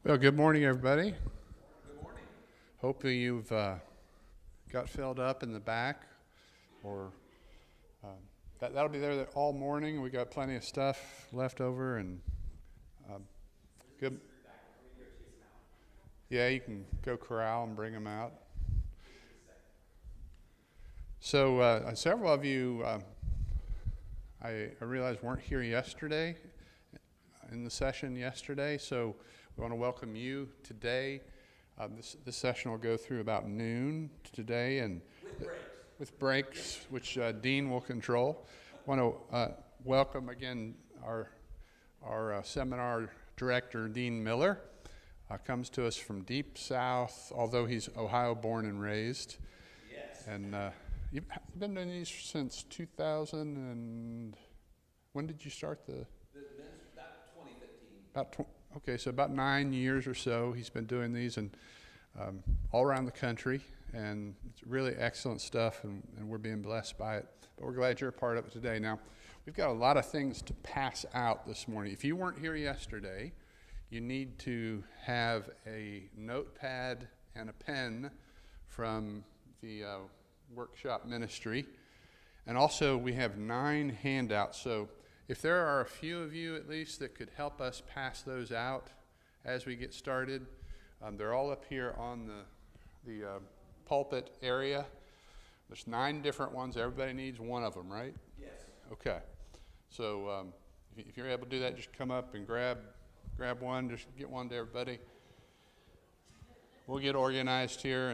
Well, good morning, everybody. Good morning. Hopefully you've got filled up in the back, or that'll be there all morning. We got plenty of stuff left over, and good. Yeah, you can go corral and bring them out. So several of you, I realized weren't here yesterday, in the session yesterday, so we want to welcome you today. This session will go through about noon today, and with breaks, which Dean will control. I want to welcome again our seminar director, Dean Miller. Comes to us from deep south, although he's Ohio born and raised. Yes. And you've been doing these since 2000, and when did you start the? About 2015. Okay, so about 9 years or so he's been doing these, and all around the country, and it's really excellent stuff, and we're being blessed by it. But we're glad you're a part of it today. Now, we've got a lot of things to pass out this morning. If you weren't here yesterday, you need to have a notepad and a pen from the workshop ministry. And also, we have 9 handouts. So if there are a few of you at least that could help us pass those out as we get started, they're all up here on the pulpit area. There's 9 different ones. Everybody needs one of them, right? Yes. Okay. So if you're able to do that, just come up and grab one. Just get one to everybody. We'll get organized here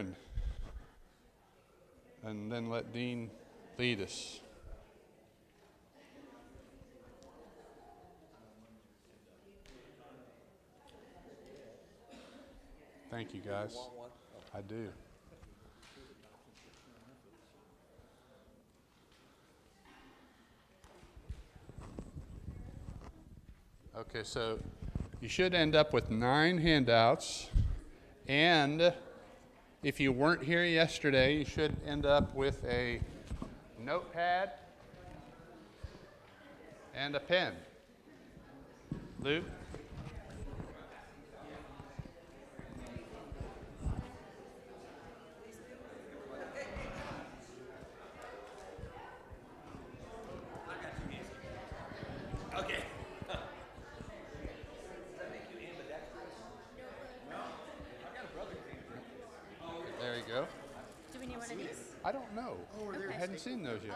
and then let Dean lead us. Thank you, guys. I do. Okay, so you should end up with 9 handouts, and if you weren't here yesterday, you should end up with a notepad and a pen. Luke? Do we need one of these? I don't know. I hadn't seen those yet.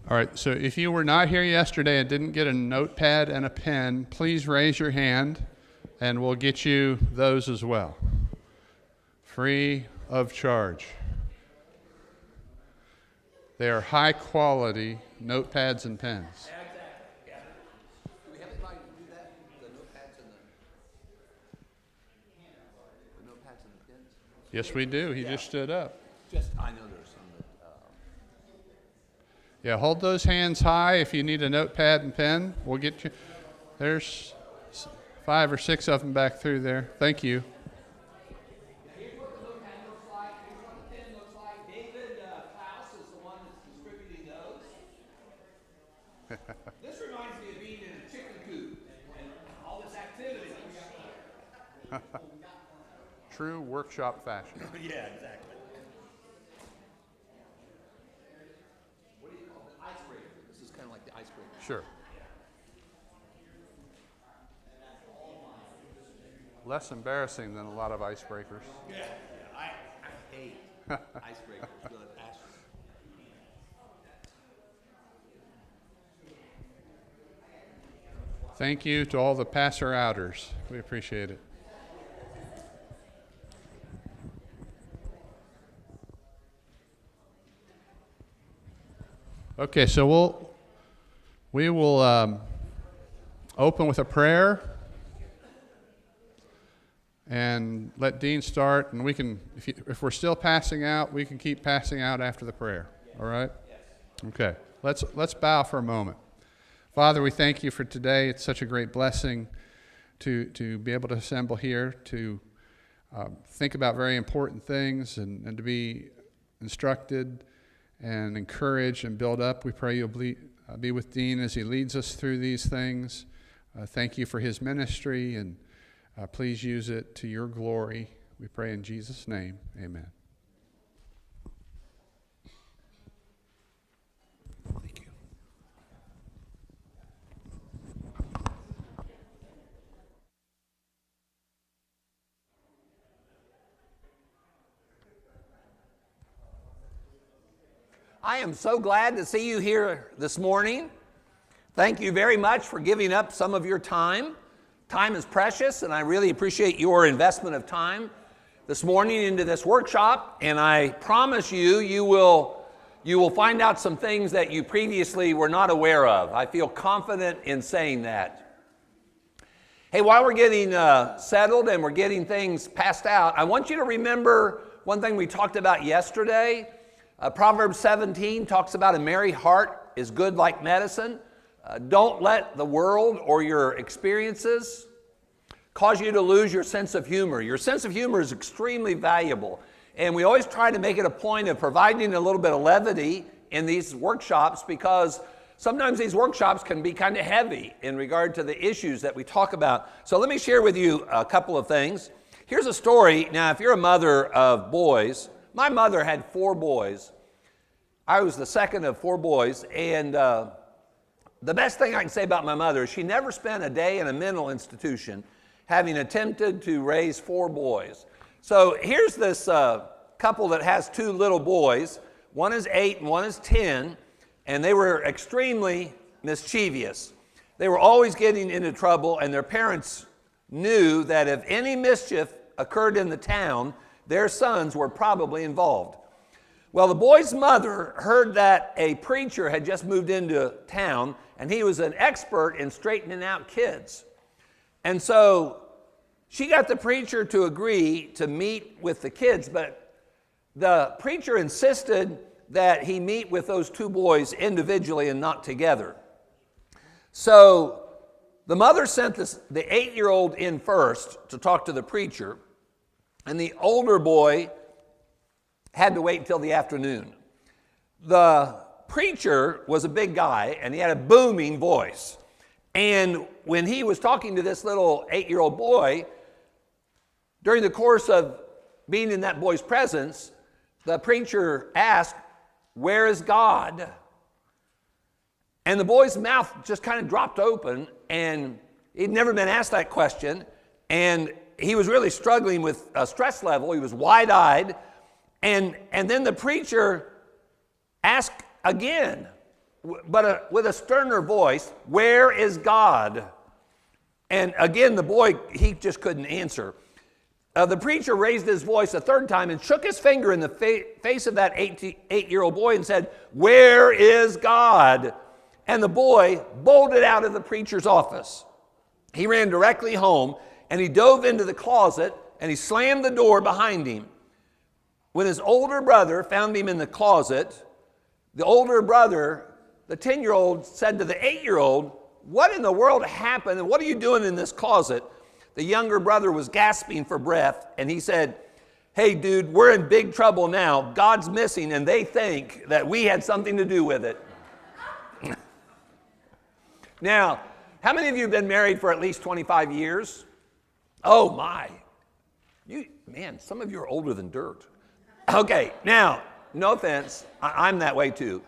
All right, so if you were not here yesterday and didn't get a notepad and a pen, please raise your hand and we'll get you those as well. Free of charge. They are high quality notepads and pens. Yes, we do. He just stood up. I know there's some that. Yeah, hold those hands high if you need a notepad and pen. We'll get you. There's 5 or 6 of them back through there. Thank you. Here's what the notepad looks like. Here's what the pen looks like. David Klaus is the one that's distributing those. This reminds me of being in a chicken coop and all this activity. True workshop fashion. Yeah, exactly. What do you call it? Icebreaker. This is kind of like the icebreaker. Sure. Less embarrassing than a lot of icebreakers. Yeah. I hate icebreakers. Really passionate. Thank you to all the passer-outers. We appreciate it. Okay, so we will open with a prayer and let Dean start, and we can, if we're still passing out, we can keep passing out after the prayer. All right? Okay. Let's bow for a moment. Father, we thank you for today. It's such a great blessing to be able to assemble here, to think about very important things and to be instructed and encourage and build up. We pray you'll be with Dean as he leads us through these things. Thank you for his ministry, and please use it to your glory. We pray in Jesus' name, amen. Thank you. I am so glad to see you here this morning. Thank you very much for giving up some of your time. Time is precious, and I really appreciate your investment of time this morning into this workshop. And I promise you, you will find out some things that you previously were not aware of. I feel confident in saying that. Hey, while we're getting settled and we're getting things passed out, I want you to remember one thing we talked about yesterday. Proverbs 17 talks about a merry heart is good like medicine. Don't let the world or your experiences cause you to lose your sense of humor. Your sense of humor is extremely valuable. And we always try to make it a point of providing a little bit of levity in these workshops, because sometimes these workshops can be kind of heavy in regard to the issues that we talk about. So let me share with you a couple of things. Here's a story. Now, if you're a mother of boys, my mother had 4 boys. I was the second of 4 boys, and the best thing I can say about my mother is she never spent a day in a mental institution, having attempted to raise 4 boys. So here's this couple that has 2 little boys. One is 8 and one is 10, and they were extremely mischievous. They were always getting into trouble, and their parents knew that if any mischief occurred in the town, their sons were probably involved. Well, the boy's mother heard that a preacher had just moved into town, and he was an expert in straightening out kids. And so she got the preacher to agree to meet with the kids, but the preacher insisted that he meet with those 2 boys individually and not together. So the mother sent the 8-year-old in first to talk to the preacher, and the older boy had to wait until the afternoon. The preacher was a big guy, and he had a booming voice. And when he was talking to this little 8-year-old boy, during the course of being in that boy's presence, the preacher asked, "Where is God?" And the boy's mouth just kind of dropped open, and he'd never been asked that question, and he was really struggling with a stress level. He was wide-eyed, and then the preacher asked again, but with a sterner voice, "Where is God?" And again, the boy, he just couldn't answer. The preacher raised his voice a third time and shook his finger in the face of that 8-year-old boy and said, "Where is God?" And the boy bolted out of the preacher's office. He ran directly home, and he dove into the closet, and he slammed the door behind him. When his older brother found him in the closet, the older brother, the 10-year-old, said to the 8-year-old, "What in the world happened, and what are you doing in this closet?" The younger brother was gasping for breath, and he said, "Hey, dude, we're in big trouble now. God's missing, and they think that we had something to do with it." Now, how many of you have been married for at least 25 years? Oh, my. Man, some of you are older than dirt. Okay, now, no offense. I'm that way too.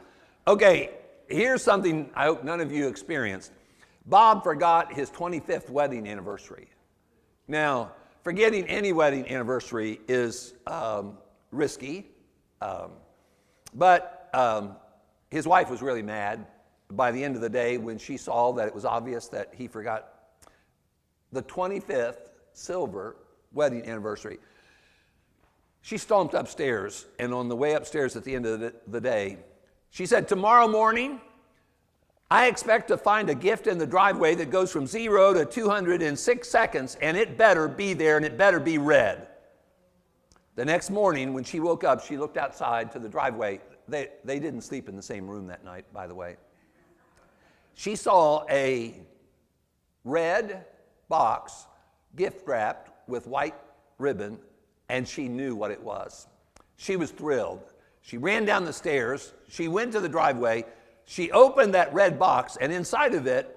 Okay, here's something I hope none of you experienced. Bob forgot his 25th wedding anniversary. Now, forgetting any wedding anniversary is risky, but his wife was really mad by the end of the day when she saw that it was obvious that he forgot the 25th silver wedding anniversary. She stomped upstairs, and on the way upstairs at the end of the day, she said, "Tomorrow morning, I expect to find a gift in the driveway that goes from 0 to 206 seconds, and it better be there, and it better be red." The next morning, when she woke up, she looked outside to the driveway. They didn't sleep in the same room that night, by the way. She saw a red box, gift wrapped with white ribbon, and she knew what it was. She was thrilled. She ran down the stairs. She went to the driveway. She opened that red box, and inside of it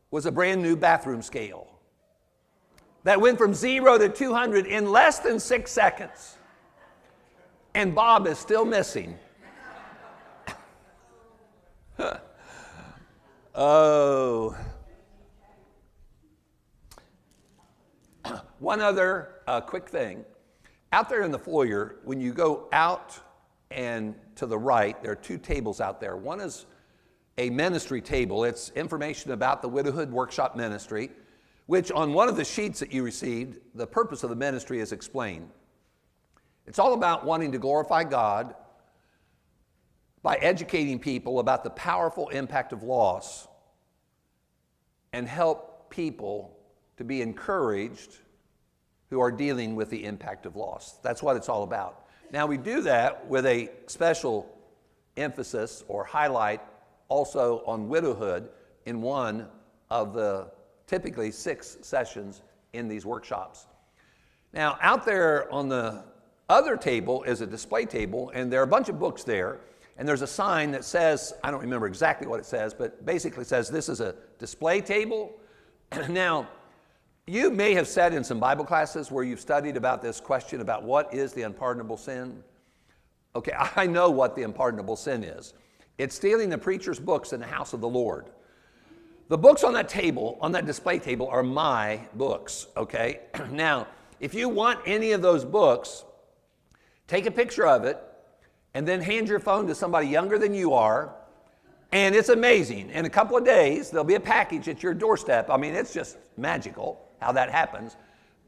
was a brand new bathroom scale that went from 0 to 200 in less than 6 seconds. And Bob is still missing. Oh. One other quick thing. Out there in the foyer, when you go out and to the right, there are 2 tables out there. One is a ministry table. It's information about the Widowhood Workshop Ministry, which on one of the sheets that you received, the purpose of the ministry is explained. It's all about wanting to glorify God by educating people about the powerful impact of loss and help people to be encouraged who are dealing with the impact of loss. That's what it's all about. Now, we do that with a special emphasis or highlight also on widowhood in one of the typically 6 sessions in these workshops. Now, out there on the other table is a display table, and there are a bunch of books there, and there's a sign that says, I don't remember exactly what it says, but basically says this is a display table. Now, you may have sat in some Bible classes where you've studied about this question about what is the unpardonable sin. Okay, I know what the unpardonable sin is. It's stealing the preacher's books in the house of the Lord. The books on that table, on that display table, are my books, okay? Now, if you want any of those books, take a picture of it and then hand your phone to somebody younger than you are, and it's amazing. In a couple of days, there'll be a package at your doorstep. I mean, it's just magical how that happens.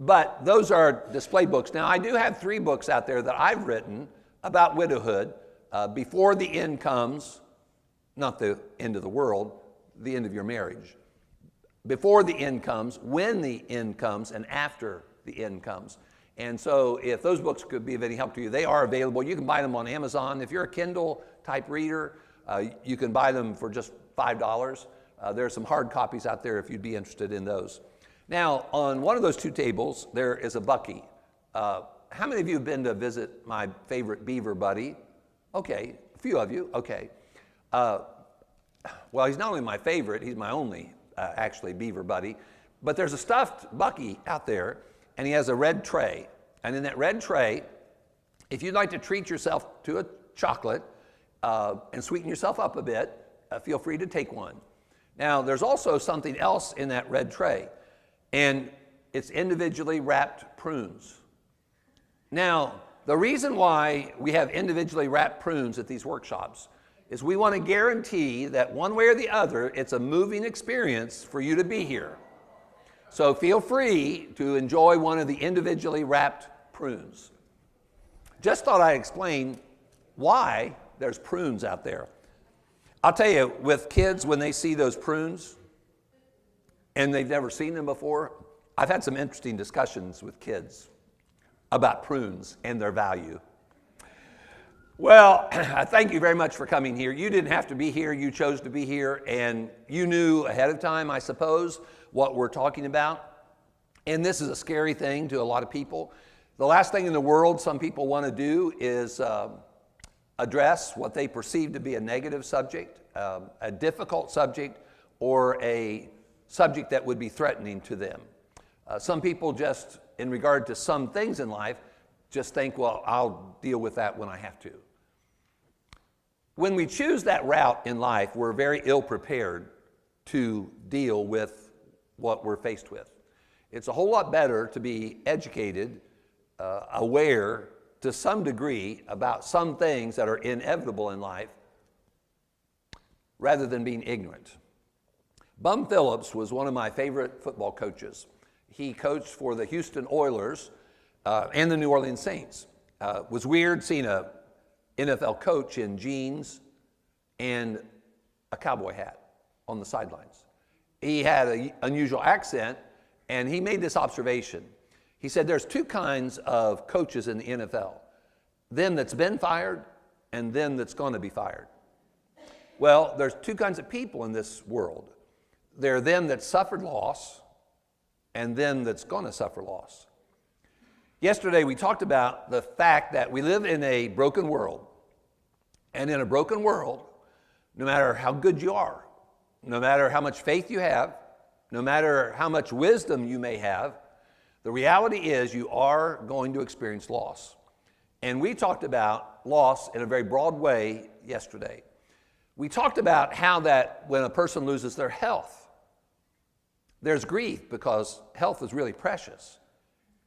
But those are display books. Now, I do have 3 books out there that I've written about widowhood. Before the end comes, not the end of the world, the end of your marriage. Before the end comes, when the end comes, and after the end comes. And so if those books could be of any help to you, they are available. You can buy them on Amazon. If you're a Kindle type reader, you can buy them for just $5. There are some hard copies out there if you'd be interested in those. Now, on one of those 2 tables, there is a Bucky. How many of you have been to visit my favorite beaver buddy? Okay, a few of you, okay. Well, he's not only my favorite, he's my only, actually, beaver buddy. But there's a stuffed Bucky out there, and he has a red tray. And in that red tray, if you'd like to treat yourself to a chocolate and sweeten yourself up a bit, feel free to take one. Now, there's also something else in that red tray, and it's individually wrapped prunes. Now, the reason why we have individually wrapped prunes at these workshops is we want to guarantee that one way or the other, it's a moving experience for you to be here. So feel free to enjoy one of the individually wrapped prunes. Just thought I'd explain why there's prunes out there. I'll tell you, with kids, when they see those prunes and they've never seen them before, I've had some interesting discussions with kids about prunes and their value. Well, thank you very much for coming here. You didn't have to be here. You chose to be here, and you knew ahead of time, I suppose, what we're talking about. And this is a scary thing to a lot of people. The last thing in the world some people want to do is address what they perceive to be a negative subject, a difficult subject, or a subject that would be threatening to them. Some people just, in regard to some things in life, just think, well, I'll deal with that when I have to. When we choose that route in life, we're very ill prepared to deal with what we're faced with. It's a whole lot better to be educated, aware to some degree about some things that are inevitable in life, rather than being ignorant. Bum Phillips was one of my favorite football coaches. He coached for the Houston Oilers and the New Orleans Saints. It was weird seeing a NFL coach in jeans and a cowboy hat on the sidelines. He had an unusual accent, and he made this observation. He said there's 2 kinds of coaches in the NFL, them that's been fired and them that's going to be fired. Well, there's 2 kinds of people in this world. There are them that suffered loss and them that's going to suffer loss. Yesterday, we talked about the fact that we live in a broken world, And in a broken world, no matter how good you are, no matter how much faith you have, no matter how much wisdom you may have, the reality is you are going to experience loss. And we talked about loss in a very broad way yesterday. We talked about how that when a person loses their health, there's grief because health is really precious.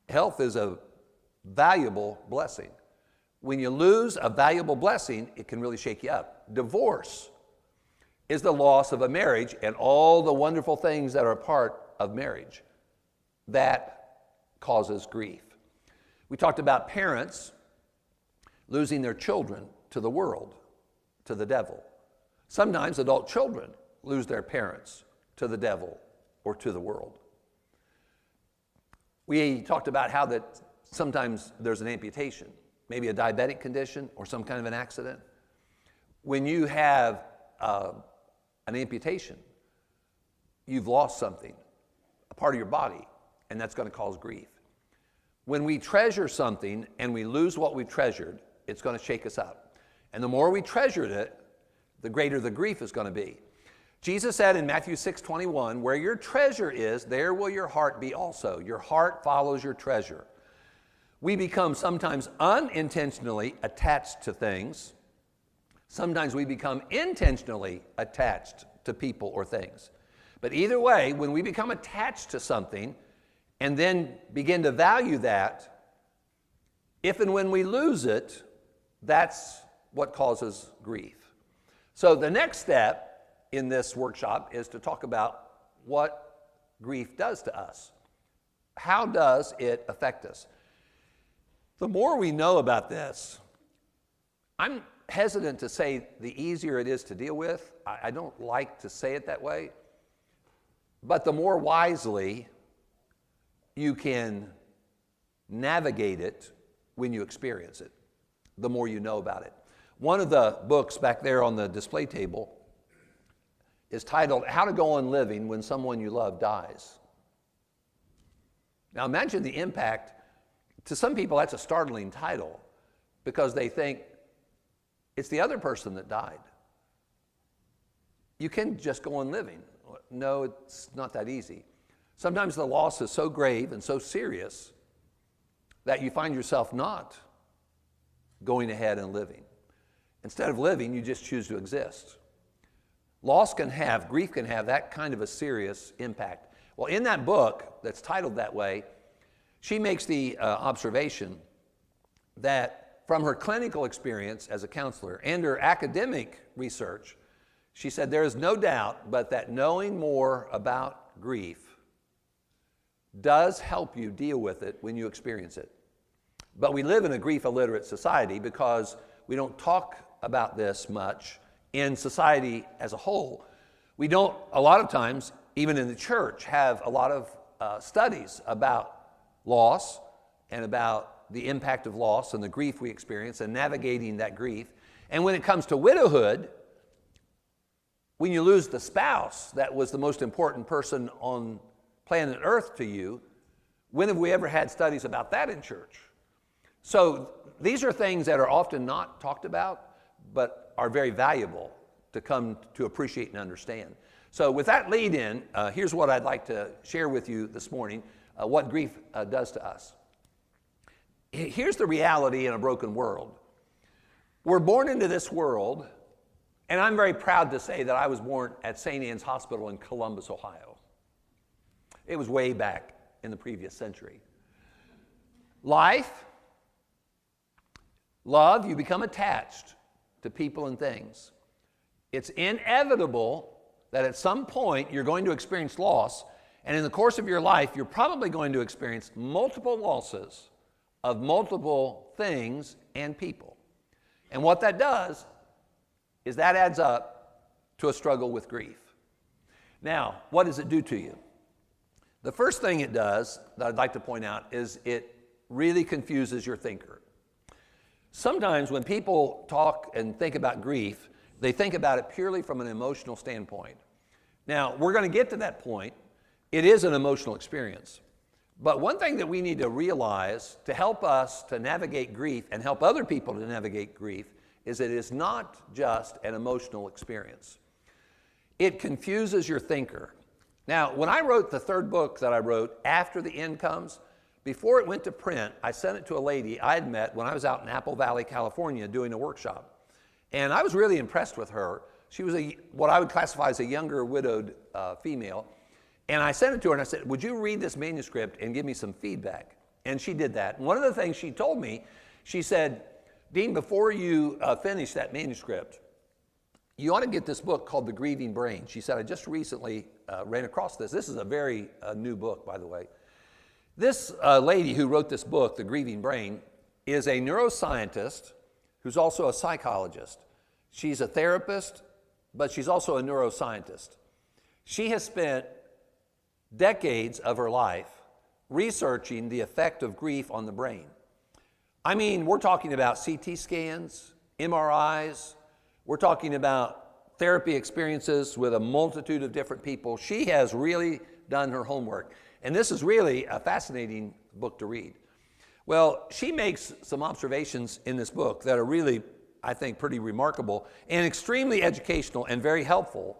Health is a valuable blessing. When you lose a valuable blessing, it can really shake you up. Divorce is the loss of a marriage and all the wonderful things that are a part of marriage. That causes grief. We talked about parents losing their children to the world, to the devil. Sometimes adult children lose their parents to the devil or to the world. We talked about how that sometimes there's an amputation, maybe a diabetic condition or some kind of an accident. When you have an amputation, you've lost something, a part of your body, and that's going to cause grief. When we treasure something and we lose what we've treasured, it's going to shake us up. And the more we treasured it, the greater the grief is going to be. Jesus said in Matthew 6:21, where your treasure is, there will your heart be also. Your heart follows your treasure. We become sometimes unintentionally attached to things. Sometimes we become intentionally attached to people or things. But either way, when we become attached to something and then begin to value that, if and when we lose it, that's what causes grief. So the next step in this workshop is to talk about what grief does to us. How does it affect us? The more we know about this, I'm hesitant to say the easier it is to deal with. I don't like to say it that way. But the more wisely you can navigate it when you experience it, the more you know about it. One of the books back there on the display table is titled, How to Go On Living When Someone You Love Dies. Now imagine the impact. To some people, that's a startling title because they think it's the other person that died. You can just go on living. No, it's not that easy. Sometimes the loss is so grave and so serious that you find yourself not going ahead and living. Instead of living, you just choose to exist. Loss can have, grief can have that kind of a serious impact. Well, in that book that's titled that way, she makes the observation that from her clinical experience as a counselor and her academic research, she said there is no doubt but that knowing more about grief does help you deal with it when you experience it. But we live in a grief-illiterate society because we don't talk about this much in society as a whole. We don't, a lot of times, even in the church, have a lot of studies about loss and about the impact of loss and the grief we experience and navigating that grief. And when it comes to widowhood, when you lose the spouse that was the most important person on planet Earth to you, when have we ever had studies about that in church? So these are things that are often not talked about, but are very valuable to come to appreciate and understand. So with that lead in, here's what I'd like to share with you this morning, what grief does to us. Here's the reality in a broken world. We're born into this world, and I'm very proud to say that I was born at St. Anne's Hospital in Columbus, Ohio. It was way back in the previous century. Life, love, you become attached to people and things. It's inevitable that at some point you're going to experience loss, and in the course of your life, you're probably going to experience multiple losses of multiple things and people. And what that does is that adds up to a struggle with grief. Now, what does it do to you? The first thing it does that I'd like to point out is it really confuses your thinker. Sometimes when people talk and think about grief, they think about it purely from an emotional standpoint. Now, we're going to get to that point. It is an emotional experience. But one thing that we need to realize to help us to navigate grief and help other people to navigate grief is it is not just an emotional experience. It confuses your thinker. Now, when I wrote the third book that I wrote, After the End Comes, before it went to print, I sent it to a lady I had met when I was out in Apple Valley, California, doing a workshop. And I was really impressed with her. She was what I would classify as a younger widowed female. And I sent it to her and I said, would you read this manuscript and give me some feedback? And she did that. And one of the things she told me, she said, Dean, before you finish that manuscript, you ought to get this book called The Grieving Brain. She said, I just recently ran across this. This is a very new book, by the way. This lady who wrote this book, The Grieving Brain, is a neuroscientist who's also a psychologist. She's a therapist, but she's also a neuroscientist. She has spent decades of her life researching the effect of grief on the brain. I mean, we're talking about CT scans, MRIs, we're talking about therapy experiences with a multitude of different people. She has really done her homework. And this is really a fascinating book to read. Well, she makes some observations in this book that are really, I think, pretty remarkable and extremely educational and very helpful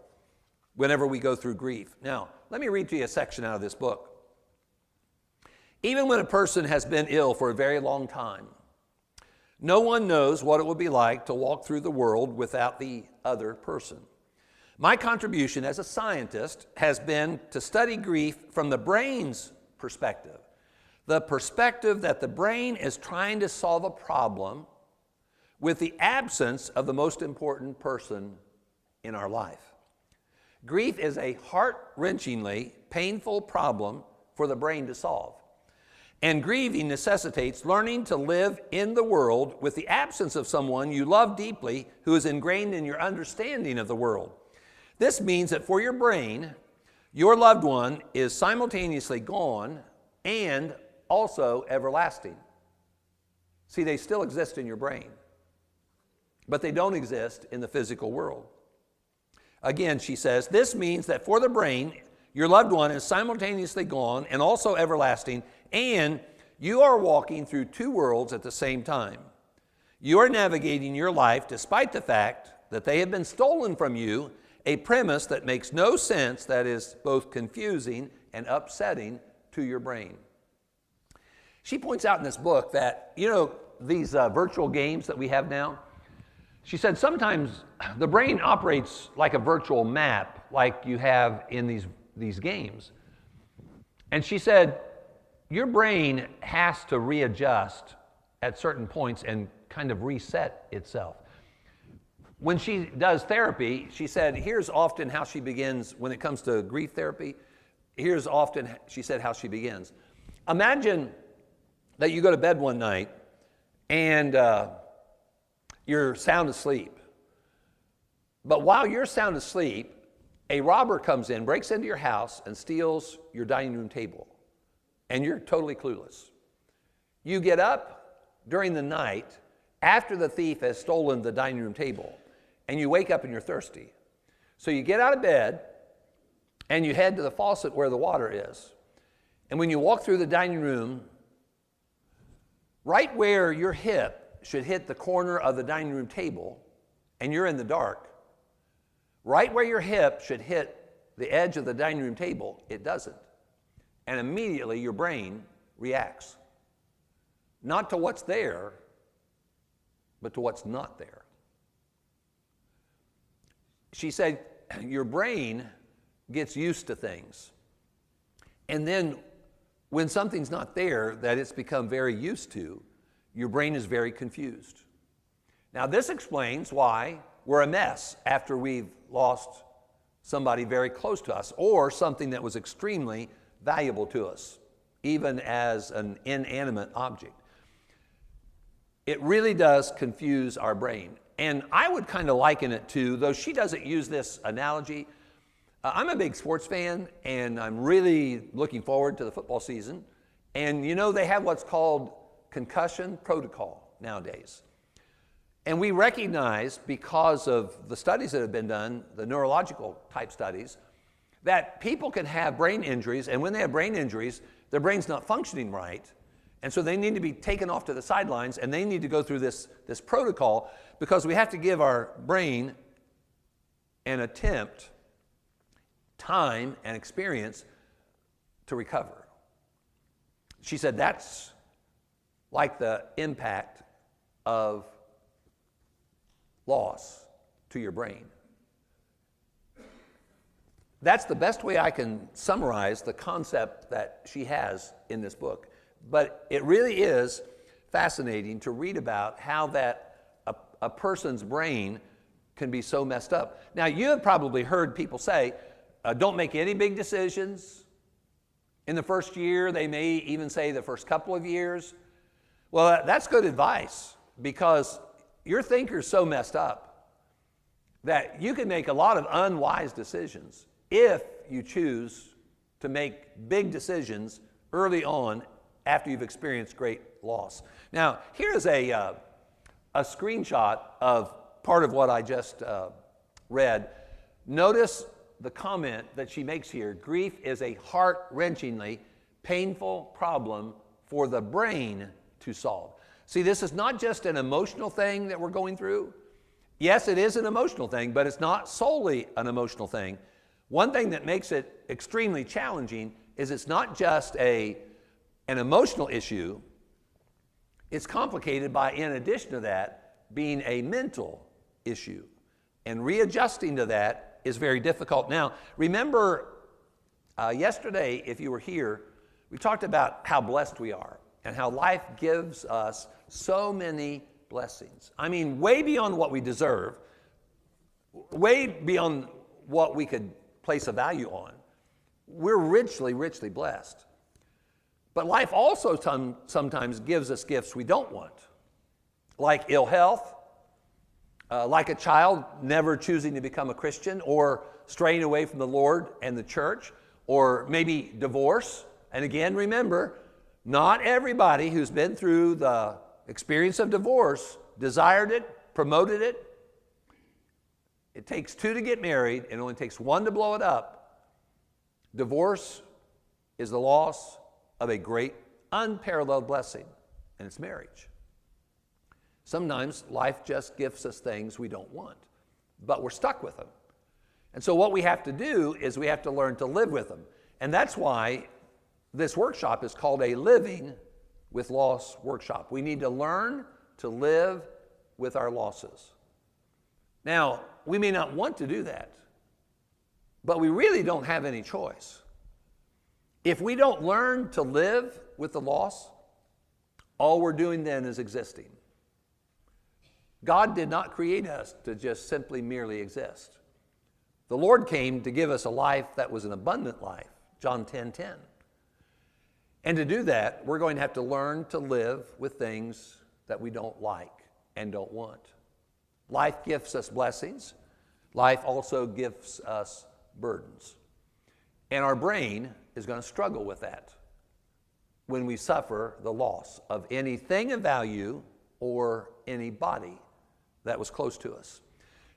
whenever we go through grief. Now, let me read to you a section out of this book. Even when a person has been ill for a very long time, no one knows what it would be like to walk through the world without the other person. My contribution as a scientist has been to study grief from the brain's perspective, the perspective that the brain is trying to solve a problem with the absence of the most important person in our life. Grief is a heart-wrenchingly painful problem for the brain to solve. And grieving necessitates learning to live in the world with the absence of someone you love deeply who is ingrained in your understanding of the world. This means that for your brain, your loved one is simultaneously gone and also everlasting. See, they still exist in your brain, but they don't exist in the physical world. Again, she says, this means that for the brain, your loved one is simultaneously gone and also everlasting, and you are walking through two worlds at the same time. You are navigating your life despite the fact that they have been stolen from you, a premise that makes no sense, that is both confusing and upsetting to your brain. She points out in this book that, you know, these virtual games that we have now, she said sometimes the brain operates like a virtual map like you have in these games. And she said, your brain has to readjust at certain points and kind of reset itself. When she does therapy, she said, here's often how she begins when it comes to grief therapy. Here's often, she said, how she begins. Imagine that you go to bed one night and you're sound asleep. But while you're sound asleep, a robber comes in, breaks into your house, and steals your dining room table. And you're totally clueless. You get up during the night after the thief has stolen the dining room table, and you wake up and you're thirsty. So you get out of bed and you head to the faucet where the water is. And when you walk through the dining room, right where your hip should hit the corner of the dining room table, and you're in the dark, right where your hip should hit the edge of the dining room table, it doesn't. And immediately your brain reacts. Not to what's there, but to what's not there. She said, your brain gets used to things. And then when something's not there that it's become very used to, your brain is very confused. Now this explains why we're a mess after we've lost somebody very close to us or something that was extremely valuable to us, even as an inanimate object. It really does confuse our brain. And I would kind of liken it to, though she doesn't use this analogy, I'm a big sports fan, and I'm really looking forward to the football season. And you know, they have what's called concussion protocol nowadays. And we recognize, because of the studies that have been done, the neurological type studies, that people can have brain injuries, and when they have brain injuries, their brain's not functioning right, And so they need to be taken off to the sidelines, and they need to go through this protocol, because we have to give our brain an attempt, time, and experience to recover. She said that's like the impact of loss to your brain. That's the best way I can summarize the concept that she has in this book. But it really is fascinating to read about how that a person's brain can be so messed up. Now, you have probably heard people say, don't make any big decisions in the first year. They may even say the first couple of years. Well, that's good advice, because your thinker's so messed up that you can make a lot of unwise decisions if you choose to make big decisions early on after you've experienced great loss. Now, here's a screenshot of part of what I just read. Notice the comment that she makes here. Grief is a heart-wrenchingly painful problem for the brain to solve. See, this is not just an emotional thing that we're going through. Yes, it is an emotional thing, but it's not solely an emotional thing. One thing that makes it extremely challenging is it's not just an emotional issue. It's complicated by, in addition to that, being a mental issue. And readjusting to that is very difficult. Now, remember yesterday, if you were here, we talked about how blessed we are and how life gives us so many blessings. I mean, way beyond what we deserve, way beyond what we could place a value on. We're richly, richly blessed. But life also sometimes gives us gifts we don't want, like ill health, like a child never choosing to become a Christian, or straying away from the Lord and the church, or maybe divorce. And again, remember, not everybody who's been through the experience of divorce desired it, promoted it. It takes two to get married, and it only takes one to blow it up. Divorce is the loss of a great unparalleled blessing, and it's marriage. Sometimes life just gives us things we don't want, but we're stuck with them. And so what we have to do is we have to learn to live with them. And that's why this workshop is called a Living with Loss workshop. We need to learn to live with our losses. Now, we may not want to do that, but we really don't have any choice. If we don't learn to live with the loss, all we're doing then is existing. God did not create us to just simply merely exist. The Lord came to give us a life that was an abundant life, John 10:10. And to do that, we're going to have to learn to live with things that we don't like and don't want. Life gives us blessings. Life also gives us burdens. And our brain is going to struggle with that when we suffer the loss of anything of value or anybody that was close to us.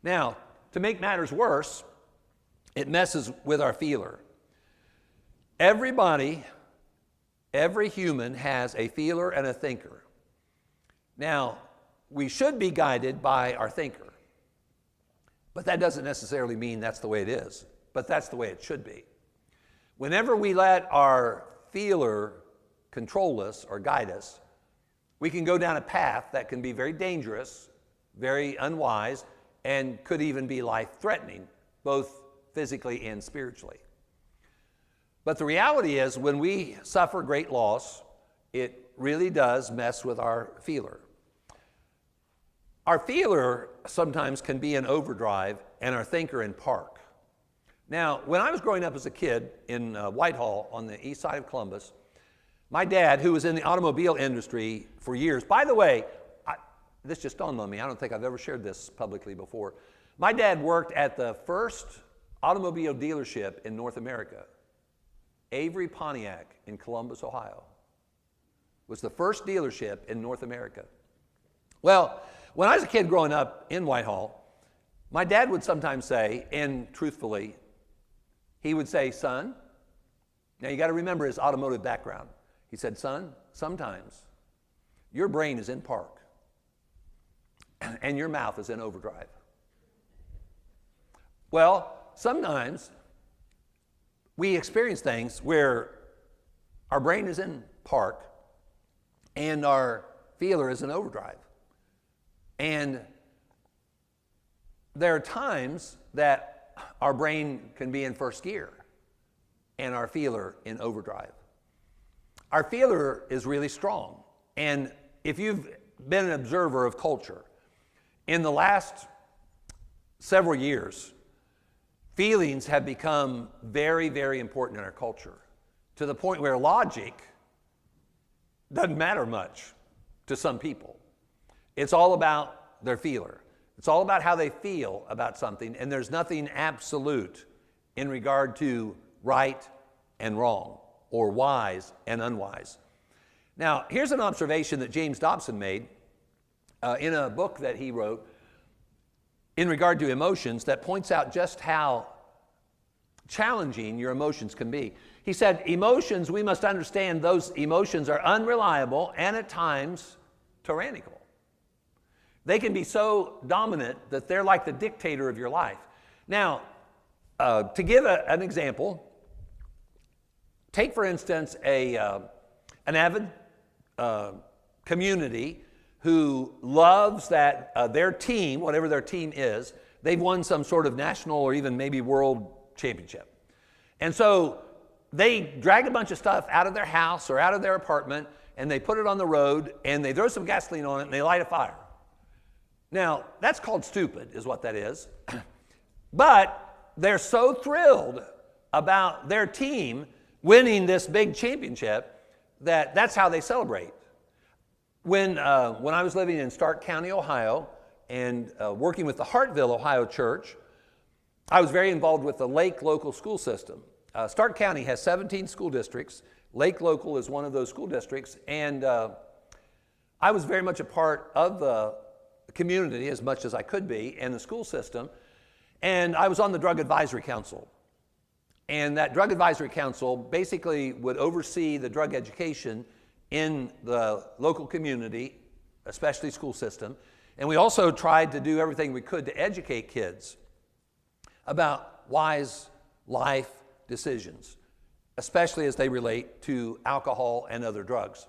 Now, to make matters worse, it messes with our feeler. Everybody, every human has a feeler and a thinker. Now, we should be guided by our thinker, but that doesn't necessarily mean that's the way it is, but that's the way it should be. Whenever we let our feeler control us or guide us, we can go down a path that can be very dangerous, very unwise, and could even be life-threatening, both physically and spiritually. But the reality is, when we suffer great loss, it really does mess with our feeler. Our feeler sometimes can be in overdrive and our thinker in park. Now, when I was growing up as a kid in Whitehall on the east side of Columbus, my dad, who was in the automobile industry for years, by the way, this just dawned on me, I don't think I've ever shared this publicly before. My dad worked at the first automobile dealership in North America. Avery Pontiac in Columbus, Ohio, was the first dealership in North America. Well, when I was a kid growing up in Whitehall, my dad would sometimes say, and truthfully, he would say, son, now you got to remember his automotive background. He said, son, sometimes your brain is in park and your mouth is in overdrive. Well, sometimes we experience things where our brain is in park and our feeler is in overdrive. And there are times that our brain can be in first gear and our feeler in overdrive. Our feeler is really strong. And if you've been an observer of culture, in the last several years, feelings have become very, very important in our culture, to the point where logic doesn't matter much to some people. It's all about their feeler. It's all about how they feel about something, and there's nothing absolute in regard to right and wrong, or wise and unwise. Now, here's an observation that James Dobson made in a book that he wrote in regard to emotions that points out just how challenging your emotions can be. He said, emotions, we must understand those emotions are unreliable and at times tyrannical. They can be so dominant that they're like the dictator of your life. Now, to give an example, take for instance an avid community who loves that their team, whatever their team is, they've won some sort of national or even maybe world championship. And so they drag a bunch of stuff out of their house or out of their apartment and they put it on the road and they throw some gasoline on it and they light a fire. Now, that's called stupid, is what that is. But they're so thrilled about their team winning this big championship that that's how they celebrate. When I was living in Stark County, Ohio, and working with the Hartville, Ohio church, I was very involved with the Lake Local School System. Stark County has 17 school districts. Lake Local is one of those school districts, and I was very much a part of the community as much as I could be, and the school system, and I was on the Drug Advisory Council. And that Drug Advisory Council basically would oversee the drug education in the local community, especially school system. And we also tried to do everything we could to educate kids about wise life decisions, especially as they relate to alcohol and other drugs.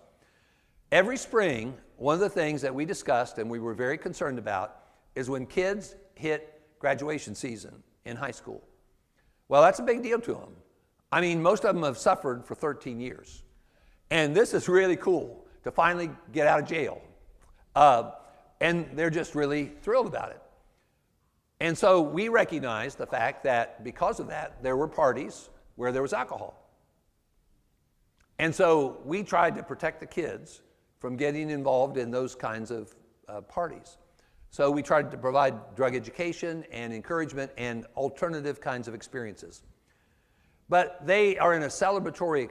Every spring, one of the things that we discussed and we were very concerned about is when kids hit graduation season in high school. Well, that's a big deal to them. I mean, most of them have suffered for 13 years. And this is really cool to finally get out of jail. And they're just really thrilled about it. And so we recognized the fact that because of that, there were parties where there was alcohol. And so we tried to protect the kids from getting involved in those kinds of parties. So we tried to provide drug education and encouragement and alternative kinds of experiences. But they are in a celebratory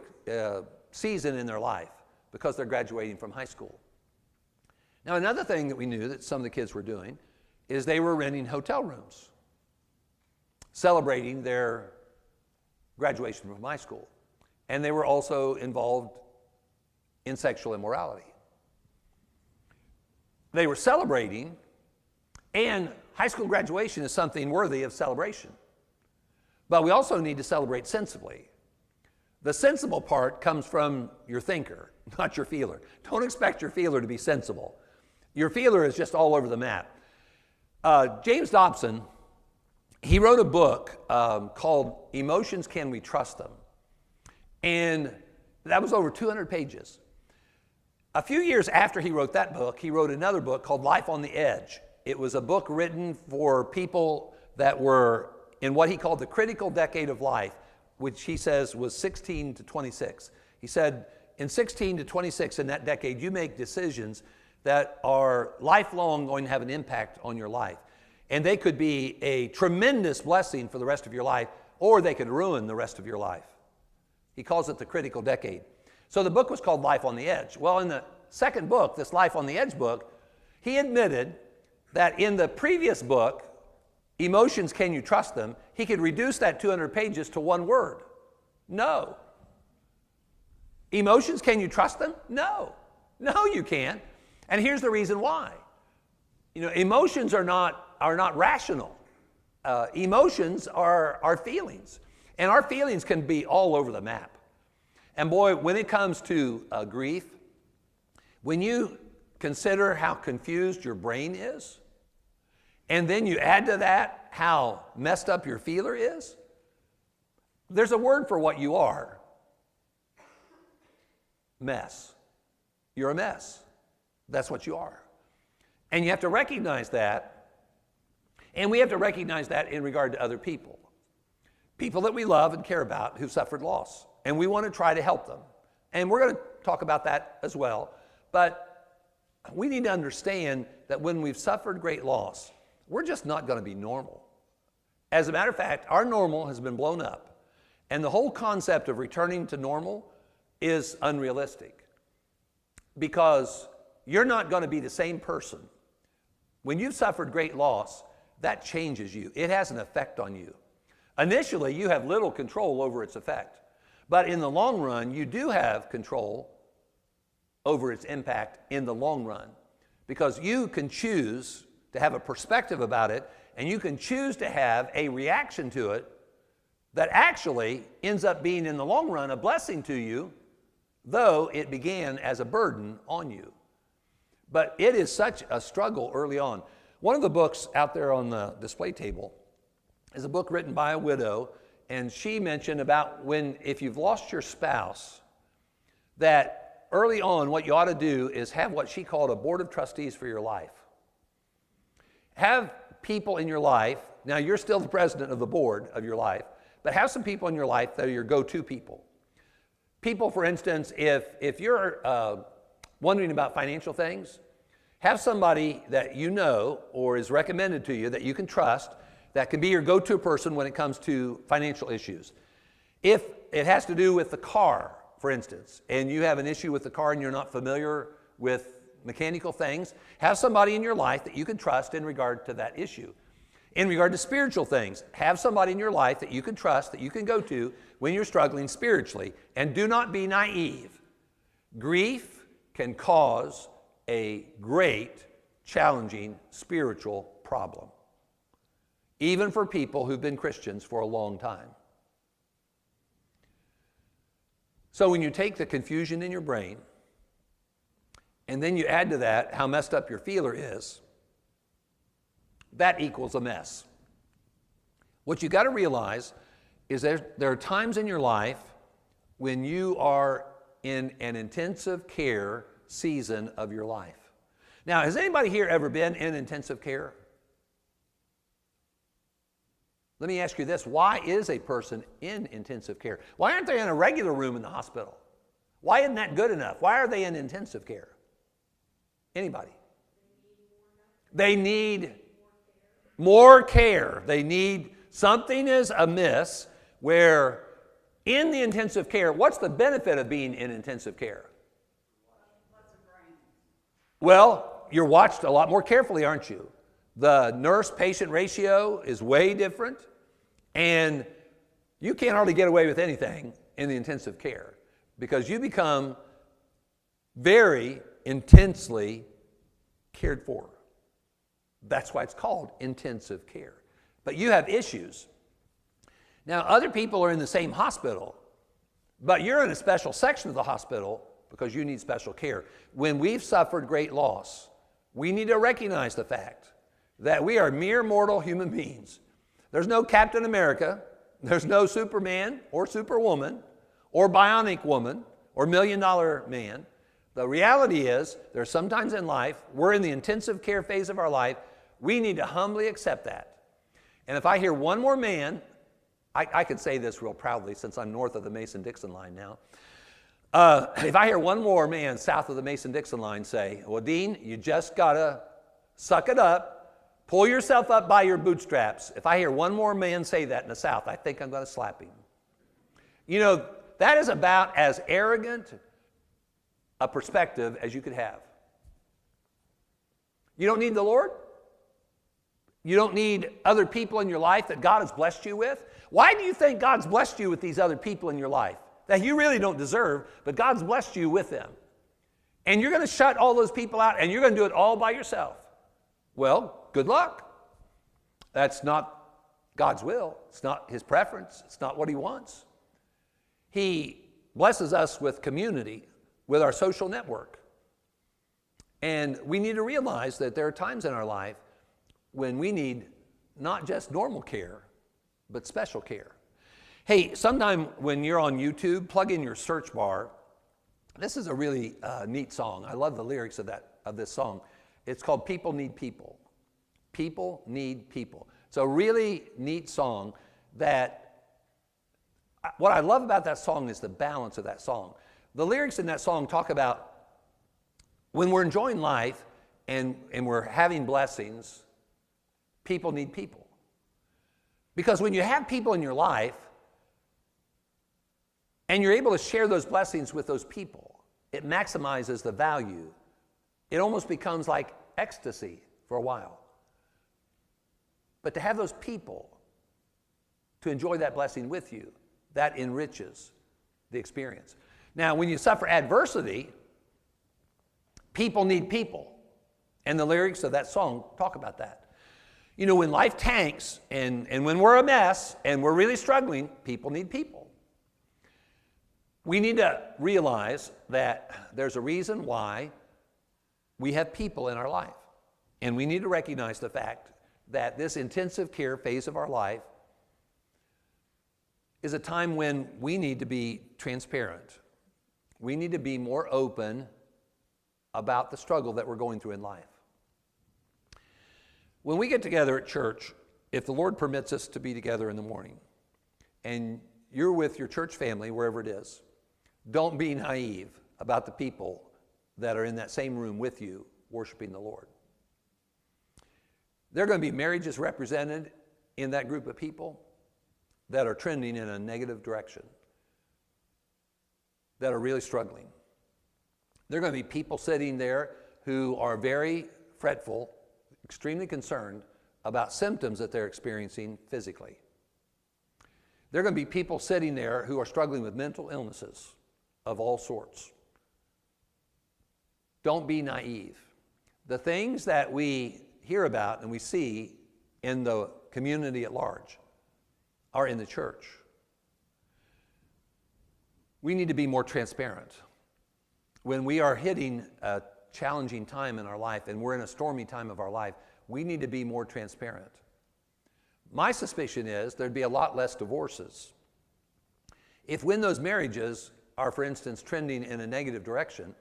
season in their life because they're graduating from high school. Now, another thing that we knew that some of the kids were doing is they were renting hotel rooms, celebrating their graduation from high school. And they were also involved in sexual immorality. They were celebrating, and high school graduation is something worthy of celebration. But we also need to celebrate sensibly. The sensible part comes from your thinker, not your feeler. Don't expect your feeler to be sensible. Your feeler is just all over the map. James Dobson, he wrote a book called Emotions, Can We Trust Them? And that was over 200 pages. A few years after he wrote that book, he wrote another book called Life on the Edge. It was a book written for people that were in what he called the critical decade of life, which he says was 16 to 26. He said, in 16 to 26 in that decade, you make decisions that are lifelong going to have an impact on your life. And they could be a tremendous blessing for the rest of your life, or they could ruin the rest of your life. He calls it the critical decade. So the book was called Life on the Edge. Well, in the second book, this Life on the Edge book, he admitted that in the previous book, Emotions, Can You Trust Them?, he could reduce that 200 pages to one word: no. Emotions, can you trust them? No. No, you can't. And here's the reason why. Emotions are not rational. Emotions are feelings. And our feelings can be all over the map. And boy, when it comes to grief, when you consider how confused your brain is, and then you add to that how messed up your feeler is, there's a word for what you are. Mess. You're a mess. That's what you are. And you have to recognize that. And we have to recognize that in regard to other people. People that we love and care about who've suffered loss. And we want to try to help them. And we're going to talk about that as well. But we need to understand that when we've suffered great loss, we're just not going to be normal. As a matter of fact, our normal has been blown up. And the whole concept of returning to normal is unrealistic. Because you're not going to be the same person. When you've suffered great loss, that changes you. It has an effect on you. Initially, you have little control over its effect. But in the long run, you do have control over its impact in the long run. Because you can choose to have a perspective about it, and you can choose to have a reaction to it that actually ends up being, in the long run, a blessing to you, though it began as a burden on you. But it is such a struggle early on. One of the books out there on the display table is a book written by a widow, and she mentioned about if you've lost your spouse, that early on what you ought to do is have what she called a board of trustees for your life. Have people in your life, now you're still the president of the board of your life, but have some people in your life that are your go-to people. People, for instance, if you're wondering about financial things, have somebody that you know or is recommended to you that you can trust that can be your go-to person when it comes to financial issues. If it has to do with the car, for instance, and you have an issue with the car and you're not familiar with mechanical things, have somebody in your life that you can trust in regard to that issue. In regard to spiritual things, have somebody in your life that you can trust, that you can go to when you're struggling spiritually. And do not be naive. Grief can cause a great, challenging spiritual problem, even for people who've been Christians for a long time. So when you take the confusion in your brain, and then you add to that how messed up your feeler is, that equals a mess. What you got to realize is there are times in your life when you are in an intensive care season of your life. Now, has anybody here ever been in intensive care? Let me ask you this. Why is a person in intensive care? Why aren't they in a regular room in the hospital? Why isn't that good enough? Why are they in intensive care? Anybody? They need more care. They need, something is amiss where in the intensive care, what's the benefit of being in intensive care? Well, you're watched a lot more carefully, aren't you? The nurse-patient ratio is way different, and you can't hardly get away with anything in the intensive care because you become very intensely cared for. That's why it's called intensive care. But you have issues. Now, other people are in the same hospital, but you're in a special section of the hospital because you need special care. When we've suffered great loss, we need to recognize the fact that we are mere mortal human beings. There's no Captain America, there's no Superman or Superwoman or Bionic Woman or $1 Million Man. The reality is, there's sometimes in life, we're in the intensive care phase of our life, we need to humbly accept that. And if I hear one more man, I could say this real proudly since I'm north of the Mason-Dixon line now. If I hear one more man south of the Mason-Dixon line say, well, Dean, you just got to suck it up, pull yourself up by your bootstraps. If I hear one more man say that in the South, I think I'm going to slap him. You know, that is about as arrogant a perspective as you could have. You don't need the Lord. You don't need other people in your life that God has blessed you with. Why do you think God's blessed you with these other people in your life that you really don't deserve, but God's blessed you with them. And you're going to shut all those people out, and you're going to do it all by yourself. Well, good luck. That's not God's will. It's not his preference. It's not what he wants. He blesses us with community, with our social network. And we need to realize that there are times in our life when we need not just normal care, but special care. Hey, sometime when you're on YouTube, plug in your search bar. This is a really neat song. I love the lyrics of this song. It's called People Need People. People Need People. It's a really neat song that, what I love about that song is the balance of that song. The lyrics in that song talk about when we're enjoying life and we're having blessings, people need people. Because when you have people in your life and you're able to share those blessings with those people, it maximizes the value. It almost becomes like ecstasy for a while. But to have those people to enjoy that blessing with you, that enriches the experience. Now, when you suffer adversity, people need people. And the lyrics of that song talk about that. You know, when life tanks and when we're a mess and we're really struggling, people need people. We need to realize that there's a reason why we have people in our life. And we need to recognize the fact that this intensive care phase of our life is a time when we need to be transparent. We need to be more open about the struggle that we're going through in life. When we get together at church, if the Lord permits us to be together in the morning, and you're with your church family, wherever it is, don't be naive about the people that are in that same room with you worshiping the Lord. There are going to be marriages represented in that group of people that are trending in a negative direction, that are really struggling. There are going to be people sitting there who are very fretful, extremely concerned about symptoms that they're experiencing physically. There are going to be people sitting there who are struggling with mental illnesses of all sorts. Don't be naive. The things that we hear about and we see in the community at large are in the church. We need to be more transparent. When we are hitting a challenging time in our life and we're in a stormy time of our life, we need to be more transparent. My suspicion is there'd be a lot less divorces if when those marriages are, for instance, trending in a negative direction,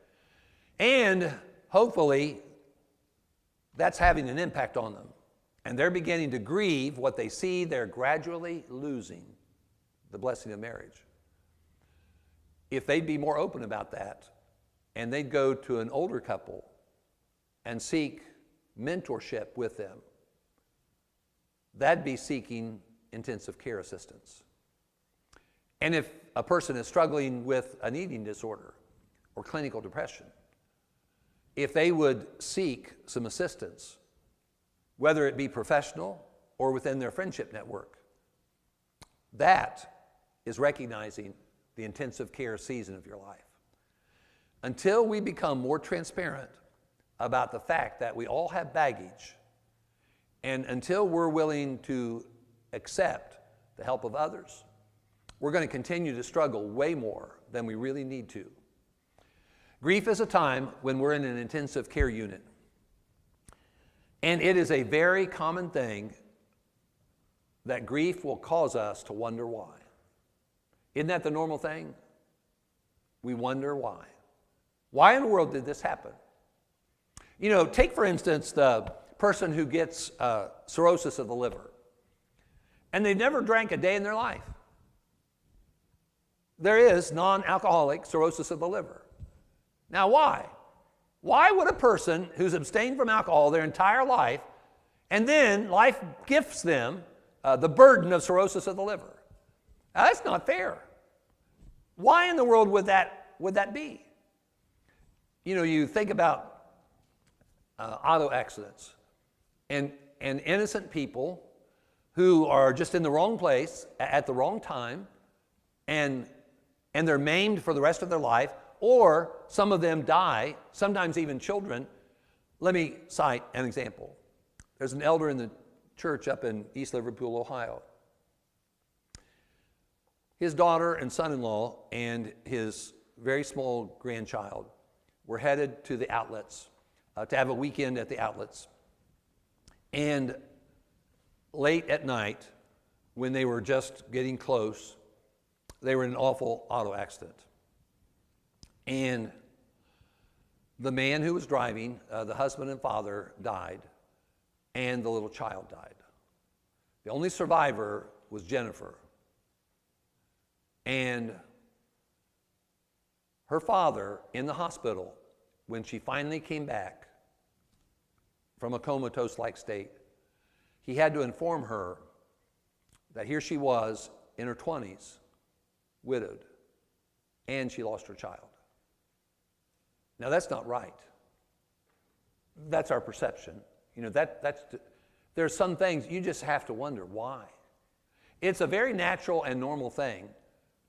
and hopefully that's having an impact on them, and they're beginning to grieve what they see they're gradually losing, the blessing of marriage. If they'd be more open about that, and they'd go to an older couple and seek mentorship with them, that'd be seeking intensive care assistance. And if a person is struggling with an eating disorder or clinical depression, if they would seek some assistance, whether it be professional or within their friendship network, that is recognizing the intensive care season of your life. Until we become more transparent about the fact that we all have baggage, and until we're willing to accept the help of others, we're going to continue to struggle way more than we really need to. Grief is a time when we're in an intensive care unit. And it is a very common thing that grief will cause us to wonder why. Isn't that the normal thing? We wonder why. Why in the world did this happen? You know, take for instance the person who gets cirrhosis of the liver, and they never drank a day in their life. There is non-alcoholic cirrhosis of the liver. Now why? Why would a person who's abstained from alcohol their entire life, and then life gifts them the burden of cirrhosis of the liver? Now, that's not fair. Why in the world would that be? You know, you think about auto accidents and innocent people who are just in the wrong place at the wrong time, and and they're maimed for the rest of their life, or some of them die, sometimes even children. Let me cite an example. There's an elder in the church up in East Liverpool, Ohio. His daughter and son-in-law and his very small grandchild were headed to the outlets to have a weekend at the outlets. And late at night, when they were just getting close, they were in an awful auto accident. And the man who was driving, the husband and father, died, and the little child died. The only survivor was Jennifer. And her father, in the hospital, when she finally came back from a comatose-like state, he had to inform her that here she was in her 20s, widowed, and she lost her child. Now, that's not right. That's our perception. You know, there's some things you just have to wonder why. It's a very natural and normal thing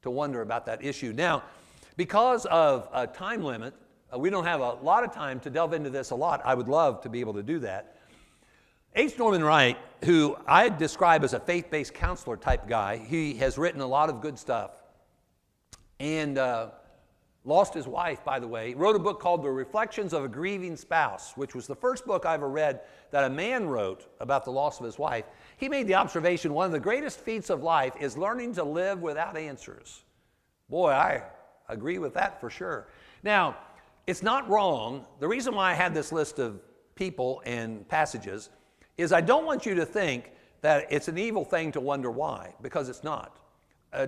to wonder about that issue. Now, because of a time limit, we don't have a lot of time to delve into this a lot. I would love to be able to do that. H. Norman Wright, who I describe as a faith-based counselor type guy, he has written a lot of good stuff. And lost his wife, by the way. He wrote a book called The Reflections of a Grieving Spouse, which was the first book I ever read that a man wrote about the loss of his wife. He made the observation, one of the greatest feats of life is learning to live without answers. Boy, I agree with that for sure. Now, it's not wrong. The reason why I had this list of people and passages is I don't want you to think that it's an evil thing to wonder why, because it's not.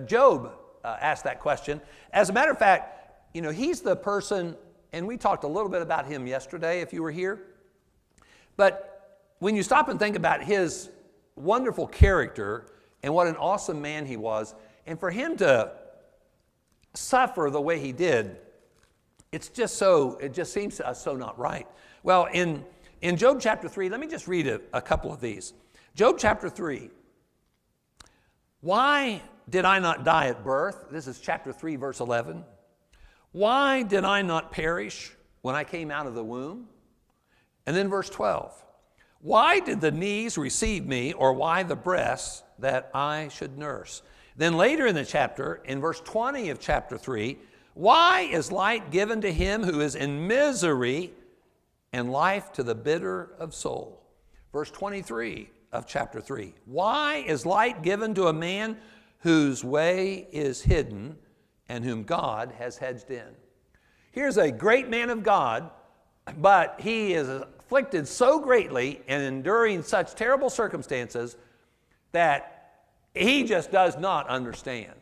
Job asked that question. As a matter of fact, you know, he's the person, and we talked a little bit about him yesterday if you were here, but when you stop and think about his wonderful character and what an awesome man he was, and for him to suffer the way he did, it just seems to us so not right. Well, in Job chapter 3, let me just read a couple of these. Job chapter 3. Why did I not die at birth? This is chapter 3, verse 11. Why did I not perish when I came out of the womb? And then verse 12. Why did the knees receive me, or why the breasts that I should nurse? Then later in the chapter, in verse 20 of chapter 3, why is light given to him who is in misery, and life to the bitter of soul? Verse 23 of chapter 3. Why is light given to a man whose way is hidden, and whom God has hedged in? Here's a great man of God, but he is afflicted so greatly and enduring such terrible circumstances that he just does not understand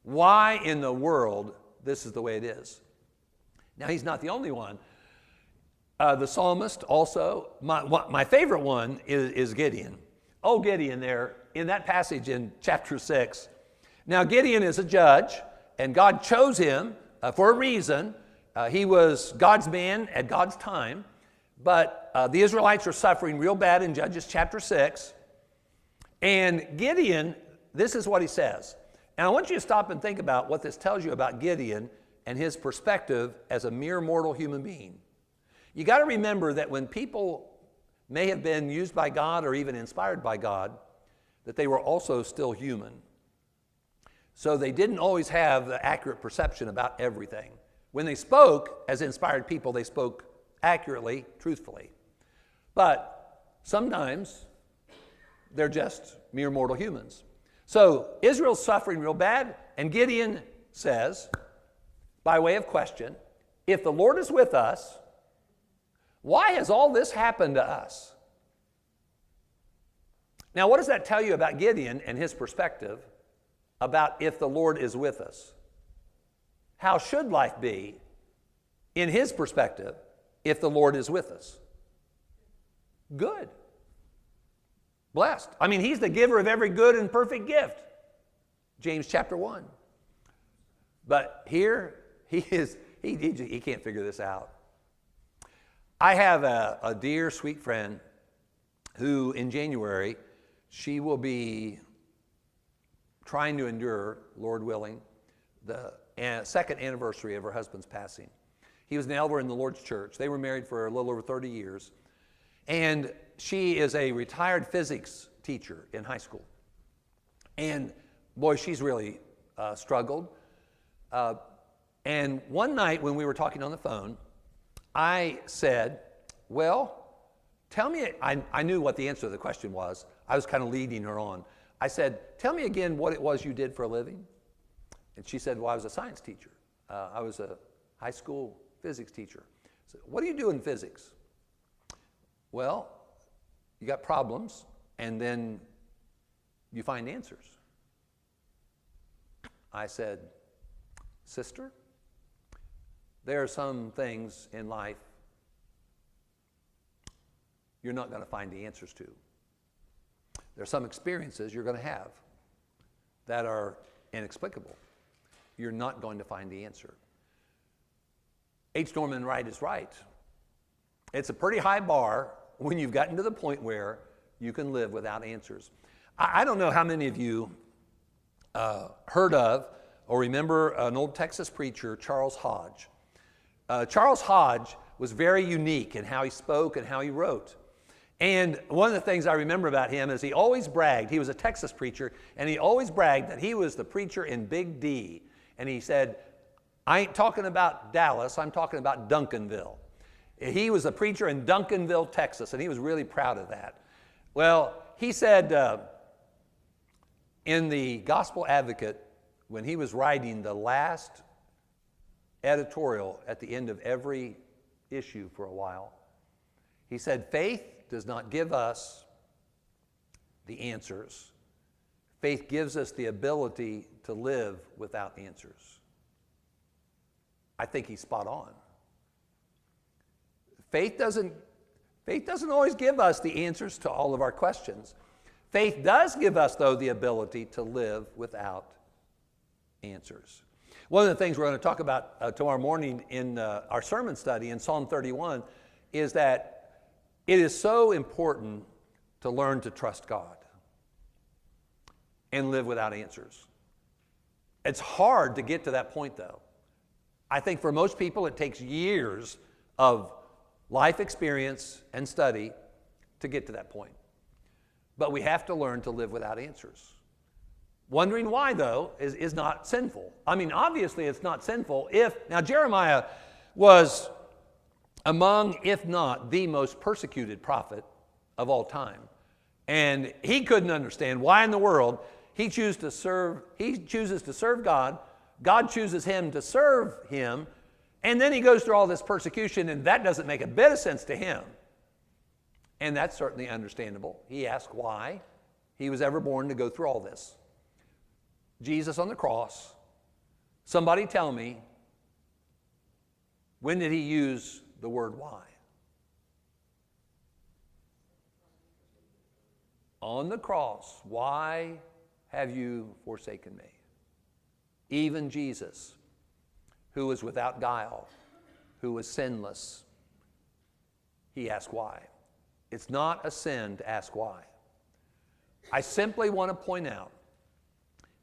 why in the world this is the way it is. Now, he's not the only one. The psalmist also, my favorite one is Gideon. Oh, Gideon there, in that passage in chapter 6. Now, Gideon is a judge, and God chose him for a reason. He was God's man at God's time, but the Israelites are suffering real bad in Judges chapter 6. And Gideon, this is what he says. And I want you to stop and think about what this tells you about Gideon and his perspective as a mere mortal human being. You got to remember that when people may have been used by God or even inspired by God, that they were also still human. So they didn't always have the accurate perception about everything. When they spoke as inspired people, they spoke accurately, truthfully. But sometimes they're just mere mortal humans. So Israel's suffering real bad, and Gideon says, by way of question, if the Lord is with us, why has all this happened to us? Now, what does that tell you about Gideon and his perspective about if the Lord is with us? How should life be, in his perspective, if the Lord is with us? Good. Blessed. I mean, he's the giver of every good and perfect gift. James chapter 1. But here, he can't figure this out. I have a dear, sweet friend who, in January, she will be trying to endure, Lord willing, the second anniversary of her husband's passing. He was an elder in the Lord's church. They were married for a little over 30 years. And she is a retired physics teacher in high school. And boy, she's really struggled. And one night when we were talking on the phone, I said, well, tell me, I knew what the answer to the question was. I was kind of leading her on. I said, tell me again what it was you did for a living. And she said, well, I was a science teacher. I was a high school physics teacher. I said, what do you do in physics? Well, you got problems, and then you find answers. I said, sister, there are some things in life you're not going to find the answers to. There are some experiences you're going to have that are inexplicable. You're not going to find the answer. H. Norman Wright is right. It's a pretty high bar when you've gotten to the point where you can live without answers. I don't know how many of you heard of or remember an old Texas preacher, Charles Hodge. Charles Hodge was very unique in how he spoke and how he wrote. And one of the things I remember about him is he always bragged. He was a Texas preacher, and he always bragged that he was the preacher in Big D. And he said, I ain't talking about Dallas, I'm talking about Duncanville. He was a preacher in Duncanville, Texas, and he was really proud of that. Well, he said in the Gospel Advocate, when he was writing the last editorial at the end of every issue for a while, he said, faith does not give us the answers. Faith gives us the ability to live without answers. I think he's spot on. Faith doesn't always give us the answers to all of our questions. Faith does give us, though, the ability to live without answers. One of the things we're going to talk about tomorrow morning in our sermon study in Psalm 31 is that it is so important to learn to trust God and live without answers. It's hard to get to that point, though. I think for most people it takes years of life experience and study to get to that point. But we have to learn to live without answers. Wondering why, though, is not sinful. I mean, obviously it's not sinful now Jeremiah was among, if not, the most persecuted prophet of all time. And he couldn't understand why in the world he chooses to serve God, God chooses him to serve him, and then he goes through all this persecution, and that doesn't make a bit of sense to him. And that's certainly understandable. He asked why he was ever born to go through all this. Jesus on the cross, somebody tell me, when did he use the word why? On the cross, why have you forsaken me? Even Jesus, who was without guile, who was sinless, he asked why. It's not a sin to ask why. I simply want to point out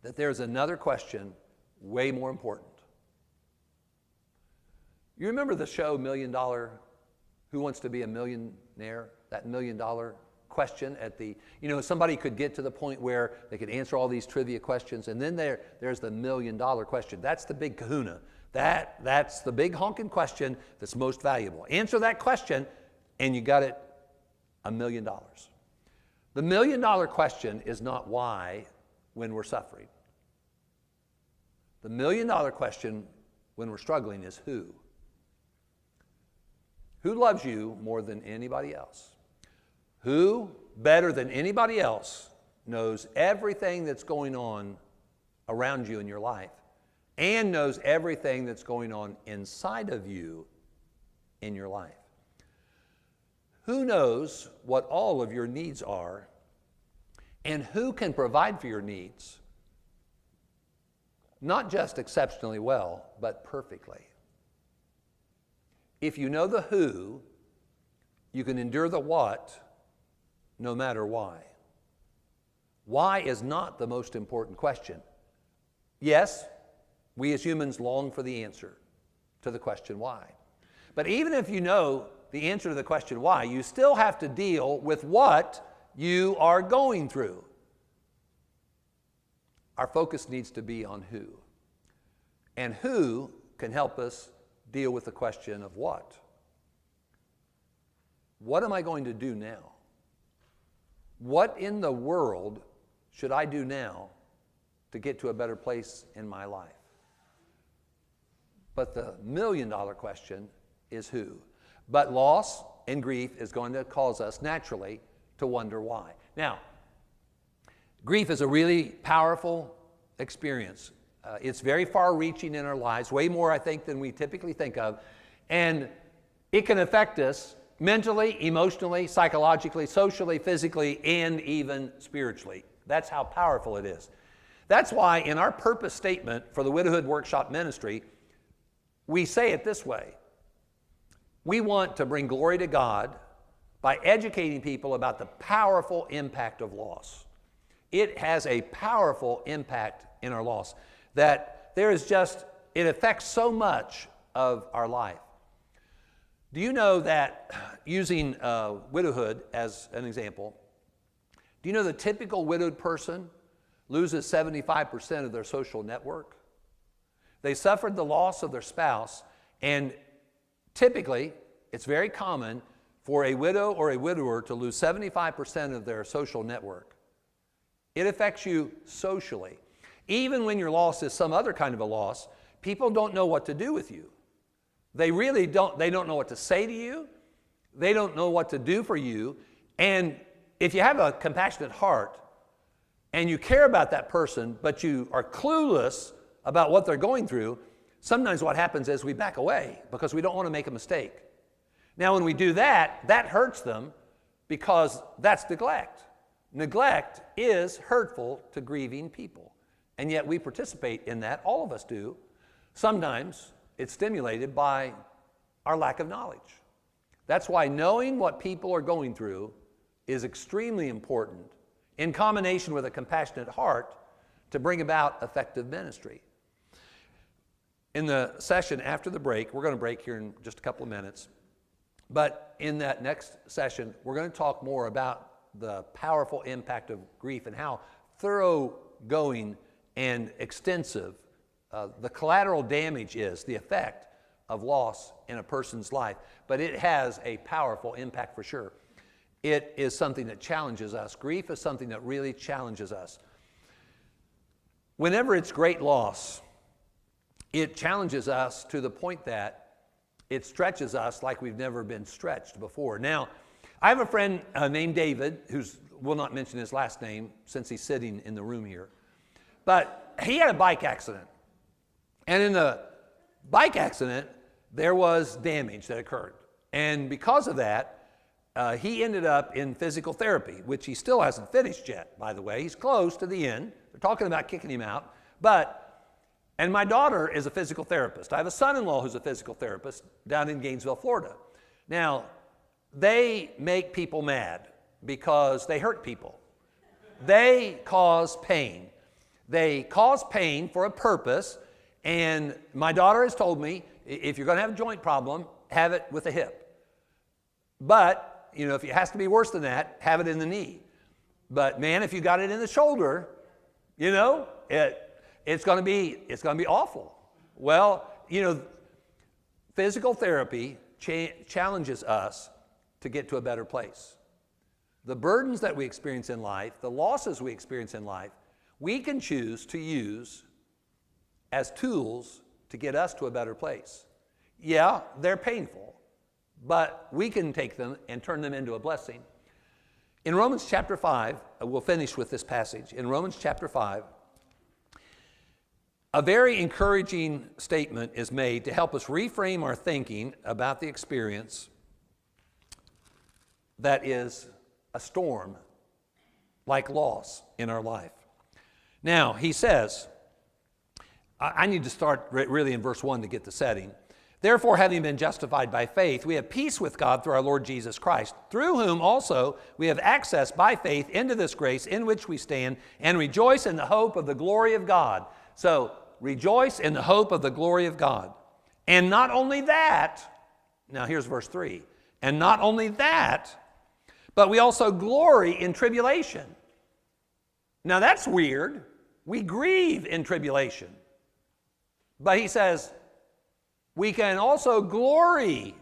that there's another question way more important. You remember the show $1 Million, Who Wants to Be a Millionaire? That $1 million question at the, somebody could get to the point where they could answer all these trivia questions, and then there's the $1 million question. That's the big kahuna. That's the big honking question that's most valuable. Answer that question, and you got it $1 million. The $1 million question is not why when we're suffering. The $1 million question when we're struggling is who. Who loves you more than anybody else? Who, better than anybody else, knows everything that's going on around you in your life and knows everything that's going on inside of you in your life? Who knows what all of your needs are, and who can provide for your needs, not just exceptionally well, but perfectly? If you know the who, you can endure the what, no matter why. Why is not the most important question. Yes, We as humans long for the answer to the question why. But even if you know the answer to the question why, you still have to deal with what you are going through. Our focus needs to be on who. And who can help us deal with the question of what? What am I going to do now? What in the world should I do now to get to a better place in my life? But the million-dollar question is who? But loss and grief is going to cause us naturally to wonder why. Now, grief is a really powerful experience. It's very far-reaching in our lives, way more, I think, than we typically think of. And it can affect us mentally, emotionally, psychologically, socially, physically, and even spiritually. That's how powerful it is. That's why in our purpose statement for the Widowhood Workshop Ministry, we say it this way. We want to bring glory to God by educating people about the powerful impact of loss. It has a powerful impact in our loss that it affects so much of our life. Do you know that, using widowhood as an example, do you know the typical widowed person loses 75% of their social network? They suffered the loss of their spouse, and typically, it's very common for a widow or a widower to lose 75% of their social network. It affects you socially. Even when your loss is some other kind of a loss, people don't know what to do with you. They really don't. They don't know what to say to you. They don't know what to do for you. And if you have a compassionate heart and you care about that person, but you are clueless about what they're going through, sometimes what happens is we back away because we don't want to make a mistake. Now, when we do that, that hurts them because that's neglect. Neglect is hurtful to grieving people. And yet we participate in that. All of us do. Sometimes it's stimulated by our lack of knowledge. That's why knowing what people are going through is extremely important in combination with a compassionate heart to bring about effective ministry. In the session after the break, we're going to break here in just a couple of minutes, but in that next session, we're going to talk more about the powerful impact of grief and how thoroughgoing and extensive the collateral damage is, the effect of loss in a person's life. But it has a powerful impact for sure. It is something that challenges us. Grief is something that really challenges us. Whenever it's great loss, it challenges us to the point that it stretches us like we've never been stretched before. Now, I have a friend named David, who will not mention his last name since he's sitting in the room here. But he had a bike accident. And in the bike accident, there was damage that occurred. And because of that, he ended up in physical therapy, which he still hasn't finished yet, by the way. He's close to the end. They're talking about kicking him out. And my daughter is a physical therapist. I have a son-in-law who's a physical therapist down in Gainesville, Florida. Now, they make people mad because they hurt people. They cause pain. They cause pain for a purpose, and my daughter has told me, if you're going to have a joint problem, have it with the hip. But, if it has to be worse than that, have it in the knee. But man, if you got it in the shoulder, it's going to be awful. Well, physical therapy challenges us to get to a better place. The burdens that we experience in life, the losses we experience in life, we can choose to use as tools to get us to a better place. Yeah, they're painful, but we can take them and turn them into a blessing. In Romans chapter 5, we'll finish with this passage. In Romans chapter 5, a very encouraging statement is made to help us reframe our thinking about the experience that is a storm like loss in our life. Now, he says, I need to start really in verse 1 to get the setting. Therefore, having been justified by faith, we have peace with God through our Lord Jesus Christ, through whom also we have access by faith into this grace in which we stand and rejoice in the hope of the glory of God. So, rejoice in the hope of the glory of God. And not only that, now here's verse 3, and not only that, but we also glory in tribulation. Now that's weird. We grieve in tribulation. But he says, we can also glory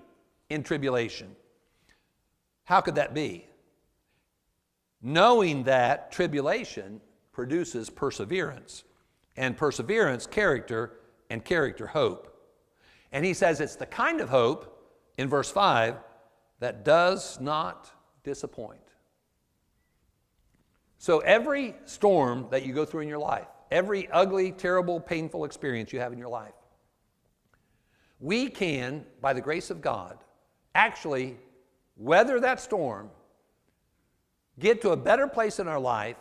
in tribulation. How could that be? Knowing that tribulation produces perseverance, and perseverance, character, and character, hope. And he says it's the kind of hope, in verse 5, that does not disappoint. So every storm that you go through in your life, every ugly, terrible, painful experience you have in your life, we can, by the grace of God, actually weather that storm, get to a better place in our life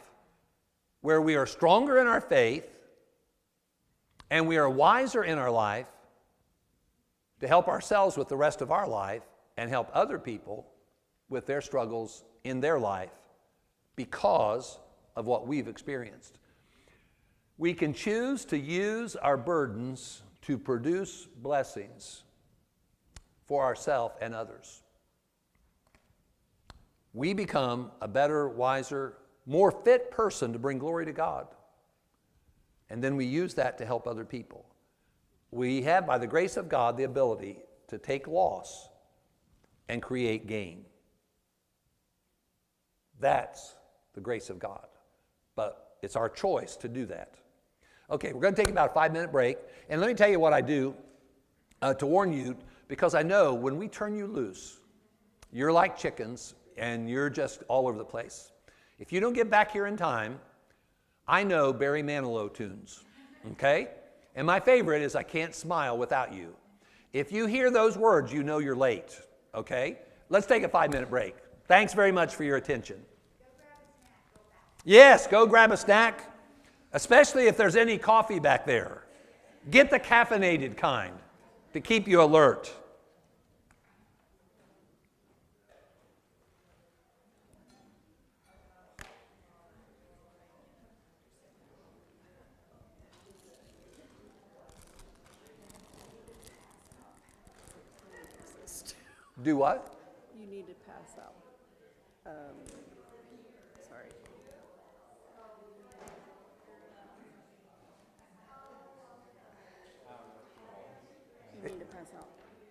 where we are stronger in our faith and we are wiser in our life to help ourselves with the rest of our life and help other people with their struggles in their life because of what we've experienced. We can choose to use our burdens to produce blessings for ourselves and others. We become a better, wiser, more fit person to bring glory to God. And then we use that to help other people. We have, by the grace of God, the ability to take loss and create gain. That's the grace of God. But it's our choice to do that. Okay, we're going to take about a 5-minute break. And let me tell you what I do to warn you, because I know when we turn you loose, you're like chickens and you're just all over the place. If you don't get back here in time, I know Barry Manilow tunes, okay? And my favorite is I Can't Smile Without You. If you hear those words, you know you're late, okay? Let's take a 5-minute break. Thanks very much for your attention. Yes, go grab a snack, especially if there's any coffee back there. Get the caffeinated kind to keep you alert. Do what? You need to pass out. Sorry. You need to pass out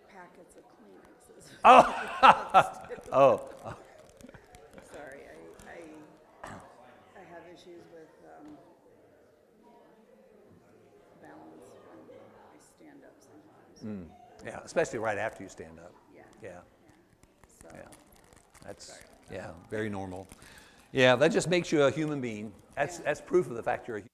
packets of Kleenexes. Oh. Sorry, I have issues with balance when I stand up sometimes. Yeah, especially right after you stand up. Yeah. Yeah, So, yeah. That's, yeah, very normal. Yeah, that just makes you a human being. That's proof of the fact you're a human being.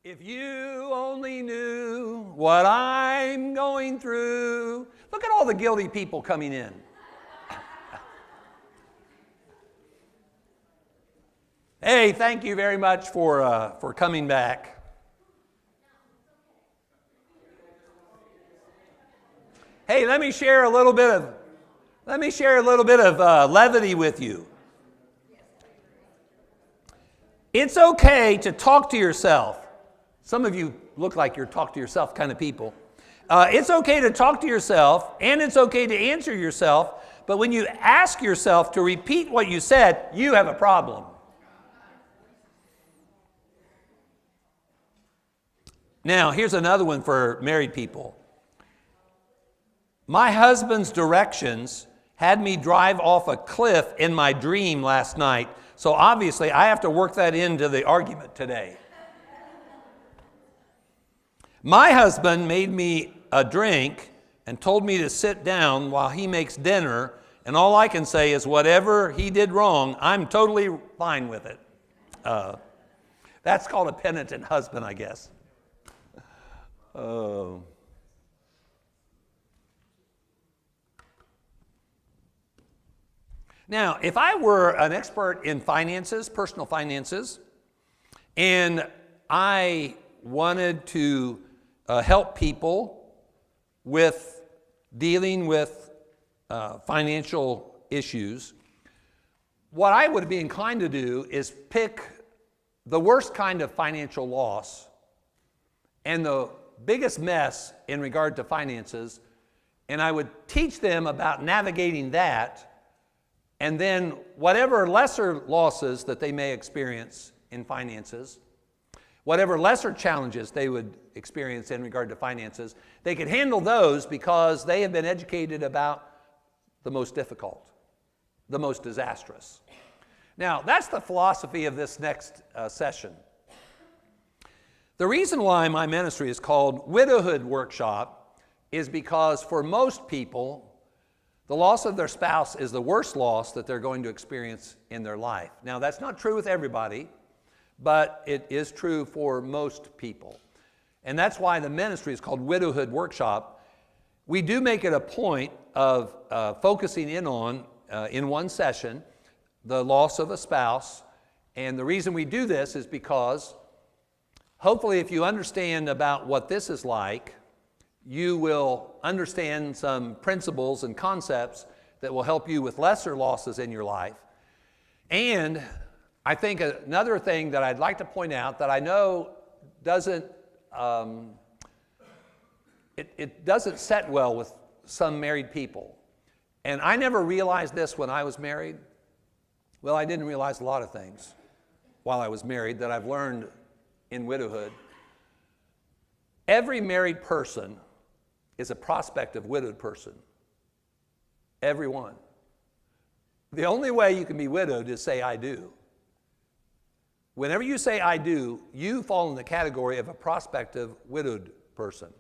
If you only knew what I'm going through. Look at all the guilty people coming in. Hey, thank you very much for coming back. Hey, let me share a little bit of levity with you. It's okay to talk to yourself. Some of you look like you're talk to yourself kind of people. It's okay to talk to yourself, and it's okay to answer yourself, but when you ask yourself to repeat what you said, you have a problem. Now, here's another one for married people. My husband's directions had me drive off a cliff in my dream last night, so obviously I have to work that into the argument today. My husband made me a drink and told me to sit down while he makes dinner, and all I can say is whatever he did wrong, I'm totally fine with it. That's called a penitent husband, I guess. Oh. Now, if I were an expert in finances, personal finances, and I wanted to help people with dealing with financial issues, what I would be inclined to do is pick the worst kind of financial loss and the biggest mess in regard to finances, and I would teach them about navigating that, and then whatever lesser losses that they may experience in finances, whatever lesser challenges they would experience in regard to finances, they could handle those because they have been educated about the most difficult, the most disastrous. Now, that's the philosophy of this next session. The reason why my ministry is called Widowhood Workshop is because for most people, the loss of their spouse is the worst loss that they're going to experience in their life. Now, that's not true with everybody, but it is true for most people. And that's why the ministry is called Widowhood Workshop. We do make it a point of focusing in on, in one session, the loss of a spouse. And the reason we do this is because hopefully if you understand about what this is like, you will understand some principles and concepts that will help you with lesser losses in your life. And I think another thing that I'd like to point out that I know doesn't, it doesn't set well with some married people. And I never realized this when I was married. Well, I didn't realize a lot of things while I was married that I've learned in widowhood. Every married person is a prospective widowed person. Everyone. The only way you can be widowed is say, I do. Whenever you say, I do, you fall in the category of a prospective widowed person.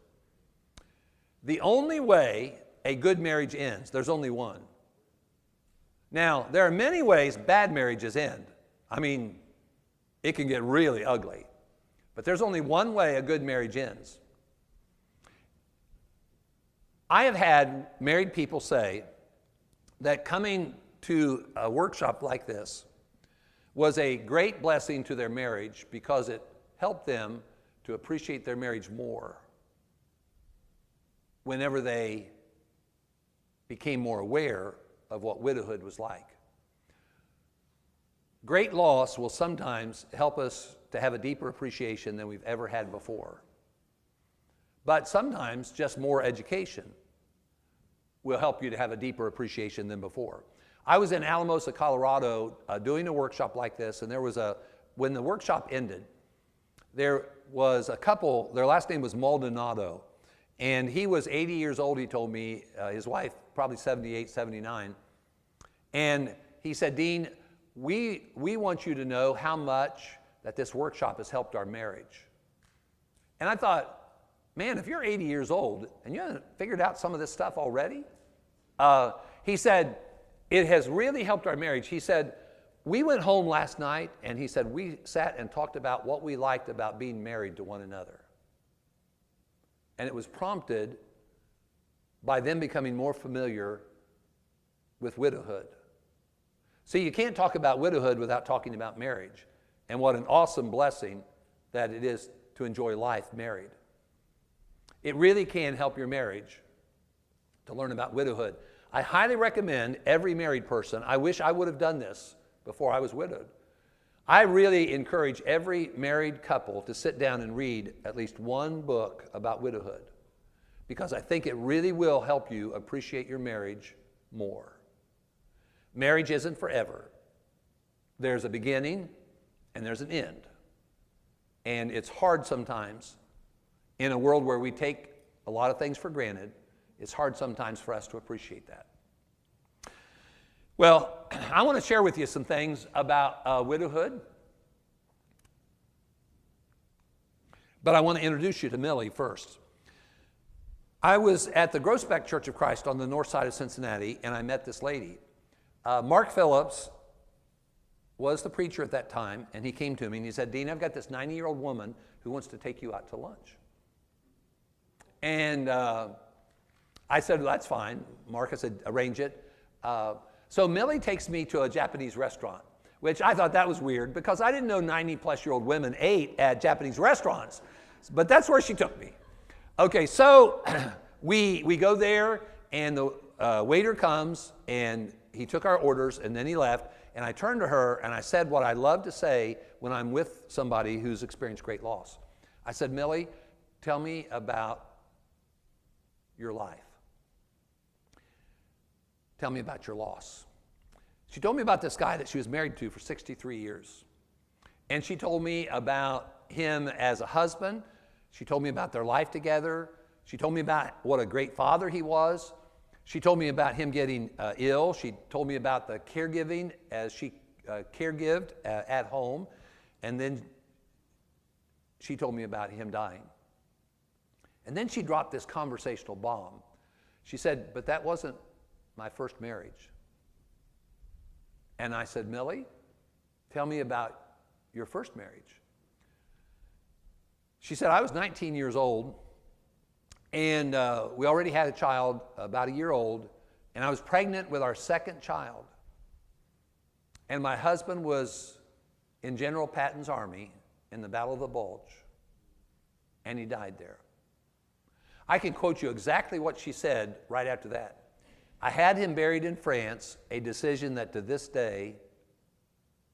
The only way a good marriage ends, there's only one. Now, there are many ways bad marriages end. I mean, it can get really ugly. But there's only one way a good marriage ends. I have had married people say that coming to a workshop like this was a great blessing to their marriage because it helped them to appreciate their marriage more whenever they became more aware of what widowhood was like. Great loss will sometimes help us to have a deeper appreciation than we've ever had before. But sometimes just more education will help you to have a deeper appreciation than before. I was in Alamosa, Colorado, doing a workshop like this, and when the workshop ended, there was a couple, their last name was Maldonado, and he was 80 years old, he told me, his wife probably 78, 79, and he said, Dean, we want you to know how much that this workshop has helped our marriage. And I thought, man, if you're 80 years old and you haven't figured out some of this stuff already, he said, it has really helped our marriage. He said, we went home last night, and he said, we sat and talked about what we liked about being married to one another. And it was prompted by them becoming more familiar with widowhood. See, you can't talk about widowhood without talking about marriage, and what an awesome blessing that it is to enjoy life married. It really can help your marriage to learn about widowhood. I highly recommend every married person. I wish I would have done this before I was widowed. I really encourage every married couple to sit down and read at least one book about widowhood, because I think it really will help you appreciate your marriage more. Marriage isn't forever. There's a beginning and there's an end. And it's hard sometimes in a world where we take a lot of things for granted. It's hard sometimes for us to appreciate that. Well, I want to share with you some things about widowhood. But I want to introduce you to Millie first. I was at the Groesbeck Church of Christ on the north side of Cincinnati, and I met this lady. Mark Phillips was the preacher at that time, and he came to me and he said, Dean, I've got this 90-year-old woman who wants to take you out to lunch. And I said, well, that's fine. Mark, I said, arrange it. So Millie takes me to a Japanese restaurant, which I thought that was weird because I didn't know 90-plus-year-old women ate at Japanese restaurants. But that's where she took me. Okay, so we go there, and the waiter comes, and he took our orders, and then he left. And I turned to her, and I said what I love to say when I'm with somebody who's experienced great loss. I said, Millie, tell me about your life. Tell me about your loss. She told me about this guy that she was married to for 63 years. And she told me about him as a husband. She told me about their life together. She told me about what a great father he was. She told me about him getting ill. She told me about the caregiving as she caregived at home. And then she told me about him dying. And then she dropped this conversational bomb. She said, but that wasn't my first marriage. And I said, Millie, tell me about your first marriage. She said, I was 19 years old, and we already had a child about a year old, and I was pregnant with our second child. And my husband was in General Patton's army in the Battle of the Bulge, and he died there. I can quote you exactly what she said right after that. I had him buried in France, a decision that to this day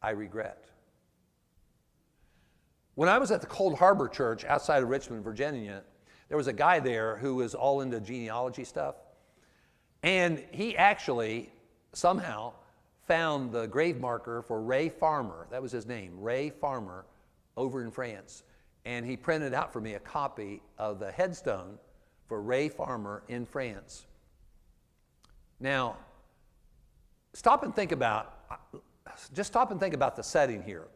I regret. When I was at the Cold Harbor Church outside of Richmond, Virginia, there was a guy there who was all into genealogy stuff. And he actually somehow found the grave marker for Ray Farmer. That was his name, Ray Farmer, over in France. And he printed out for me a copy of the headstone for Ray Farmer in France. Now, just stop and think about the setting here.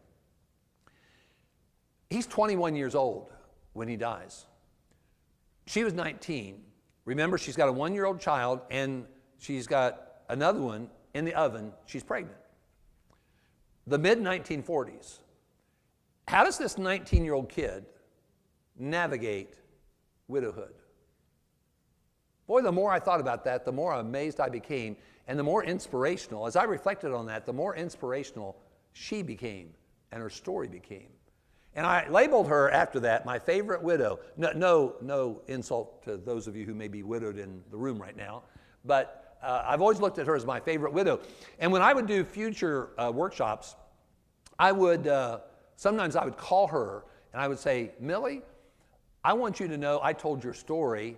He's 21 years old when he dies. She was 19. Remember, she's got a 1-year-old child, and she's got another one in the oven. She's pregnant. The mid-1940s. How does this 19-year-old kid navigate widowhood? Boy, the more I thought about that, the more amazed I became, and the more inspirational. As I reflected on that, the more inspirational she became and her story became. And I labeled her after that my favorite widow. No insult to those of you who may be widowed in the room right now, but I've always looked at her as my favorite widow. And when I would do future workshops, sometimes I would call her and I would say, Millie, I want you to know I told your story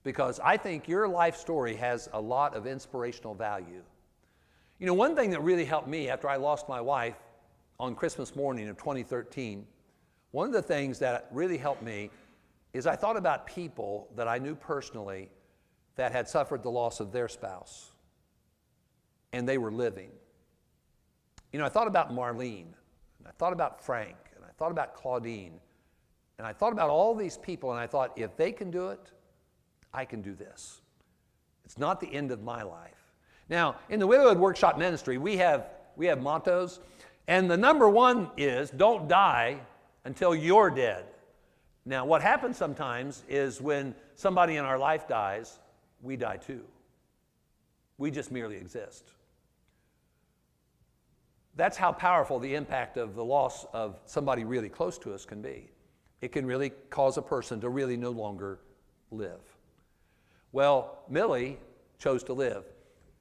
because I think your life story has a lot of inspirational value. You know, one thing that really helped me after I lost my wife on Christmas morning of 2013, one of the things that really helped me is I thought about people that I knew personally that had suffered the loss of their spouse, and they were living. You know, I thought about Marlene, and I thought about Frank, and I thought about Claudine, and I thought about all these people, and I thought, if they can do it, I can do this. It's not the end of my life. Now, in the Widowhood Workshop Ministry, we have We have mottos. And the number one is don't die until you're dead. Now, what happens sometimes is when somebody in our life dies, we die too. We just merely exist. That's how powerful the impact of the loss of somebody really close to us can be. It can really cause a person to really no longer live. Well, Millie chose to live.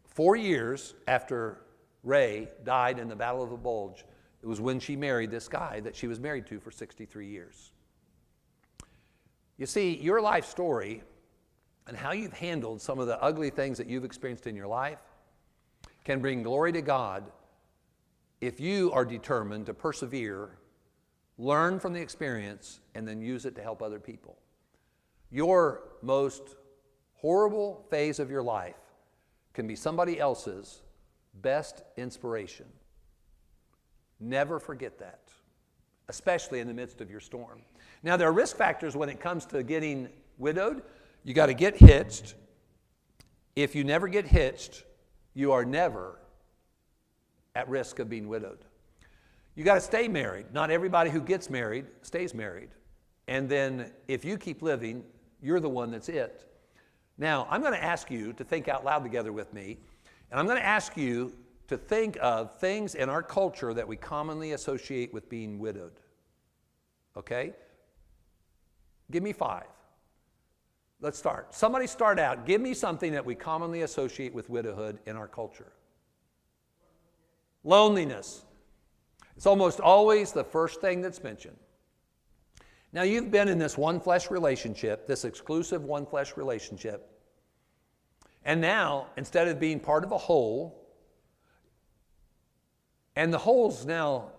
4 years after Ray died in the Battle of the Bulge, it was when she married this guy that she was married to for 63 years. You see, your life story and how you've handled some of the ugly things that you've experienced in your life can bring glory to God if you are determined to persevere, learn from the experience, and then use it to help other people. Your most horrible phase of your life can be somebody else's best inspiration. Never forget that, especially in the midst of your storm. Now, there are risk factors when it comes to getting widowed. You got to get hitched. If you never get hitched, you are never at risk of being widowed. You got to stay married. Not everybody who gets married stays married. And then if you keep living, you're the one that's it. Now, I'm going to ask you to think out loud together with me, and I'm going to ask you to think of things in our culture that we commonly associate with being widowed. Okay? Give me 5. Let's start. Somebody start out. Give me something that we commonly associate with widowhood in our culture. Loneliness. It's almost always the first thing that's mentioned. Now, you've been in this one-flesh relationship, this exclusive one-flesh relationship, and now, instead of being part of a whole, and the whole's now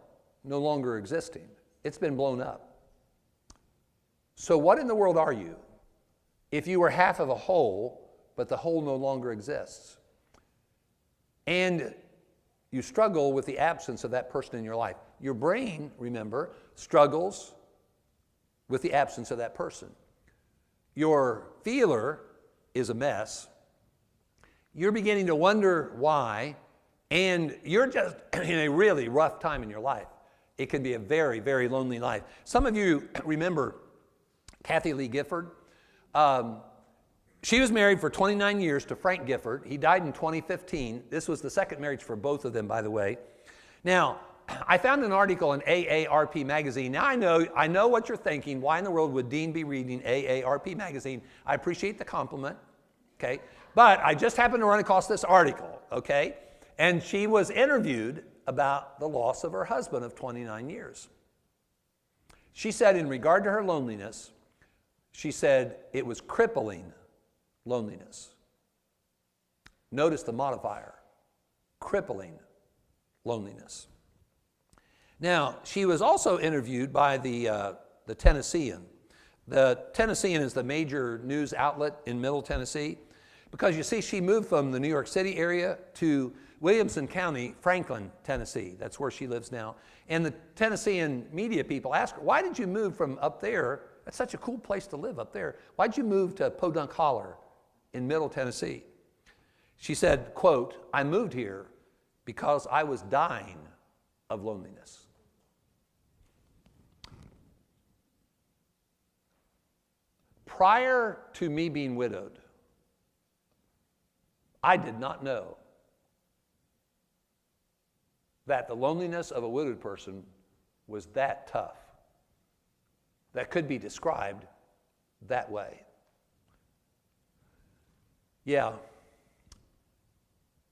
no longer existing. It's been blown up. So what in the world are you if you were half of a whole, but the whole no longer exists? And you struggle with the absence of that person in your life. Your brain, remember, struggles with the absence of that person. Your feeler is a mess. You're beginning to wonder why, and you're just in a really rough time in your life. It can be a very, very lonely life. Some of you remember Kathy Lee Gifford. She was married for 29 years to Frank Gifford. He died in 2015. This was the second marriage for both of them, by the way. Now, I found an article in AARP magazine. Now, I know what you're thinking. Why in the world would Dean be reading AARP magazine? I appreciate the compliment, okay? But I just happened to run across this article, okay? And she was interviewed about the loss of her husband of 29 years. She said in regard to her loneliness, she said it was crippling loneliness. Notice the modifier, crippling loneliness. Now, she was also interviewed by the Tennessean. The Tennessean is the major news outlet in Middle Tennessee because, you see, she moved from the New York City area to Williamson County, Franklin, Tennessee. That's where she lives now. And the Tennessean media people asked her, why did you move from up there? That's such a cool place to live up there. Why'd you move to Podunk Holler in Middle Tennessee? She said, quote, I moved here because I was dying of loneliness. Prior to me being widowed, I did not know that the loneliness of a widowed person was that tough, that could be described that way. Yeah,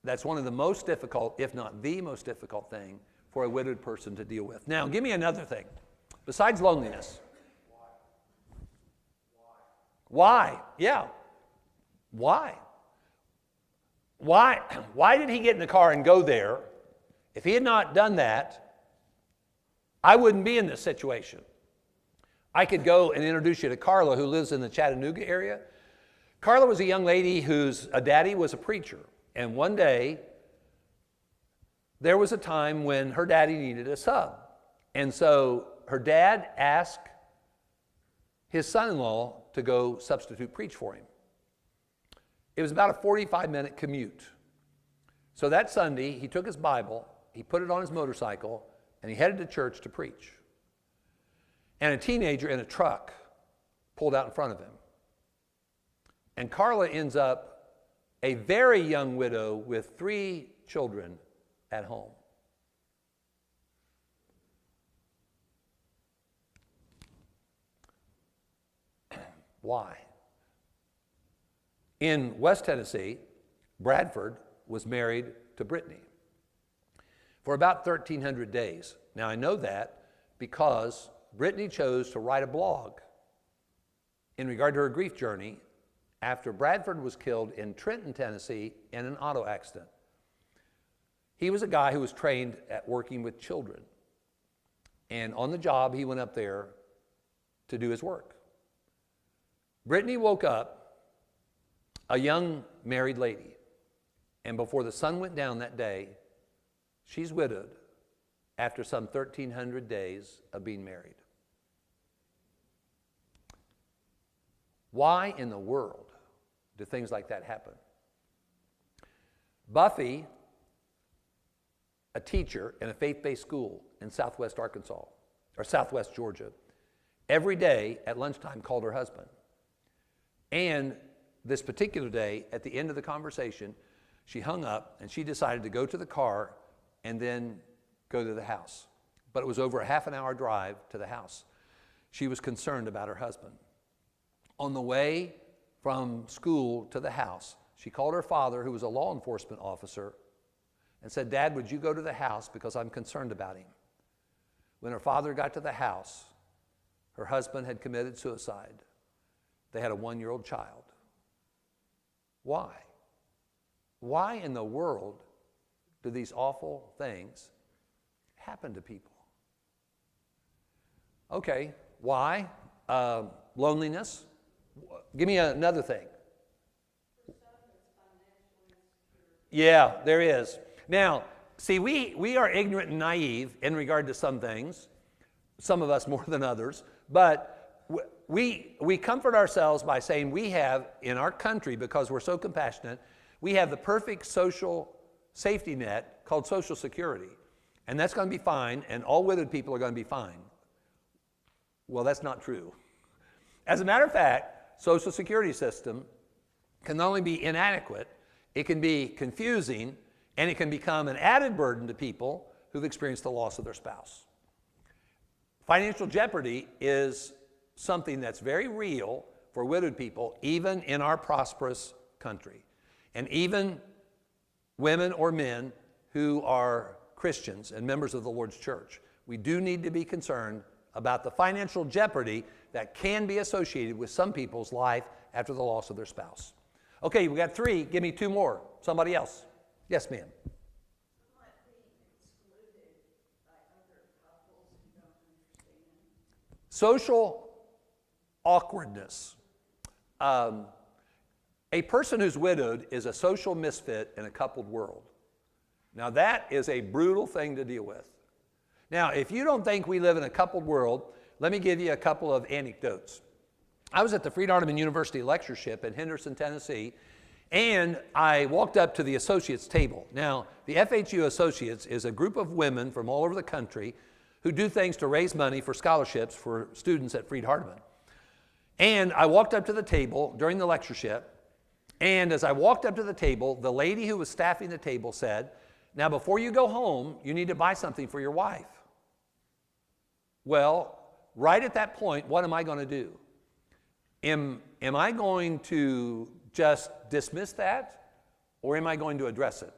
that's one of the most difficult, if not the most difficult thing for a widowed person to deal with. Now, give me another thing. Besides loneliness. Why? Yeah. Why? Why did he get in the car and go there? If he had not done that, I wouldn't be in this situation. I could go and introduce you to Carla, who lives in the Chattanooga area. Carla was a young lady whose daddy was a preacher. And one day, there was a time when her daddy needed a sub. And so her dad asked his son-in-law to go substitute preach for him. It was about a 45-minute commute. So that Sunday, he took his Bible, he put it on his motorcycle, and he headed to church to preach. And a teenager in a truck pulled out in front of him. And Carla ends up a very young widow with 3 children at home. Why? In West Tennessee, Bradford was married to Brittany for about 1,300 days. Now, I know that because Brittany chose to write a blog in regard to her grief journey after Bradford was killed in Trenton, Tennessee, in an auto accident. He was a guy who was trained at working with children. And on the job, he went up there to do his work. Brittany woke up a young married lady. And before the sun went down that day, she's widowed after some 1,300 days of being married. Why in the world do things like that happen? Buffy, a teacher in a faith-based school in southwest Arkansas, or southwest Georgia, every day at lunchtime called her husband. And this particular day, at the end of the conversation, she hung up and she decided to go to the car and then go to the house. But it was over a half-an-hour drive to the house. She was concerned about her husband. On the way from school to the house, she called her father, who was a law enforcement officer, and said, "Dad, would you go to the house because I'm concerned about him?" When her father got to the house, her husband had committed suicide. They had a 1-year-old child. Why? Why in the world do these awful things happen to people? Okay, why? Loneliness. Give me another thing. Yeah, there is. Now, see, we are ignorant and naive in regard to some things, some of us more than others, but we comfort ourselves by saying we have, in our country, because we're so compassionate, we have the perfect social safety net called Social Security. And that's going to be fine, and all widowed people are going to be fine. Well, that's not true. As a matter of fact, Social Security system can not only be inadequate, it can be confusing, and it can become an added burden to people who've experienced the loss of their spouse. Financial jeopardy is something that's very real for widowed people, even in our prosperous country. And even women or men who are Christians and members of the Lord's church. We do need to be concerned about the financial jeopardy that can be associated with some people's life after the loss of their spouse. Okay, we got 3. Give me 2 more. Somebody else. Yes, ma'am. Social awkwardness. A person who's widowed is a social misfit in a coupled world. Now that is a brutal thing to deal with. Now, if you don't think we live in a coupled world, let me give you a couple of anecdotes. I was at the Freed-Hardeman University lectureship in Henderson, Tennessee, and I walked up to the associates table. Now, the FHU Associates is a group of women from all over the country who do things to raise money for scholarships for students at Freed-Hardeman. And I walked up to the table during the lectureship, and as I walked up to the table, the lady who was staffing the table said, "Now, before you go home, you need to buy something for your wife." Well, right at that point, what am I going to do? Am I going to just dismiss that, or am I going to address it?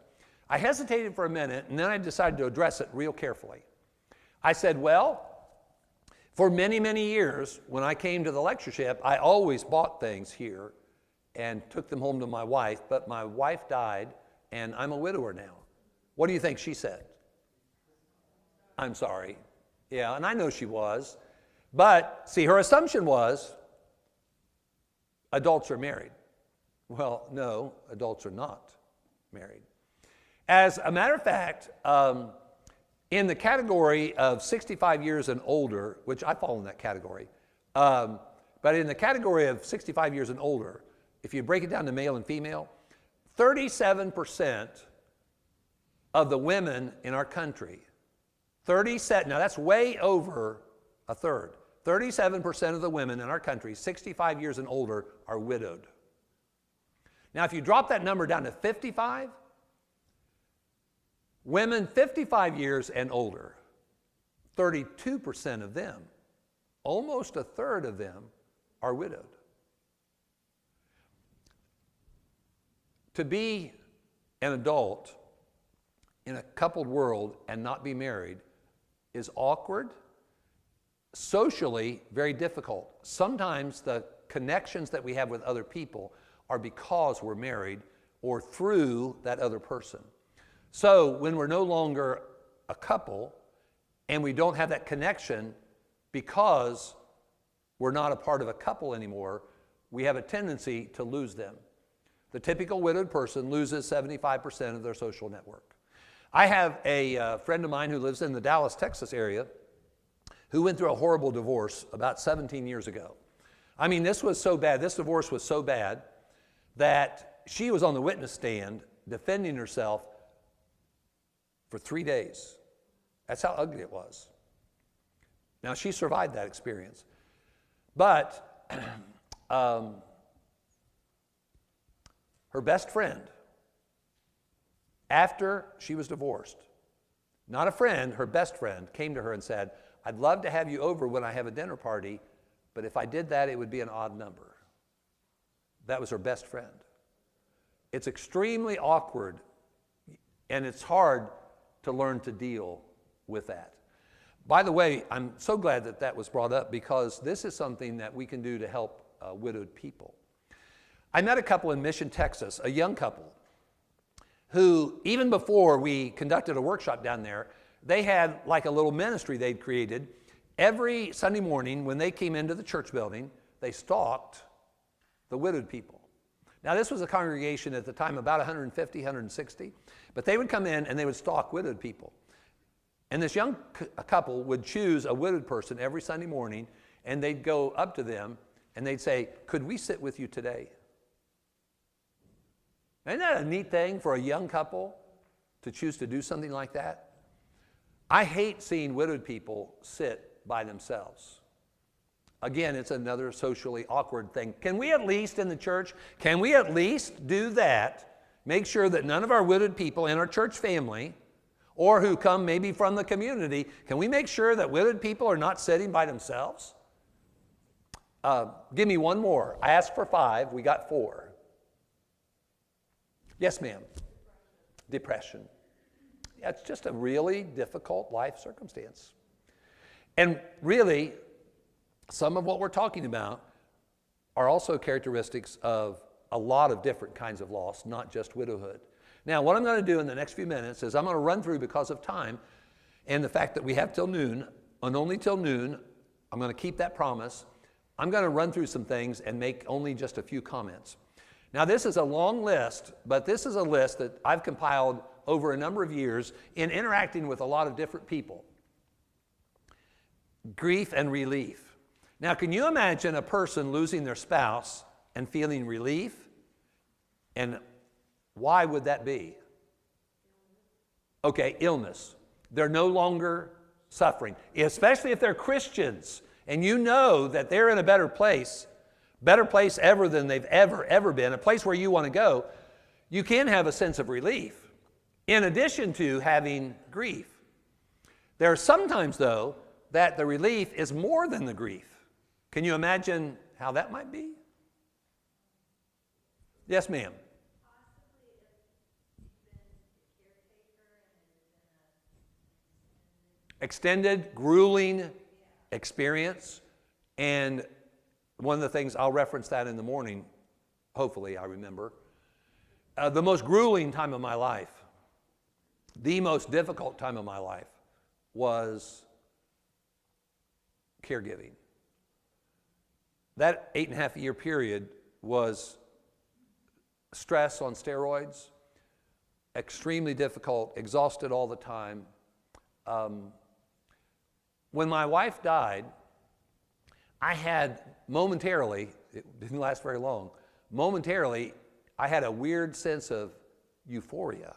I hesitated for a minute, and then I decided to address it real carefully. I said, well, for many, many years, when I came to the lectureship, I always bought things here and took them home to my wife, but my wife died, and I'm a widower now. What do you think she said? I'm sorry. Yeah, and I know she was. But, see, her assumption was adults are married. Well, no, adults are not married. As a matter of fact, in the category of 65 years and older, which I fall in that category, but in the category of 65 years and older, if you break it down to male and female, 37% of the women in our country, now that's way over a third. 37% of the women in our country, 65 years and older, are widowed. Now, if you drop that number down to 55, women 55 years and older, 32% of them, almost a third of them, are widowed. To be an adult in a coupled world and not be married is awkward, socially very difficult. Sometimes the connections that we have with other people are because we're married or through that other person. So when we're no longer a couple and we don't have that connection because we're not a part of a couple anymore, we have a tendency to lose them. The typical widowed person loses 75% of their social network. I have a friend of mine who lives in the Dallas, Texas area who went through a horrible divorce about 17 years ago. I mean, this was so bad, this divorce was so bad that she was on the witness stand defending herself for 3 days. That's how ugly it was. Now, she survived that experience. But her best friend, after she was divorced, not a friend, her best friend, came to her and said, "I'd love to have you over when I have a dinner party, but if I did that, it would be an odd number." That was her best friend. It's extremely awkward, and it's hard to learn to deal with that. By the way, I'm so glad that that was brought up because this is something that we can do to help widowed people. I met a couple in Mission, Texas, a young couple, who, even before we conducted a workshop down there, they had like a little ministry they'd created. Every Sunday morning when they came into the church building, they stalked the widowed people. Now, this was a congregation at the time about 150, 160, but they would come in and they would stalk widowed people. And this young couple would choose a widowed person every Sunday morning, and they'd go up to them and they'd say, "Could we sit with you today?" Isn't that a neat thing for a young couple to choose to do something like that? I hate seeing widowed people sit by themselves. Again, it's another socially awkward thing. Can we at least in the church, can we at least do that? Make sure that none of our widowed people in our church family or who come maybe from the community, can we make sure that widowed people are not sitting by themselves? Give me one more. I asked for 5. We got 4. Yes, ma'am. Depression. Yeah, it's just a really difficult life circumstance. And really, some of what we're talking about are also characteristics of a lot of different kinds of loss, not just widowhood. Now, what I'm going to do in the next few minutes is I'm going to run through, because of time and the fact that we have till noon, and only till noon, I'm going to keep that promise. I'm going to run through some things and make only just a few comments. Now, this is a long list, but this is a list that I've compiled over a number of years in interacting with a lot of different people. Grief and relief. Now, can you imagine a person losing their spouse and feeling relief? And why would that be? Okay, illness. They're no longer suffering, especially if they're Christians and you know that they're in a better place ever than they've ever been, a place where you want to go. You can have a sense of relief in addition to having grief. There are sometimes, though, that the relief is more than the grief. Can you imagine how that might be? Yes, ma'am. Extended, grueling experience. And one of the things, I'll reference that in the morning, hopefully I remember. The most grueling time of my life, the most difficult time of my life was caregiving. That 8.5-year period was stress on steroids, extremely difficult, exhausted all the time. When my wife died, I had momentarily, it didn't last very long, momentarily I had a weird sense of euphoria.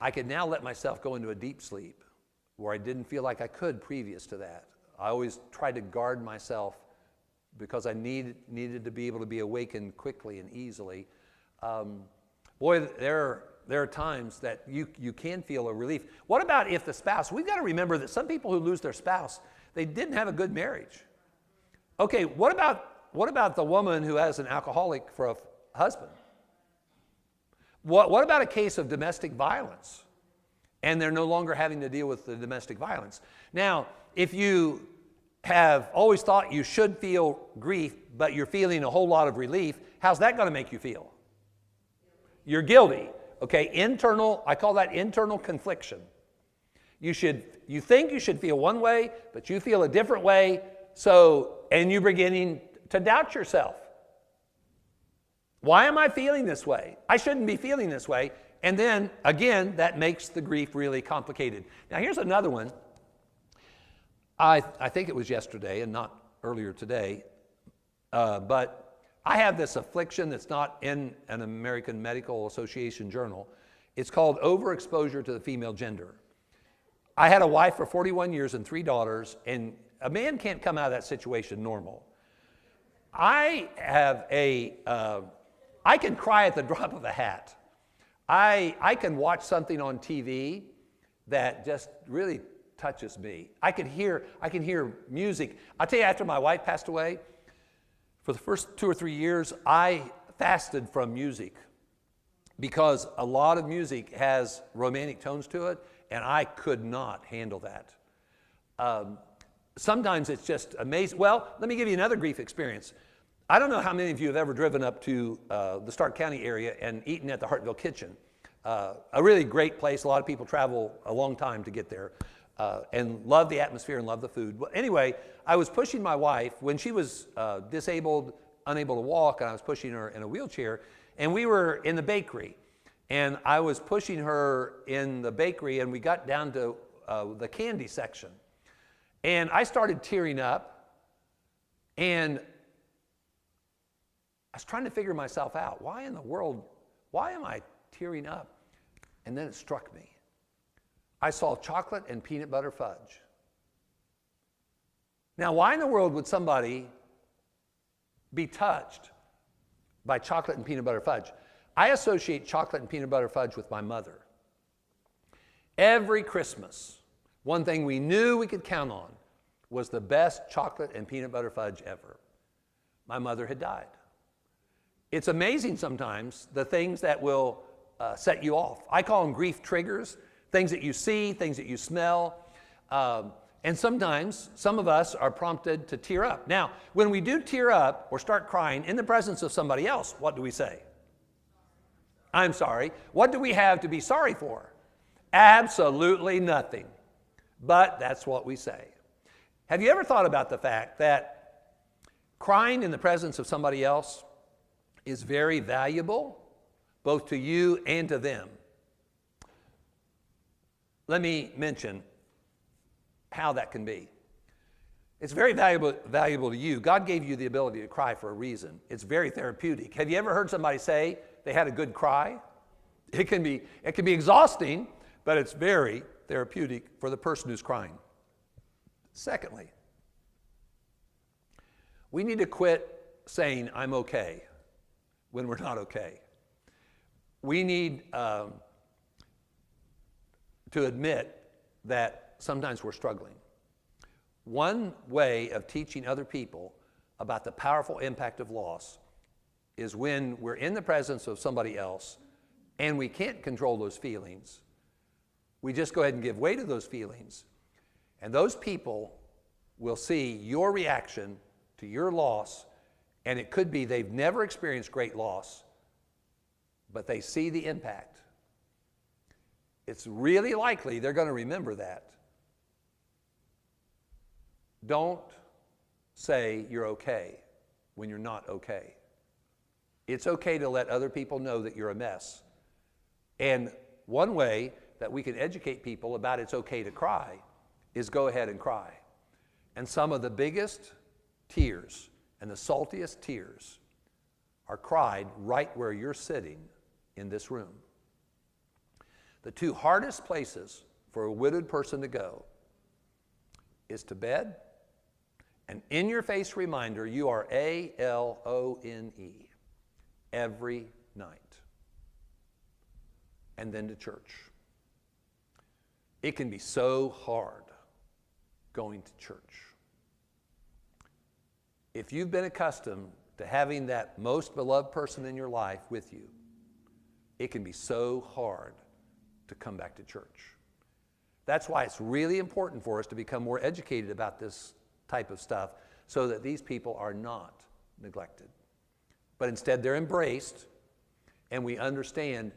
I could now let myself go into a deep sleep where I didn't feel like I could previous to that. I always tried to guard myself because I needed to be able to be awakened quickly and easily. Boy, there are times that you can feel a relief. What about if the spouse, we've got to remember that some people who lose their spouse, they didn't have a good marriage. Okay, what about the woman who has an alcoholic for a husband? What about a case of domestic violence and they're no longer having to deal with the domestic violence? Now, if you have always thought you should feel grief, but you're feeling a whole lot of relief, how's that going to make you feel? You're guilty. Okay, I call that internal confliction. You think you should feel one way, but you feel a different way, and you're beginning to doubt yourself. Why am I feeling this way? I shouldn't be feeling this way. And then, again, that makes the grief really complicated. Now, here's another one. I think it was yesterday and not earlier today, but I have this affliction that's not in an American Medical Association journal. It's called overexposure to the female gender. I had a wife for 41 years and 3 daughters, and a man can't come out of that situation normal. I can cry at the drop of a hat. I can watch something on TV that just really touches me. I can hear music. I'll tell you, after my wife passed away, for the first 2 or 3 years, I fasted from music because a lot of music has romantic tones to it, and I could not handle that. Sometimes it's just amazing. Well, let me give you another grief experience. I don't know how many of you have ever driven up to the Stark County area and eaten at the Hartville Kitchen. A really great place. A lot of people travel a long time to get there and love the atmosphere and love the food. Well, anyway, I was pushing my wife when she was disabled, unable to walk, and I was pushing her in a wheelchair, and we were in the bakery. And I was pushing her in the bakery, and we got down to the candy section. And I started tearing up, and I was trying to figure myself out. Why in the world, why am I tearing up? And then it struck me. I saw chocolate and peanut butter fudge. Now, why in the world would somebody be touched by chocolate and peanut butter fudge? I associate chocolate and peanut butter fudge with my mother. Every Christmas, one thing we knew we could count on was the best chocolate and peanut butter fudge ever. My mother had died. It's amazing sometimes the things that will set you off. I call them grief triggers, things that you see, things that you smell. And sometimes some of us are prompted to tear up. Now, when we do tear up or start crying in the presence of somebody else, what do we say? I'm sorry. What do we have to be sorry for? Absolutely nothing. But that's what we say. Have you ever thought about the fact that crying in the presence of somebody else is very valuable, both to you and to them? Let me mention how that can be. It's very valuable to you. God gave you the ability to cry for a reason. It's very therapeutic. Have you ever heard somebody say they had a good cry? It can be exhausting, but it's very therapeutic for the person who's crying. Secondly, we need to quit saying, I'm okay, when we're not okay. We need to admit that sometimes we're struggling. One way of teaching other people about the powerful impact of loss is when we're in the presence of somebody else and we can't control those feelings, we just go ahead and give way to those feelings. And those people will see your reaction to your loss, and it could be they've never experienced great loss, but they see the impact. It's really likely they're going to remember that. Don't say you're okay when you're not okay. It's okay to let other people know that you're a mess. And one way that we can educate people about it's okay to cry is go ahead and cry. And some of the biggest tears and the saltiest tears are cried right where you're sitting in this room. The two hardest places for a widowed person to go is to bed, and in-your-face reminder, you are A-L-O-N-E, every night, and then to church. It can be so hard going to church. If you've been accustomed to having that most beloved person in your life with you, it can be so hard to come back to church. That's why it's really important for us to become more educated about this type of stuff so that these people are not neglected. But instead they're embraced, and we understand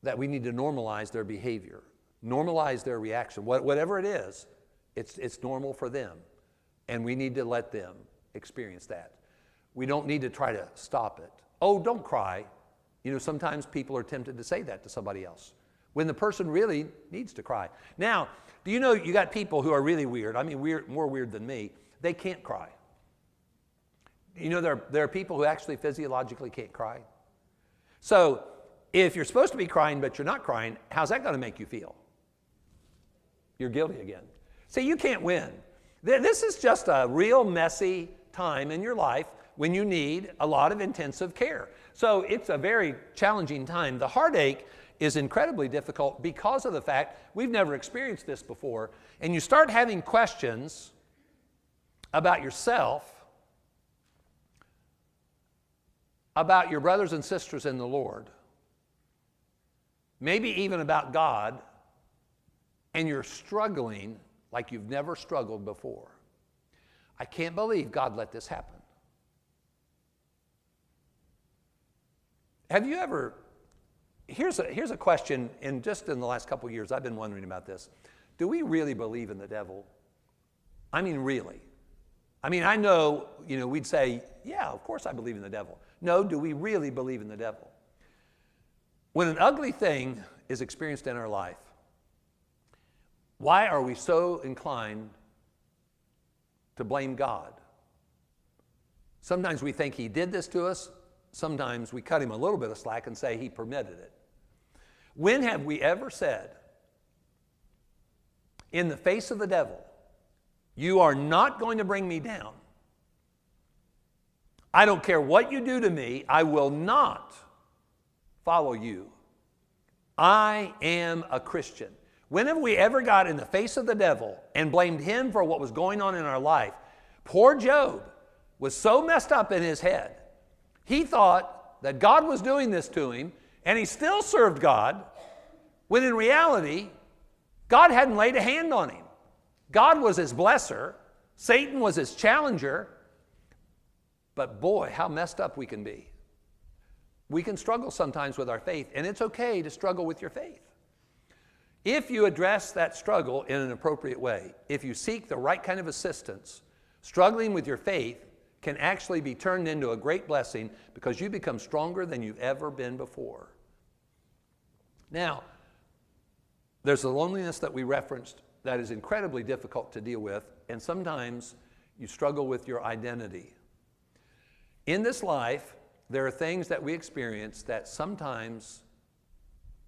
that we need to normalize their behavior, normalize their reaction. Whatever it is, it's normal for them, and we need to let them experience that. We don't need to try to stop it. Oh, don't cry. You know, sometimes people are tempted to say that to somebody else when the person really needs to cry. Now, do you know you got people who are really weird? I mean, more weird than me. They can't cry. You know, there are people who actually physiologically can't cry. So if you're supposed to be crying but you're not crying, how's that going to make you feel? You're guilty again. See, you can't win. This is just a real messy time in your life when you need a lot of intensive care. So it's a very challenging time. The heartache is incredibly difficult because of the fact we've never experienced this before, and you start having questions about yourself, about your brothers and sisters in the Lord, maybe even about God, and you're struggling like you've never struggled before. I can't believe God let this happen. Have you ever, here's a question, and just in the last couple of years, I've been wondering about this. Do we really believe in the devil? I mean, really? I mean, I know, we'd say, yeah, of course I believe in the devil. No, do we really believe in the devil? When an ugly thing is experienced in our life, why are we so inclined to blame God? Sometimes we think he did this to us. Sometimes we cut him a little bit of slack and say he permitted it. When have we ever said, in the face of the devil, you are not going to bring me down. I don't care what you do to me, I will not follow you. I am a Christian. When have we ever got in the face of the devil and blamed him for what was going on in our life? Poor Job was so messed up in his head. He thought that God was doing this to him, and he still served God, when in reality, God hadn't laid a hand on him. God was his blesser. Satan was his challenger. But boy, how messed up we can be. We can struggle sometimes with our faith, and it's okay to struggle with your faith. If you address that struggle in an appropriate way, if you seek the right kind of assistance, struggling with your faith can actually be turned into a great blessing because you become stronger than you've ever been before. Now, there's the loneliness that we referenced that is incredibly difficult to deal with, and sometimes you struggle with your identity. In this life, there are things that we experience that sometimes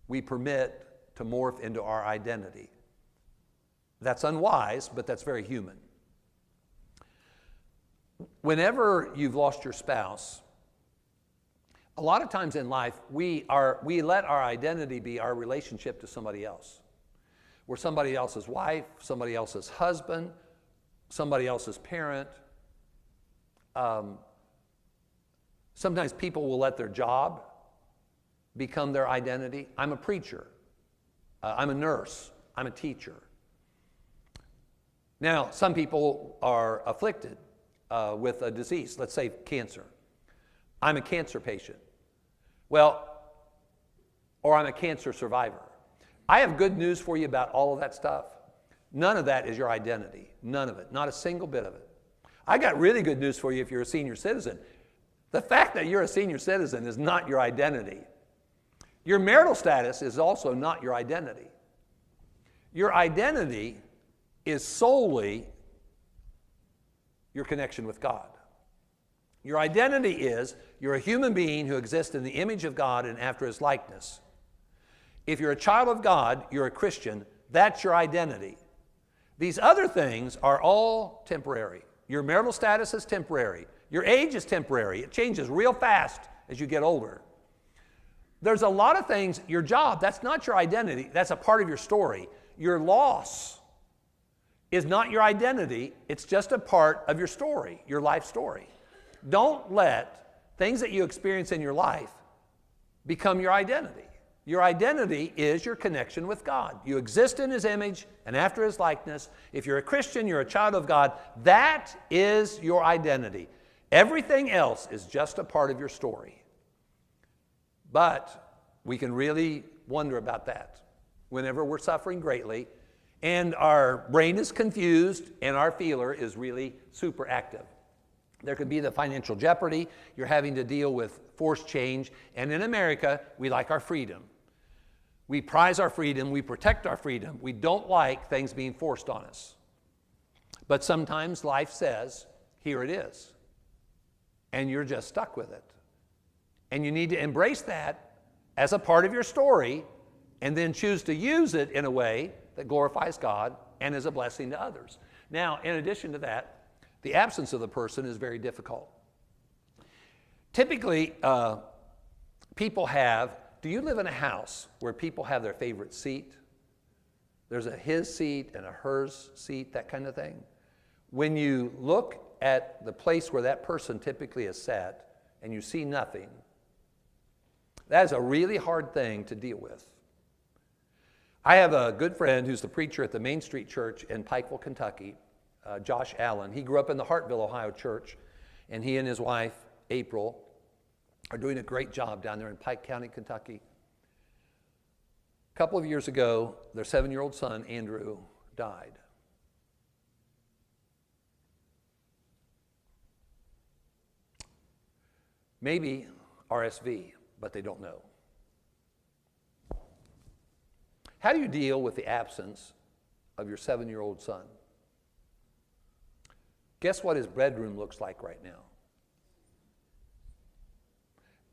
we permit to morph into our identity. That's unwise, but that's very human. Whenever you've lost your spouse, a lot of times in life, we let our identity be our relationship to somebody else. We're somebody else's wife, somebody else's husband, somebody else's parent. Sometimes people will let their job become their identity. I'm a preacher. I'm a nurse. I'm a teacher. Now, some people are afflicted with a disease, let's say cancer. I'm a cancer patient. Well, or I'm a cancer survivor. I have good news for you about all of that stuff. None of that is your identity. None of it. Not a single bit of it. I got really good news for you if you're a senior citizen. The fact that you're a senior citizen is not your identity. Your marital status is also not your identity. Your identity is solely your connection with God. Your identity is you're a human being who exists in the image of God and after his likeness. If you're a child of God, you're a Christian, that's your identity. These other things are all temporary. Your marital status is temporary. Your age is temporary. It changes real fast as you get older. There's a lot of things, your job, that's not your identity. That's a part of your story. Your loss is not your identity. It's just a part of your story, your life story. Don't let things that you experience in your life become your identity. Your identity is your connection with God. You exist in His image and after His likeness. If you're a Christian, you're a child of God. That is your identity. Everything else is just a part of your story. But we can really wonder about that whenever we're suffering greatly and our brain is confused and our feeler is really super active. There could be the financial jeopardy. You're having to deal with forced change. And in America, we like our freedom. We prize our freedom. We protect our freedom. We don't like things being forced on us. But sometimes life says, here it is. And you're just stuck with it. And you need to embrace that as a part of your story and then choose to use it in a way that glorifies God and is a blessing to others. Now, in addition to that, the absence of the person is very difficult. Typically, people have, do you live in a house where people have their favorite seat? There's a his seat and a hers seat, that kind of thing. When you look at the place where that person typically is sat and you see nothing, that is a really hard thing to deal with. I have a good friend who's the preacher at the Main Street Church in Pikeville, Kentucky, Josh Allen. He grew up in the Hartville, Ohio church, and he and his wife, April, are doing a great job down there in Pike County, Kentucky. A couple of years ago, their 7-year-old son, Andrew, died. Maybe RSV, but they don't know. How do you deal with the absence of your 7-year-old son? Guess what his bedroom looks like right now?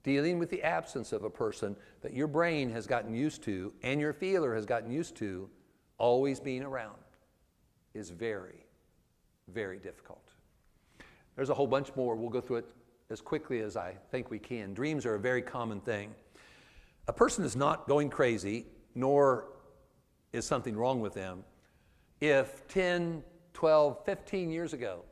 Dealing with the absence of a person that your brain has gotten used to and your feeler has gotten used to always being around is very, very difficult. There's a whole bunch more. We'll go through it as quickly as I think we can. Dreams are a very common thing. A person is not going crazy, nor is something wrong with them, if 10, 12, 15 years ago,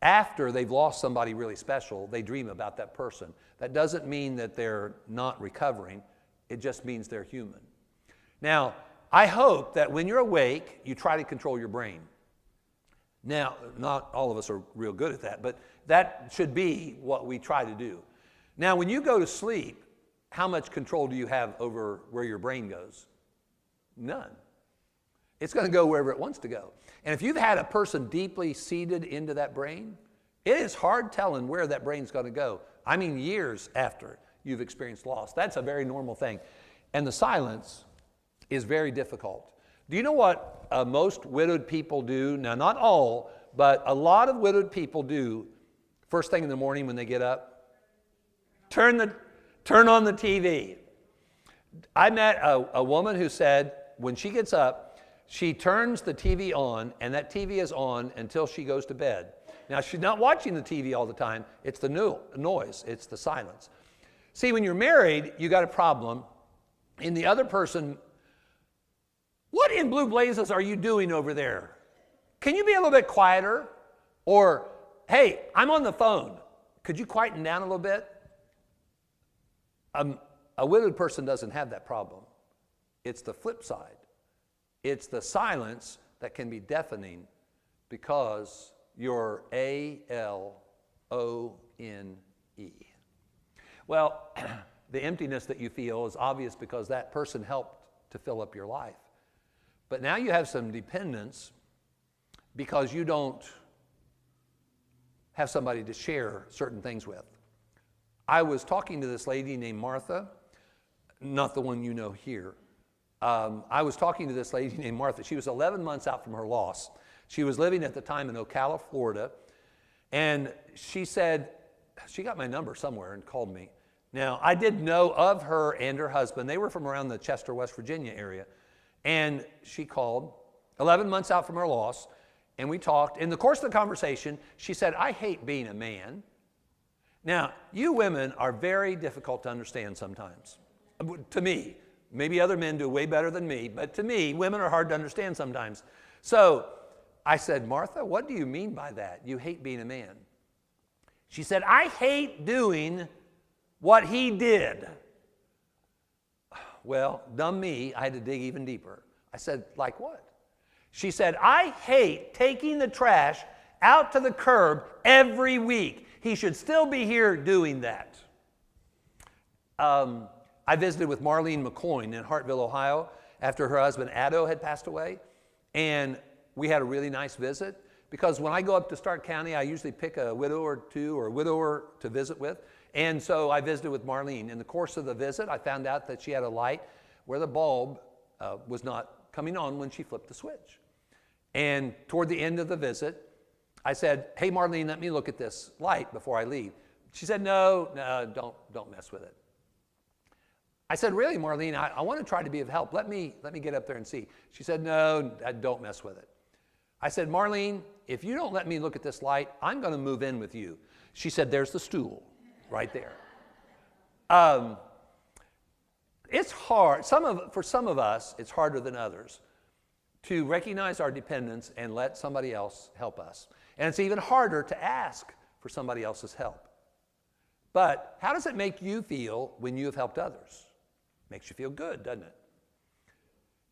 after they've lost somebody really special, they dream about that person. That doesn't mean that they're not recovering. It just means they're human. Now, I hope that when you're awake, you try to control your brain. Now, not all of us are real good at that, but that should be what we try to do. Now, when you go to sleep, how much control do you have over where your brain goes? None. It's going to go wherever it wants to go. And if you've had a person deeply seated into that brain, it is hard telling where that brain's going to go. I mean, years after you've experienced loss. That's a very normal thing. And the silence is very difficult. Do you know what most widowed people do? Now, not all, but a lot of widowed people do first thing in the morning when they get up? Turn on the TV. I met a woman who said when she gets up, she turns the TV on, and that TV is on until she goes to bed. Now, she's not watching the TV all the time. It's the noise. It's the silence. See, when you're married, you got a problem. And the other person, what in blue blazes are you doing over there? Can you be a little bit quieter? Or, hey, I'm on the phone. Could you quieten down a little bit? A widowed person doesn't have that problem. It's the flip side. It's the silence that can be deafening because you're A-L-O-N-E. Well, the emptiness that you feel is obvious because that person helped to fill up your life. But now you have some dependence because you don't have somebody to share certain things with. I was talking to this lady named Martha, not the one you know here. I was talking to this lady named Martha. She was 11 months out from her loss. She was living at the time in Ocala, Florida. And she said, she got my number somewhere and called me. Now, I did know of her and her husband. They were from around the Chester, West Virginia area. And she called 11 months out from her loss, and we talked. In the course of the conversation, she said, I hate being a man. Now, you women are very difficult to understand sometimes. To me. Maybe other men do way better than me, but to me, women are hard to understand sometimes. So I said, Martha, what do you mean by that? You hate being a man. She said, I hate doing what he did. Well, dumb me, I had to dig even deeper. I said, like what? She said, I hate taking the trash out to the curb every week. He should still be here doing that. I visited with Marlene McCoyne in Hartville, Ohio, after her husband Addo had passed away. And we had a really nice visit, because when I go up to Stark County, I usually pick a widow or two or a widower to visit with. And so I visited with Marlene. In the course of the visit, I found out that she had a light where the bulb was not coming on when she flipped the switch. And toward the end of the visit, I said, hey, Marlene, let me look at this light before I leave. She said, no, don't mess with it. I said, really, Marlene, I want to try to be of help. Let me get up there and see. She said, no, don't mess with it. I said, Marlene, if you don't let me look at this light, I'm going to move in with you. She said, there's the stool right there. It's hard. For some of us, it's harder than others to recognize our dependence and let somebody else help us. And it's even harder to ask for somebody else's help. But how does it make you feel when you have helped others? Makes you feel good, doesn't it?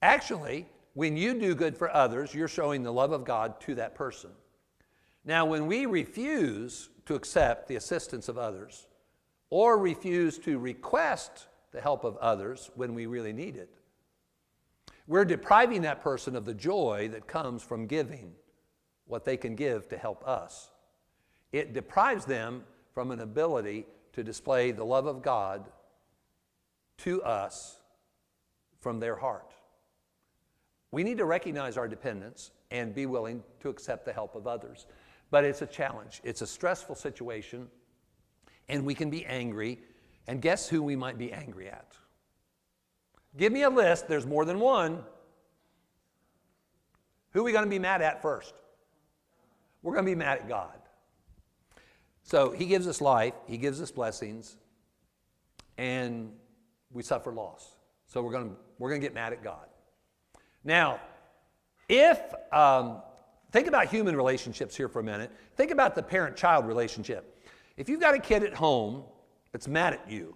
Actually, when you do good for others, you're showing the love of God to that person. Now, when we refuse to accept the assistance of others, or refuse to request the help of others when we really need it, we're depriving that person of the joy that comes from giving what they can give to help us. It deprives them from an ability to display the love of God to us from their heart. We need to recognize our dependence and be willing to accept the help of others. But it's a challenge. It's a stressful situation, and we can be angry. And guess who we might be angry at? Give me a list. There's more than one. Who are we going to be mad at first? We're going to be mad at God. So he gives us life. He gives us blessings. And we suffer loss. So we're going to get mad at God. Now, think about human relationships here for a minute. Think about the parent-child relationship. If you've got a kid at home that's mad at you,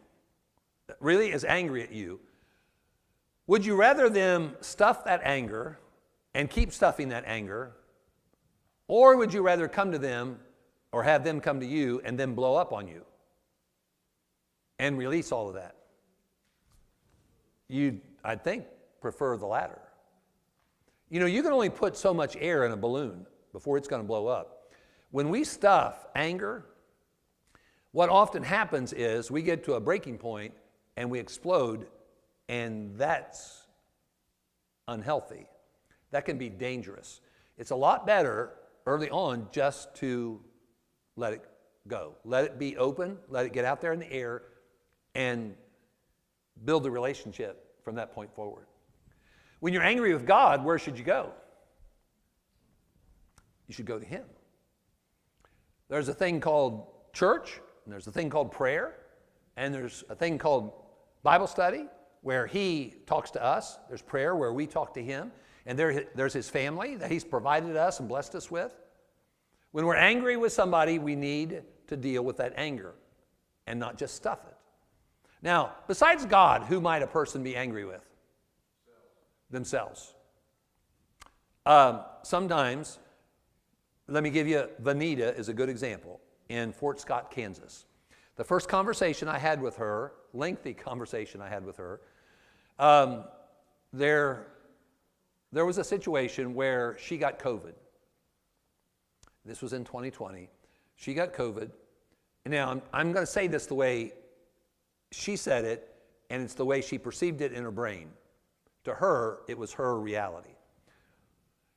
that really is angry at you, would you rather them stuff that anger and keep stuffing that anger, or would you rather come to them or have them come to you and then blow up on you and release all of that? You'd, I think, prefer the latter. You know, you can only put so much air in a balloon before it's going to blow up. When we stuff anger, what often happens is we get to a breaking point and we explode, and that's unhealthy. That can be dangerous. It's a lot better early on just to let it go. Let it be open, let it get out there in the air, and build a relationship from that point forward. When you're angry with God, where should you go? You should go to Him. There's a thing called church, and there's a thing called prayer, and there's a thing called Bible study, where He talks to us. There's prayer where we talk to Him, and there's His family that He's provided us and blessed us with. When we're angry with somebody, we need to deal with that anger and not just stuff it. Now, besides God, who might a person be angry with? Themselves. Sometimes, let me give you, Vanita is a good example in Fort Scott, Kansas. The first conversation I had with her, lengthy conversation I had with her, there was a situation where she got COVID. This was in 2020. She got COVID. Now, I'm going to say this the way she said it, and it's the way she perceived it in her brain. To her, it was her reality.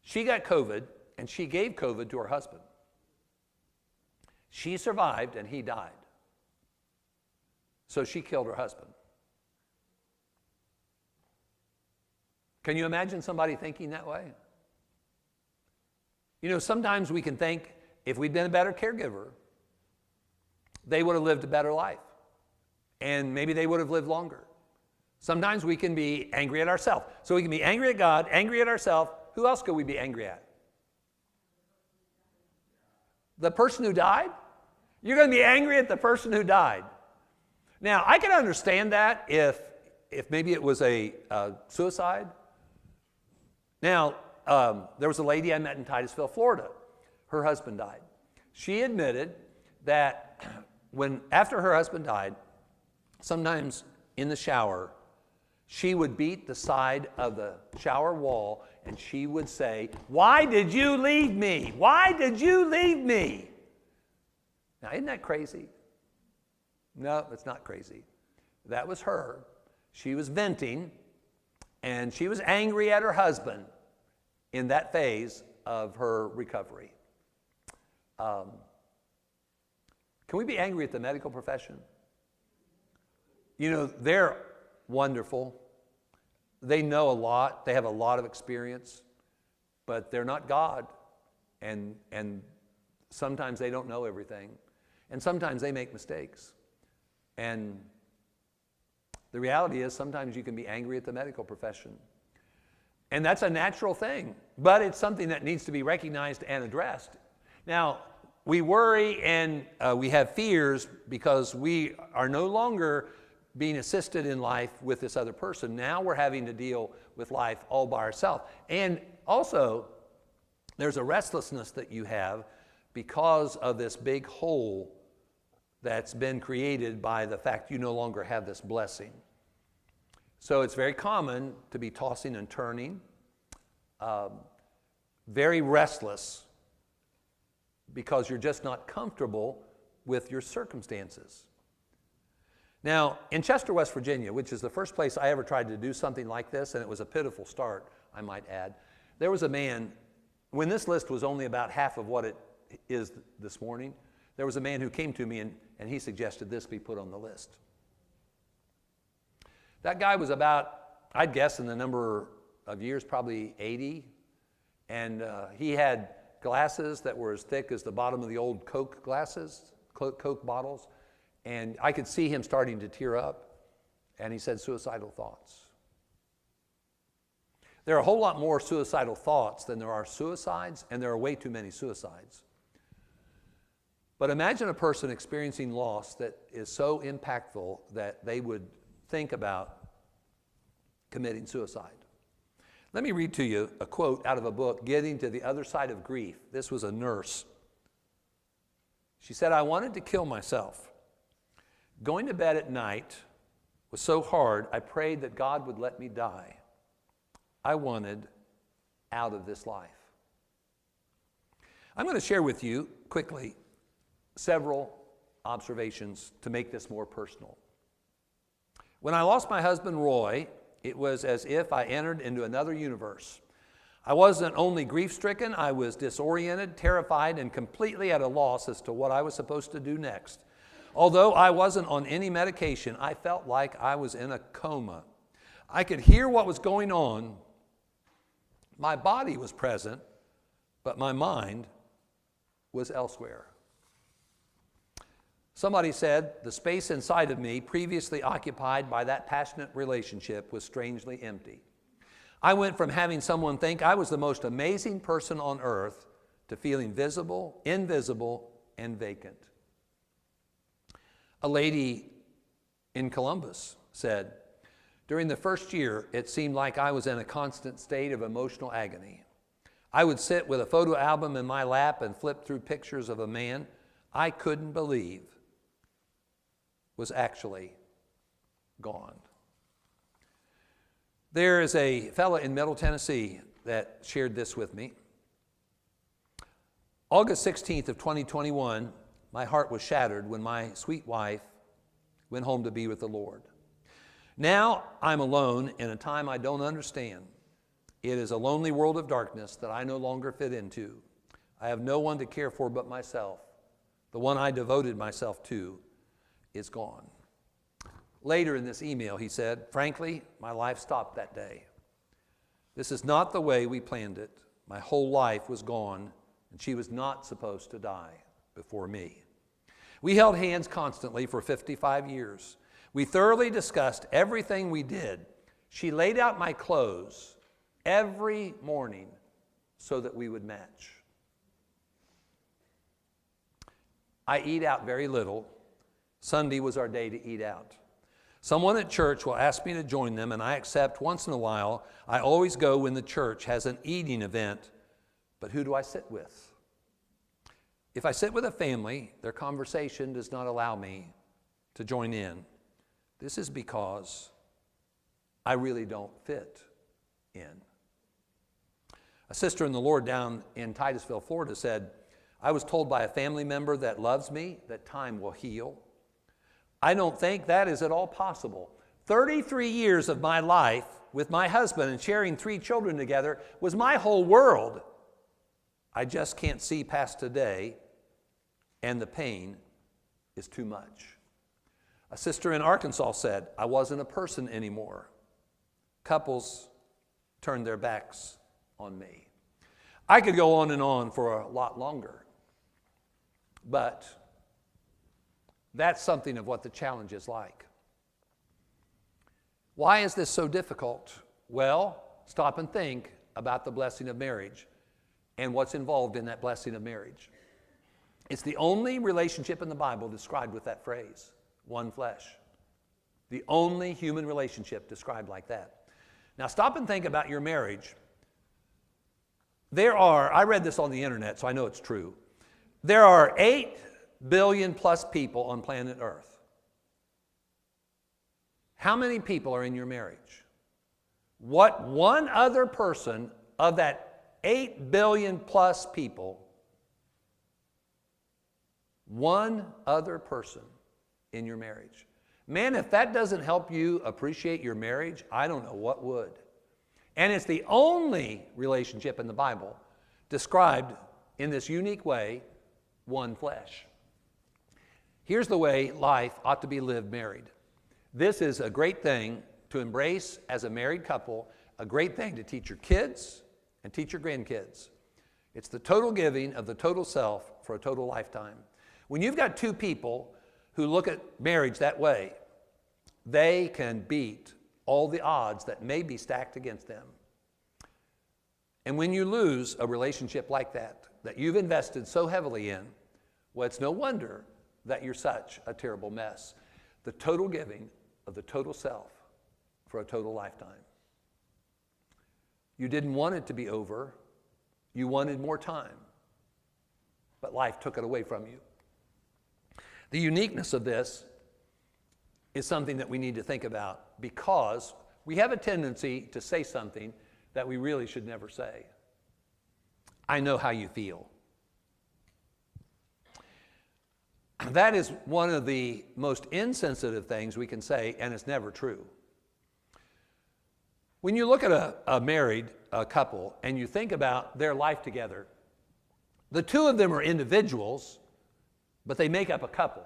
She got COVID, and she gave COVID to her husband. She survived, and he died. So she killed her husband. Can you imagine somebody thinking that way? You know, sometimes we can think if we'd been a better caregiver, they would have lived a better life. And maybe they would have lived longer. Sometimes we can be angry at ourselves. So we can be angry at God, angry at ourselves. Who else could we be angry at? The person who died? You're going to be angry at the person who died. Now, I can understand that if maybe it was a suicide. Now, there was a lady I met in Titusville, Florida. Her husband died. She admitted that after her husband died, sometimes in the shower, she would beat the side of the shower wall and she would say, "Why did you leave me? Why did you leave me?" Now, isn't that crazy? No, it's not crazy. That was her. She was venting, and she was angry at her husband in that phase of her recovery. Can we be angry at the medical profession? You know, they're wonderful. They know a lot. They have a lot of experience, but they're not God. And sometimes they don't know everything. And sometimes they make mistakes. And the reality is sometimes you can be angry at the medical profession. And that's a natural thing, but it's something that needs to be recognized and addressed. Now, we worry and we have fears because we are no longer being assisted in life with this other person. Now we're having to deal with life all by ourselves. And also, there's a restlessness that you have because of this big hole that's been created by the fact you no longer have this blessing. So it's very common to be tossing and turning, very restless because you're just not comfortable with your circumstances. Now, in Chester, West Virginia, which is the first place I ever tried to do something like this, and it was a pitiful start, I might add, there was a man, when this list was only about half of what it is this morning, there was a man who came to me and he suggested this be put on the list. That guy was about, I'd guess in the number of years, probably 80, and he had glasses that were as thick as the bottom of the old Coke glasses, Coke bottles, and I could see him starting to tear up, and he said suicidal thoughts. There are a whole lot more suicidal thoughts than there are suicides, and there are way too many suicides. But imagine a person experiencing loss that is so impactful that they would think about committing suicide. Let me read to you a quote out of a book, Getting to the Other Side of Grief. This was a nurse. She said, "I wanted to kill myself. Going to bed at night was so hard, I prayed that God would let me die. I wanted out of this life." I'm going to share with you quickly several observations to make this more personal. When I lost my husband, Roy, it was as if I entered into another universe. I wasn't only grief-stricken, I was disoriented, terrified, and completely at a loss as to what I was supposed to do next. Although I wasn't on any medication, I felt like I was in a coma. I could hear what was going on. My body was present, but my mind was elsewhere. Somebody said, the space inside of me, previously occupied by that passionate relationship, was strangely empty. I went from having someone think I was the most amazing person on earth to feeling visible, invisible, and vacant. A lady in Columbus said, during the first year, it seemed like I was in a constant state of emotional agony. I would sit with a photo album in my lap and flip through pictures of a man I couldn't believe was actually gone. There is a fella in Middle Tennessee that shared this with me. August 16th of 2021, my heart was shattered when my sweet wife went home to be with the Lord. Now I'm alone in a time I don't understand. It is a lonely world of darkness that I no longer fit into. I have no one to care for but myself. The one I devoted myself to is gone. Later in this email, he said, "Frankly, my life stopped that day. This is not the way we planned it. My whole life was gone, and she was not supposed to die before me." We held hands constantly for 55 years. We thoroughly discussed everything we did. She laid out my clothes every morning so that we would match. I eat out very little. Sunday was our day to eat out. Someone at church will ask me to join them, and I accept once in a while. I always go when the church has an eating event. But who do I sit with? If I sit with a family, their conversation does not allow me to join in. This is because I really don't fit in. A sister in the Lord down in Titusville, Florida said, "I was told by a family member that loves me that time will heal. I don't think that is at all possible. 33 years of my life with my husband and sharing 3 children together was my whole world. I just can't see past today, and the pain is too much." A sister in Arkansas said, "I wasn't a person anymore. Couples turned their backs on me." I could go on and on for a lot longer, but that's something of what the challenge is like. Why is this so difficult? Well, stop and think about the blessing of marriage and what's involved in that blessing of marriage. It's the only relationship in the Bible described with that phrase, one flesh. The only human relationship described like that. Now stop and think about your marriage. I read this on the internet, so I know it's true. There are 8 billion plus people on planet Earth. How many people are in your marriage? What one other person of that 8 billion plus people, one other person in your marriage? Man, if that doesn't help you appreciate your marriage, I don't know what would. And it's the only relationship in the Bible described in this unique way, one flesh. Here's the way life ought to be lived married. This is a great thing to embrace as a married couple, a great thing to teach your kids and teach your grandkids. It's the total giving of the total self for a total lifetime. When you've got 2 people who look at marriage that way, they can beat all the odds that may be stacked against them. And when you lose a relationship like that you've invested so heavily in, well, it's no wonder that you're such a terrible mess. The total giving of the total self for a total lifetime. You didn't want it to be over. You wanted more time. But life took it away from you. The uniqueness of this is something that we need to think about, because we have a tendency to say something that we really should never say. I know how you feel. That is one of the most insensitive things we can say, and it's never true. When you look at a married couple and you think about their life together, the 2 of them are individuals, but they make up a couple.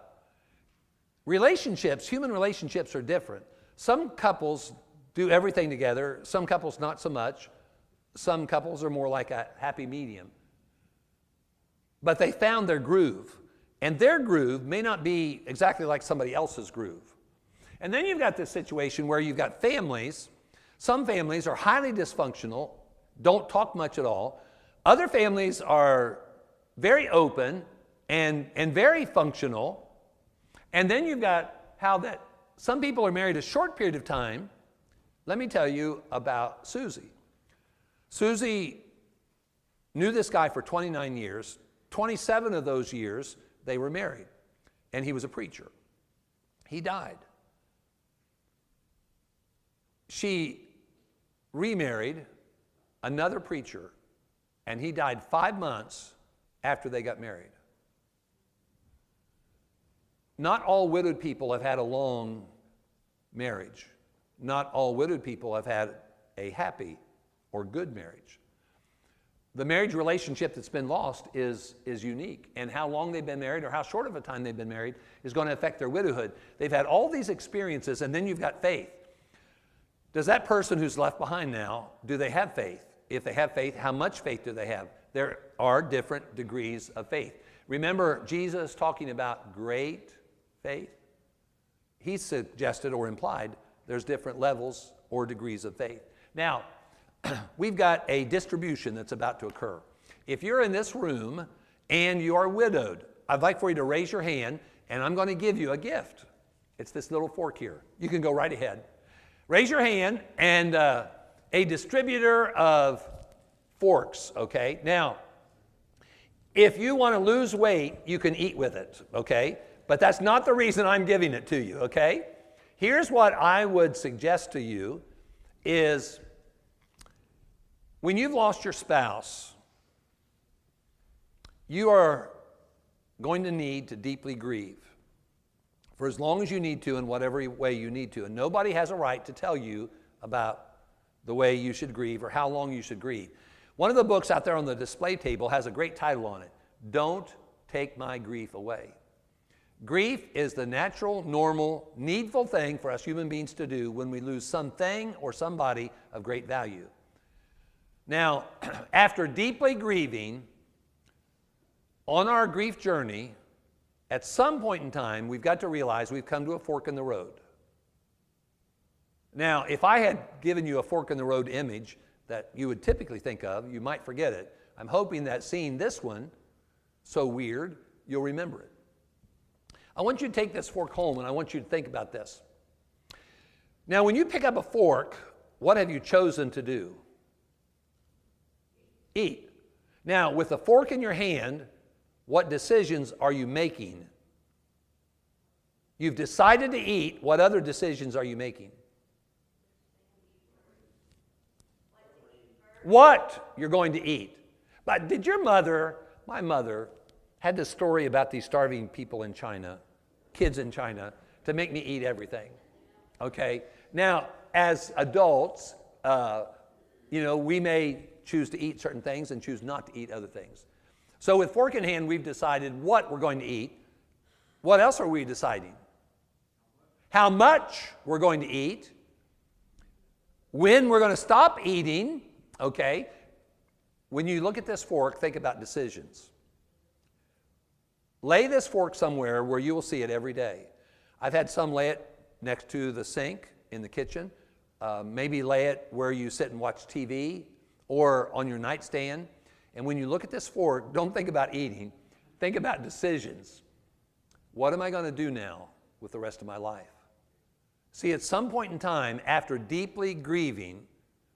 Relationships, human relationships are different. Some couples do everything together, some couples not so much. Some couples are more like a happy medium. But they found their groove. And their groove may not be exactly like somebody else's groove. And then you've got this situation where you've got families. Some families are highly dysfunctional, don't talk much at all. Other families are very open and very functional. And then you've got how that some people are married a short period of time. Let me tell you about Susie. Susie knew this guy for 29 years. 27 of those years, they were married, and he was a preacher. He died. She remarried another preacher, and he died 5 months after they got married. Not all widowed people have had a long marriage. Not all widowed people have had a happy or good marriage. the marriage relationship that's been lost is unique. And how long they've been married or how short of a time they've been married is going to affect their widowhood. They've had all these experiences, and then you've got faith. Does that person who's left behind now, do they have faith? If they have faith, how much faith do they have? There are different degrees of faith. Remember Jesus talking about great faith? He suggested or implied there's different levels or degrees of faith. Now, we've got a distribution that's about to occur. If you're in this room and you are widowed, I'd like for you to raise your hand, and I'm going to give you a gift. It's this little fork here. You can go right ahead. Raise your hand, and a distributor of forks, okay? Now, if you want to lose weight, you can eat with it, okay? But that's not the reason I'm giving it to you, okay? Here's what I would suggest to you is when you've lost your spouse, you are going to need to deeply grieve for as long as you need to in whatever way you need to. And nobody has a right to tell you about the way you should grieve or how long you should grieve. One of the books out there on the display table has a great title on it, Don't Take My Grief Away. Grief is the natural, normal, needful thing for us human beings to do when we lose something or somebody of great value. Now, after deeply grieving on our grief journey, at some point in time, we've got to realize we've come to a fork in the road. Now, if I had given you a fork in the road image that you would typically think of, you might forget it. I'm hoping that seeing this one, so weird, you'll remember it. I want you to take this fork home, and I want you to think about this. Now, when you pick up a fork, what have you chosen to do? Eat. Now, with a fork in your hand, what decisions are you making? You've decided to eat. What other decisions are you making? What you're going to eat. But did your mother, my mother, had this story about these starving people in China, kids in China, to make me eat everything. Okay? Now, as adults, we may choose to eat certain things and choose not to eat other things. So with fork in hand, we've decided what we're going to eat. What else are we deciding? How much we're going to eat. When we're going to stop eating. Okay? When you look at this fork, think about decisions. Lay this fork somewhere where you will see it every day. I've had some lay it next to the sink in the kitchen. Maybe lay it where you sit and watch TV or on your nightstand. And when you look at this fork, don't think about eating. Think about decisions. What am I going to do now with the rest of my life? See, at some point in time, after deeply grieving,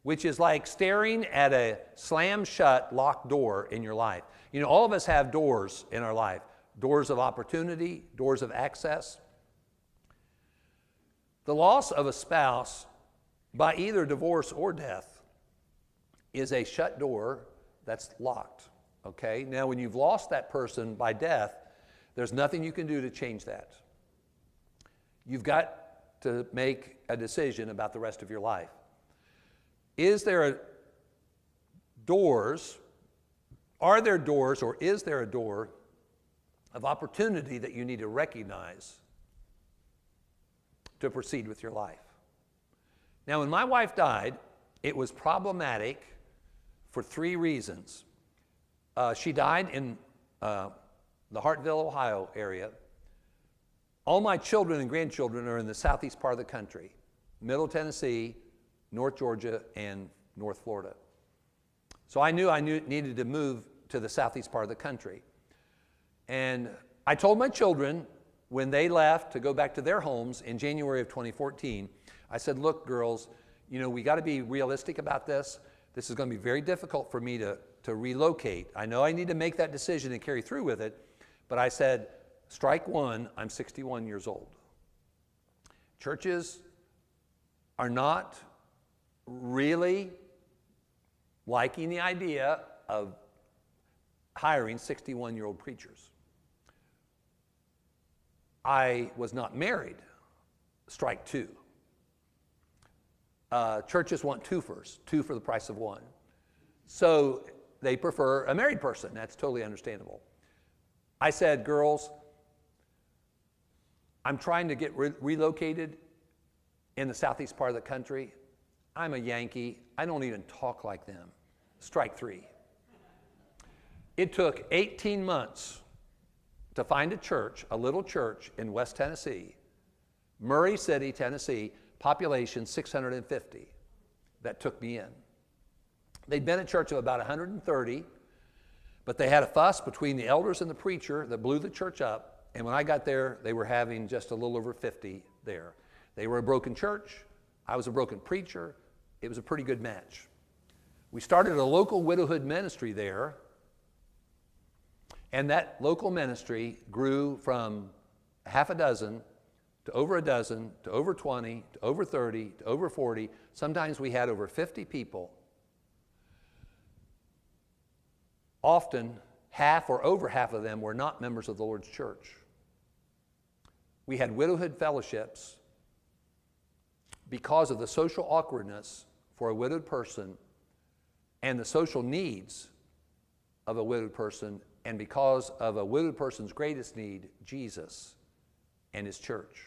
which is like staring at a slam-shut, locked door in your life. You know, all of us have doors in our life. Doors of opportunity, doors of access. The loss of a spouse by either divorce or death is a shut door that's locked, okay? Now, when you've lost that person by death, there's nothing you can do to change that. You've got to make a decision about the rest of your life. Are there doors or is there a door of opportunity that you need to recognize to proceed with your life? Now, when my wife died, it was problematic for 3 reasons. She died in the Hartville, Ohio area. All my children and grandchildren are in the southeast part of the country, Middle Tennessee, North Georgia, and North Florida. So I knew needed to move to the southeast part of the country. And I told my children when they left to go back to their homes in January of 2014, I said, look, girls, we got to be realistic about this. This is going to be very difficult for me to relocate. I know I need to make that decision and carry through with it, but I said, strike one, I'm 61 years old. Churches are not really liking the idea of hiring 61-year-old preachers. I was not married. Strike 2. Churches want twofers, 2 for the price of 1. So they prefer a married person. That's totally understandable. I said, girls, I'm trying to get relocated in the southeast part of the country. I'm a Yankee. I don't even talk like them. Strike three. It took 18 months to find a church, a little church in West Tennessee, Murray City, Tennessee, population 650, that took me in. They'd been a church of about 130, but they had a fuss between the elders and the preacher that blew the church up, and when I got there, they were having just a little over 50 there. They were a broken church. I was a broken preacher. It was a pretty good match. We started a local widowhood ministry there, and that local ministry grew from half a dozen to over a dozen to over 20 to over 30 to over 40. Sometimes we had over 50 people. Often, half or over half of them were not members of the Lord's church. We had widowhood fellowships because of the social awkwardness for a widowed person and the social needs of a widowed person, and because of a widowed person's greatest need, Jesus and his church.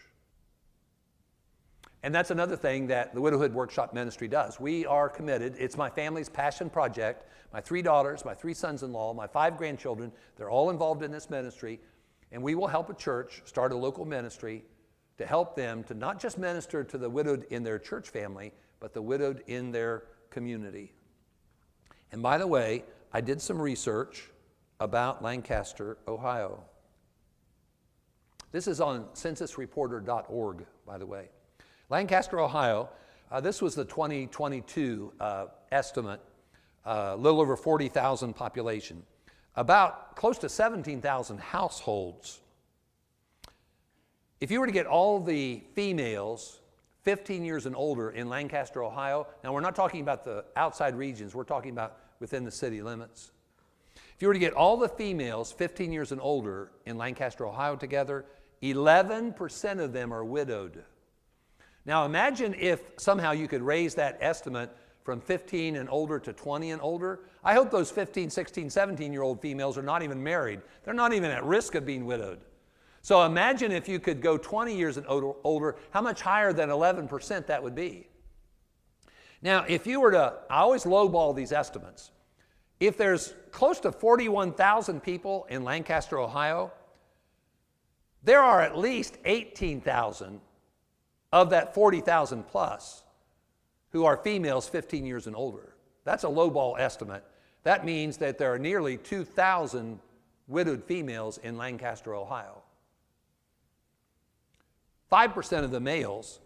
And that's another thing that the Widowhood Workshop Ministry does. We are committed. It's my family's passion project. My 3 daughters, my 3 sons-in-law, my 5 grandchildren, they're all involved in this ministry. And we will help a church start a local ministry to help them to not just minister to the widowed in their church family, but the widowed in their community. And by the way, I did some research about Lancaster, Ohio. This is on censusreporter.org, by the way. Lancaster, Ohio, this was the 2022 estimate, a little over 40,000 population, about close to 17,000 households. If you were to get all the females 15 years and older in Lancaster, Ohio, now we're not talking about the outside regions, we're talking about within the city limits. If you were to get all the females 15 years and older in Lancaster, Ohio together, 11% of them are widowed. Now imagine if somehow you could raise that estimate from 15 and older to 20 and older. I hope those 15, 16, 17-year-old females are not even married. They're not even at risk of being widowed. So imagine if you could go 20 years and older, how much higher than 11% that would be. Now, if you were to, I always lowball these estimates. If there's close to 41,000 people in Lancaster, Ohio, there are at least 18,000 of that 40,000 plus who are females 15 years and older. That's a lowball estimate. That means that there are nearly 2,000 widowed females in Lancaster, Ohio. 5% of the males,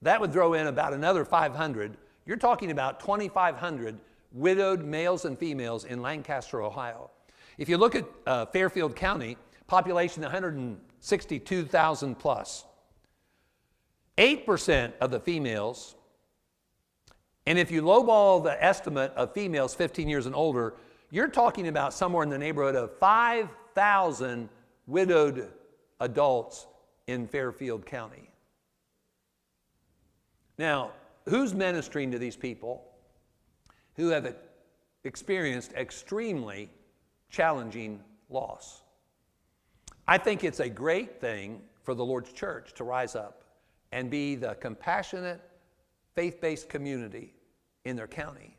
that would throw in about another 500. You're talking about 2,500 widowed males and females in Lancaster, Ohio. If you look at Fairfield County, population 162,000 plus. 8% of the females, and if you lowball the estimate of females 15 years and older, you're talking about somewhere in the neighborhood of 5,000 widowed adults in Fairfield County. Now, who's ministering to these people who have experienced extremely challenging loss? I think it's a great thing for the Lord's church to rise up and be the compassionate, faith-based community in their county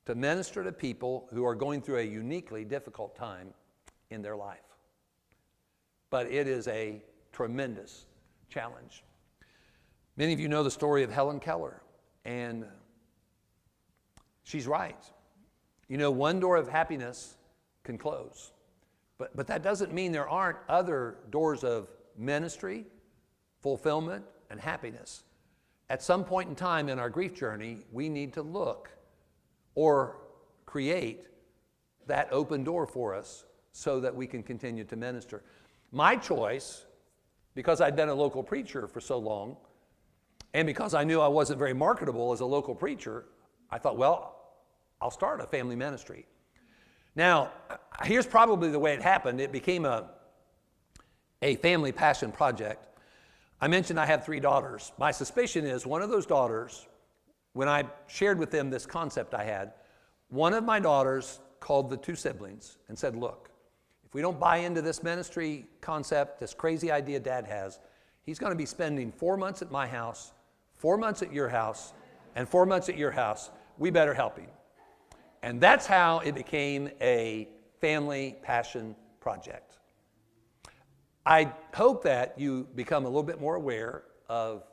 to minister to people who are going through a uniquely difficult time in their life. But it is a tremendous challenge. Many of you know the story of Helen Keller, and she's right. You know, one door of happiness can close, but that doesn't mean there aren't other doors of ministry, fulfillment, and happiness. At some point in time in our grief journey, we need to look or create that open door for us so that we can continue to minister. My choice, because I'd been a local preacher for so long, and because I knew I wasn't very marketable as a local preacher, I thought, well, I'll start a family ministry. Now, here's probably the way it happened. It became a family passion project. I mentioned I have 3 daughters. My suspicion is one of those daughters, when I shared with them this concept I had, one of my daughters called the two siblings and said, look, if we don't buy into this ministry concept, this crazy idea Dad has, he's going to be spending 4 months at my house, 4 months at your house, and 4 months at your house. We better help him. And that's how it became a family passion project. I hope that you become a little bit more aware of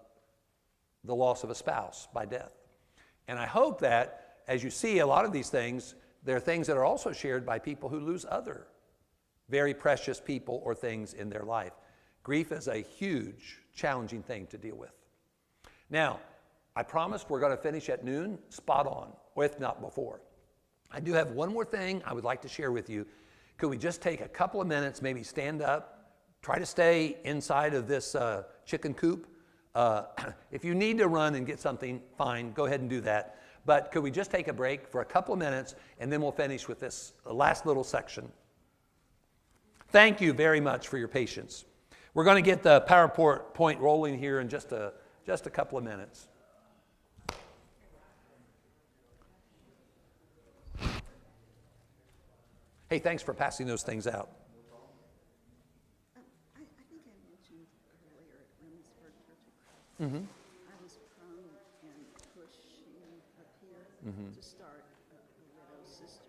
the loss of a spouse by death. And I hope that as you see a lot of these things, there are things that are also shared by people who lose other very precious people or things in their life. Grief is a huge, challenging thing to deal with. Now, I promised we're going to finish at noon, spot on, or if not before. I do have one more thing I would like to share with you. Could we just take a couple of minutes, maybe stand up, try to stay inside of this chicken coop? If you need to run and get something, fine, go ahead and do that. But could we just take a break for a couple of minutes, and then we'll finish with this last little section. Thank you very much for your patience. We're going to get the PowerPoint rolling here in just a couple of minutes. Hey, thanks for passing those things out. I think I mentioned earlier at Women's for Church I was prone and pushing up here to start a widow sister.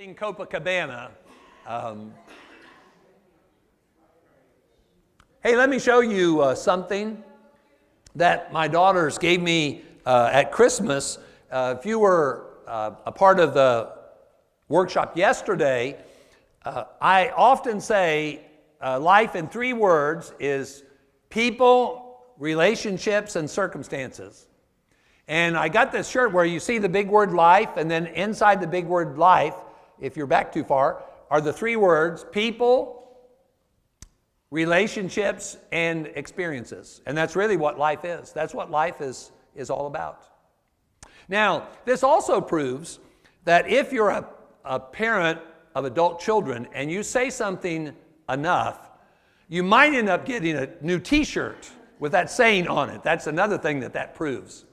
In Copacabana. Hey, let me show you something that my daughters gave me at Christmas. If you were a part of the workshop yesterday, I often say life in 3 words is people, relationships, and circumstances. And I got this shirt where you see the big word life, and then inside the big word life, if you're back too far, are the 3 words people, relationships, and experiences. And that's really what life is. That's what life is all about. Now, this also proves that if you're a parent of adult children and you say something enough, you might end up getting a new t-shirt with that saying on it. That's another thing that proves.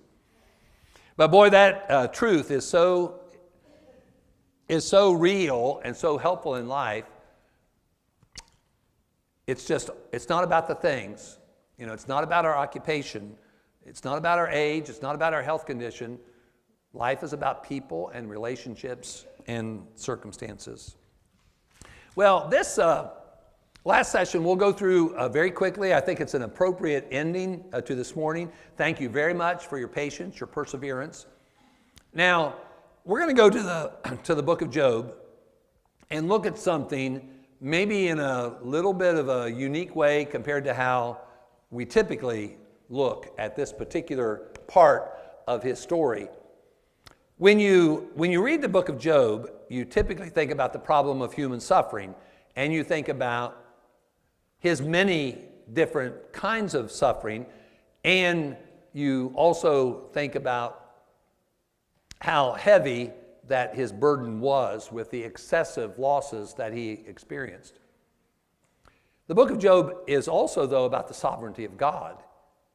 But boy, that truth is so real and so helpful in life. It's not about the things. It's not about our occupation. It's not about our age. It's not about our health condition. Life is about people and relationships and circumstances. Well, this last session we'll go through very quickly. I think it's an appropriate ending to this morning. Thank you very much for your patience, your perseverance. Now, we're going to go to the book of Job and look at something maybe in a little bit of a unique way compared to how we typically look at this particular part of his story. When you read the book of Job, you typically think about the problem of human suffering, and you think about his many different kinds of suffering, and you also think about how heavy that his burden was with the excessive losses that he experienced. The book of Job is also, though, about the sovereignty of God,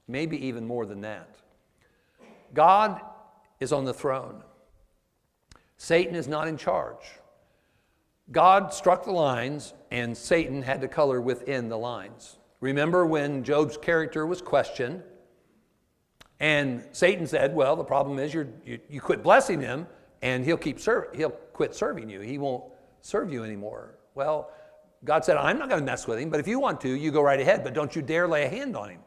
maybe even more than that. God is on the throne. Satan is not in charge. God struck the lines, and Satan had to color within the lines. Remember when Job's character was questioned, and Satan said, well, the problem is you quit blessing him, and he'll quit serving you. He won't serve you anymore. Well, God said, I'm not going to mess with him, but if you want to, you go right ahead, but don't you dare lay a hand on him.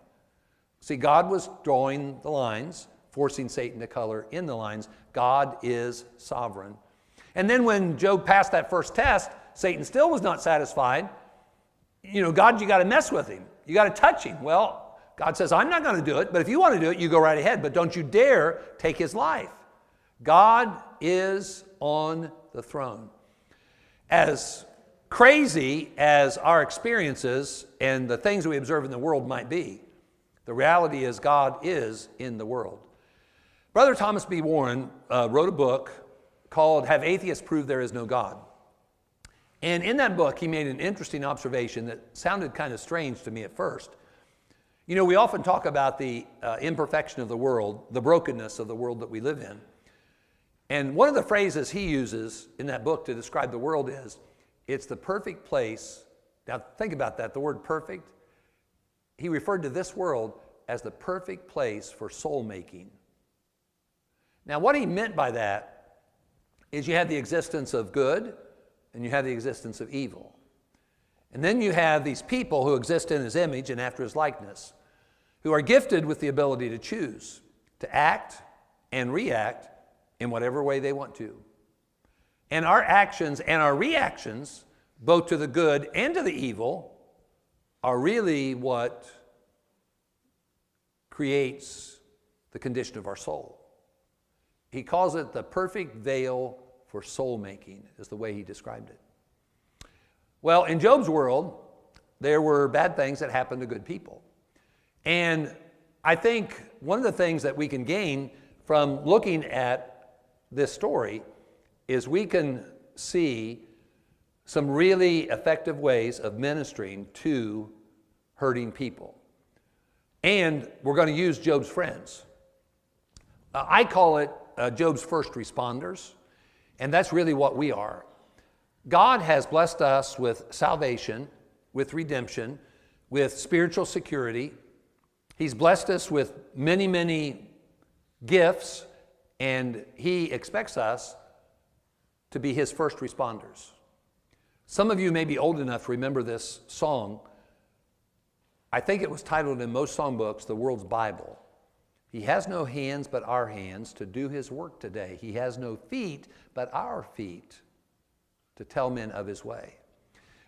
See, God was drawing the lines, forcing Satan to color in the lines. God is sovereign. And then when Job passed that first test, Satan still was not satisfied. God, you got to mess with him. You got to touch him. Well, God says, I'm not going to do it, but if you want to do it, you go right ahead, but don't you dare take his life. God is on the throne. As crazy as our experiences and the things we observe in the world might be, the reality is God is in the world. Brother Thomas B. Warren wrote a book called Have Atheists Prove There Is No God? And in that book, he made an interesting observation that sounded kind of strange to me at first. We often talk about the imperfection of the world, the brokenness of the world that we live in. And one of the phrases he uses in that book to describe the world is, it's the perfect place. Now think about that, the word perfect. He referred to this world as the perfect place for soul making. Now what he meant by that is you have the existence of good and you have the existence of evil. And then you have these people who exist in his image and after his likeness, who are gifted with the ability to choose, to act and react in whatever way they want to. And our actions and our reactions, both to the good and to the evil, are really what creates the condition of our soul. He calls it the perfect veil for soul making, is the way he described it. Well, in Job's world, there were bad things that happened to good people. And I think one of the things that we can gain from looking at this story is we can see some really effective ways of ministering to hurting people. And we're going to use Job's friends. I call it Job's first responders, and that's really what we are. God has blessed us with salvation, with redemption, with spiritual security. He's blessed us with many, many gifts, and he expects us to be his first responders. Some of you may be old enough to remember this song. I think it was titled in most songbooks, The World's Bible. He has no hands but our hands to do his work today. He has no feet but our feet to tell men of his way.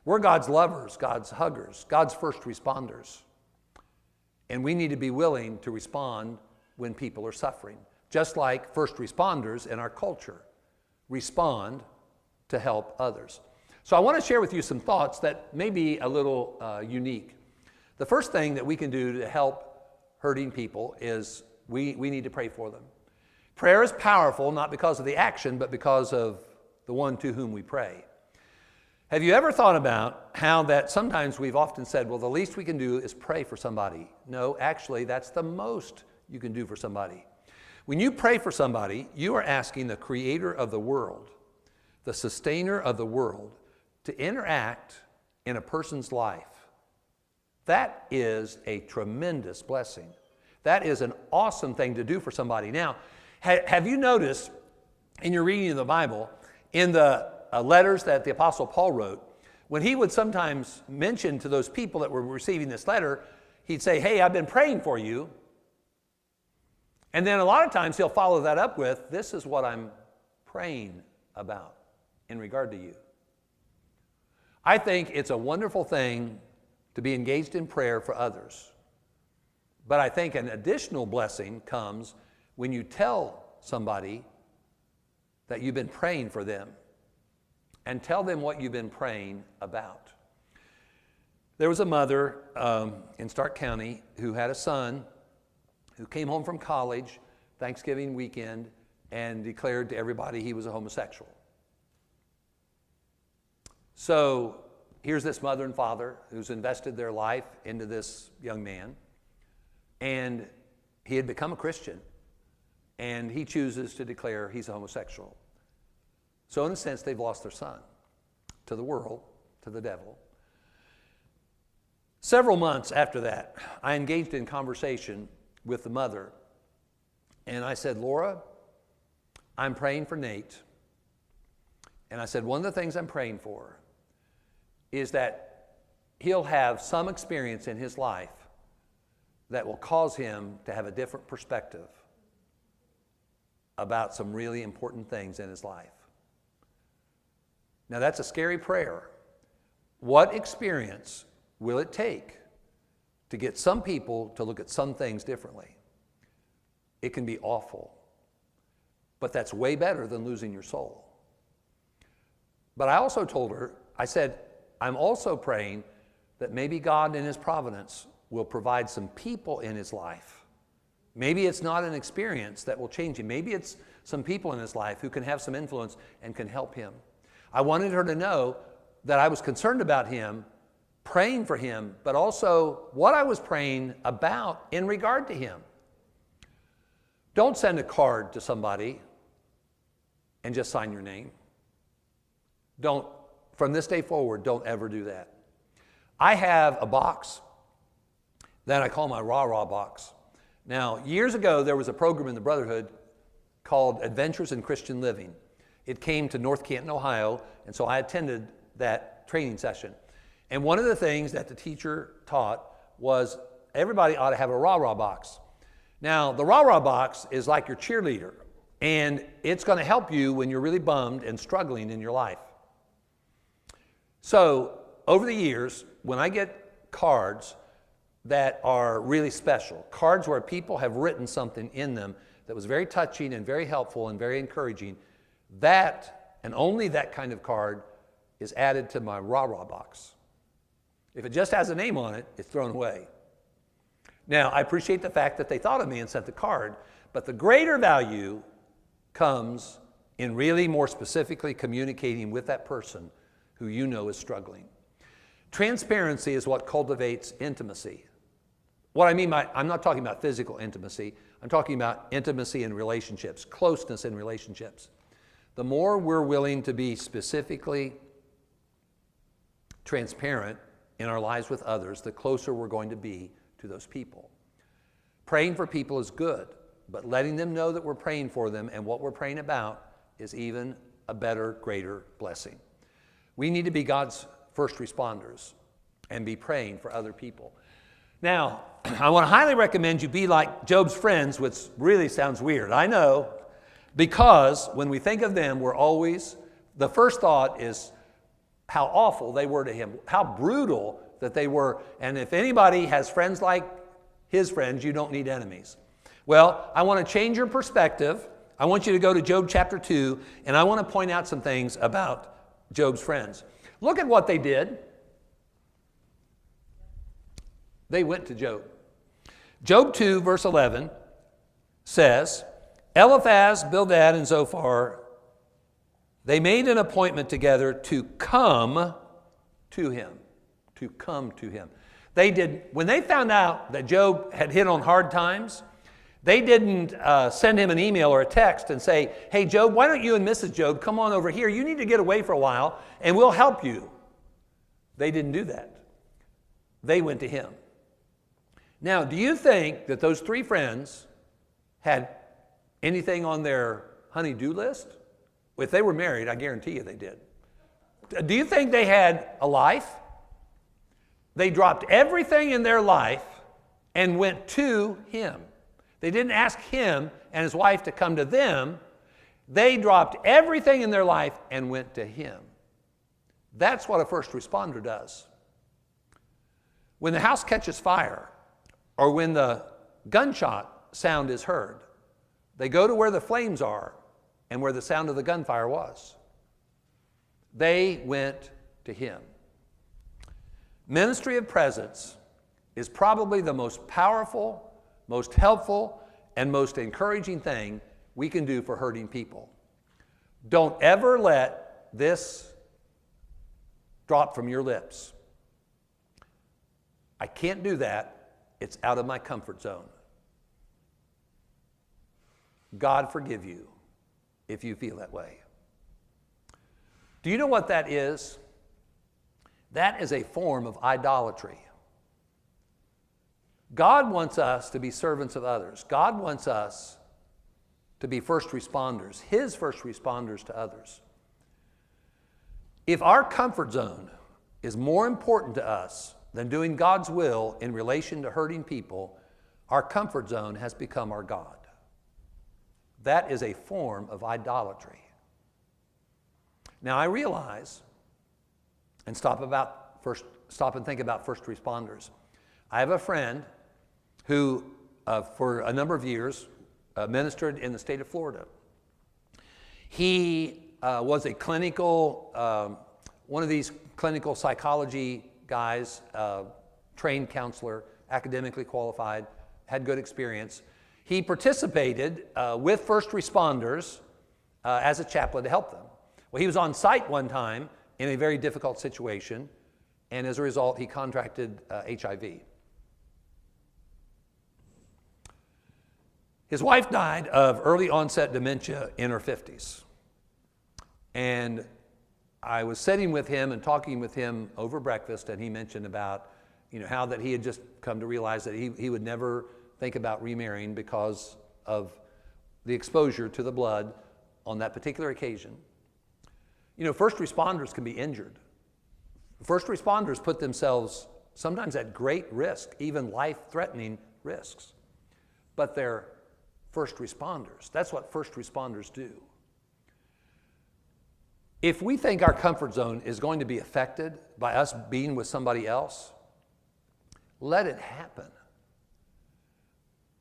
We're God's lovers, God's huggers, God's first responders. And we need to be willing to respond when people are suffering, just like first responders in our culture respond to help others. So I want to share with you some thoughts that may be a little unique. The first thing that we can do to help hurting people is we need to pray for them. Prayer is powerful, not because of the action, but because of the one to whom we pray. Have you ever thought about how that sometimes we've often said, well, the least we can do is pray for somebody? No, actually, that's the most you can do for somebody. When you pray for somebody, you are asking the creator of the world, the sustainer of the world, to interact in a person's life. That is a tremendous blessing. That is an awesome thing to do for somebody. Now, have you noticed in your reading of the Bible, in the letters that the Apostle Paul wrote, when he would sometimes mention to those people that were receiving this letter, he'd say, hey, I've been praying for you. And then a lot of times he'll follow that up with, this is what I'm praying about in regard to you. I think it's a wonderful thing to be engaged in prayer for others. But I think an additional blessing comes when you tell somebody that you've been praying for them and tell them what you've been praying about. There was a mother in Stark County who had a son who came home from college Thanksgiving weekend and declared to everybody he was a homosexual. So here's this mother and father who's invested their life into this young man, and he had become a Christian, and he chooses to declare he's a homosexual. So in a sense, they've lost their son to the world, to the devil. Several months after that, I engaged in conversation with the mother, and I said, Laura, I'm praying for Nate. And I said, one of the things I'm praying for is that he'll have some experience in his life that will cause him to have a different perspective about some really important things in his life. Now, that's a scary prayer. What experience will it take to get some people to look at some things differently? It can be awful, but that's way better than losing your soul. But I also told her, I said, I'm also praying that maybe God in his providence will provide some people in his life. Maybe it's not an experience that will change him. Maybe it's some people in his life who can have some influence and can help him. I wanted her to know that I was concerned about him, praying for him, but also what I was praying about in regard to him. Don't send a card to somebody and just sign your name. Don't, from this day forward, don't ever do that. I have a box that I call my rah-rah box. Now, years ago, there was a program in the Brotherhood called Adventures in Christian Living. It came to North Canton, Ohio, and so I attended that training session. And one of the things that the teacher taught was everybody ought to have a rah-rah box. Now, the rah-rah box is like your cheerleader, and it's going to help you when you're really bummed and struggling in your life. So, over the years, when I get cards that are really special, cards where people have written something in them that was very touching and very helpful and very encouraging, that, and only that kind of card, is added to my rah-rah box. If it just has a name on it, it's thrown away. Now, I appreciate the fact that they thought of me and sent the card, but the greater value comes in really more specifically communicating with that person who you know is struggling. Transparency is what cultivates intimacy. What I mean by, I'm not talking about physical intimacy, I'm talking about intimacy in relationships, closeness in relationships. The more we're willing to be specifically transparent in our lives with others, the closer we're going to be to those people. Praying for people is good, but letting them know that we're praying for them and what we're praying about is even a better, greater blessing. We need to be God's first responders and be praying for other people. Now, I want to highly recommend you be like Job's friends, which really sounds weird. I know, because when we think of them, the first thought is how awful they were to him, how brutal that they were. And if anybody has friends like his friends, you don't need enemies. Well, I want to change your perspective. I want you to go to Job chapter 2, and I want to point out some things about Job's friends. Look at what they did. They went to Job. Job 2, verse 11 says, Eliphaz, Bildad, and Zophar, they made an appointment together to come to him. To come to him. When they found out that Job had hit on hard times, they didn't send him an email or a text and say, hey, Job, why don't you and Mrs. Job come on over here? You need to get away for a while, and we'll help you. They didn't do that. They went to him. Now, do you think that those three friends had anything on their honey-do list? If they were married, I guarantee you they did. Do you think they had a life? They dropped everything in their life and went to him. They didn't ask him and his wife to come to them. They dropped everything in their life and went to him. That's what a first responder does. When the house catches fire, or when the gunshot sound is heard, they go to where the flames are and where the sound of the gunfire was. They went to him. Ministry of presence is probably the most powerful, most helpful, and most encouraging thing we can do for hurting people. Don't ever let this drop from your lips. I can't do that. It's out of my comfort zone. God forgive you if you feel that way. Do you know what that is? That is a form of idolatry. God wants us to be servants of others. God wants us to be first responders, his first responders to others. If our comfort zone is more important to us than doing God's will in relation to hurting people, our comfort zone has become our God. That is a form of idolatry. Now I realize, and stop and think about first responders. I have a friend who, for a number of years, ministered in the state of Florida. He was a clinical, one of these clinical psychology guys, trained counselor, academically qualified, had good experience. He participated with first responders as a chaplain to help them. Well, he was on site one time in a very difficult situation, and as a result, he contracted HIV. His wife died of early onset dementia in her 50s. And I was sitting with him and talking with him over breakfast, and he mentioned about, how that he had just come to realize that he would never think about remarrying because of the exposure to the blood on that particular occasion. First responders can be injured. First responders put themselves sometimes at great risk, even life-threatening risks. But they're first responders. That's what first responders do. If we think our comfort zone is going to be affected by us being with somebody else, let it happen.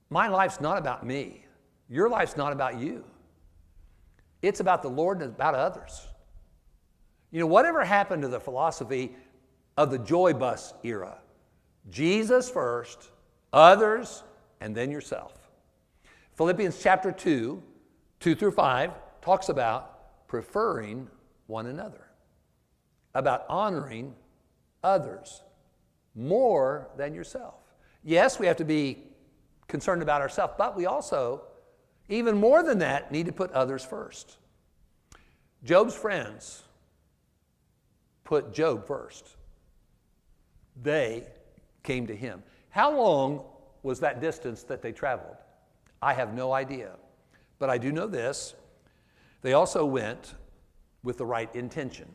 My life's not about me. Your life's not about you. It's about the Lord and about others. Whatever happened to the philosophy of the joy bus era? Jesus first, others, and then yourself. Philippians chapter 2, 2-5, talks about preferring one another, about honoring others more than yourself. Yes, we have to be concerned about ourselves, but we also, even more than that, need to put others first. Job's friends put Job first. They came to him. How long was that distance that they traveled? I have no idea. But I do know this. They also went with the right intention.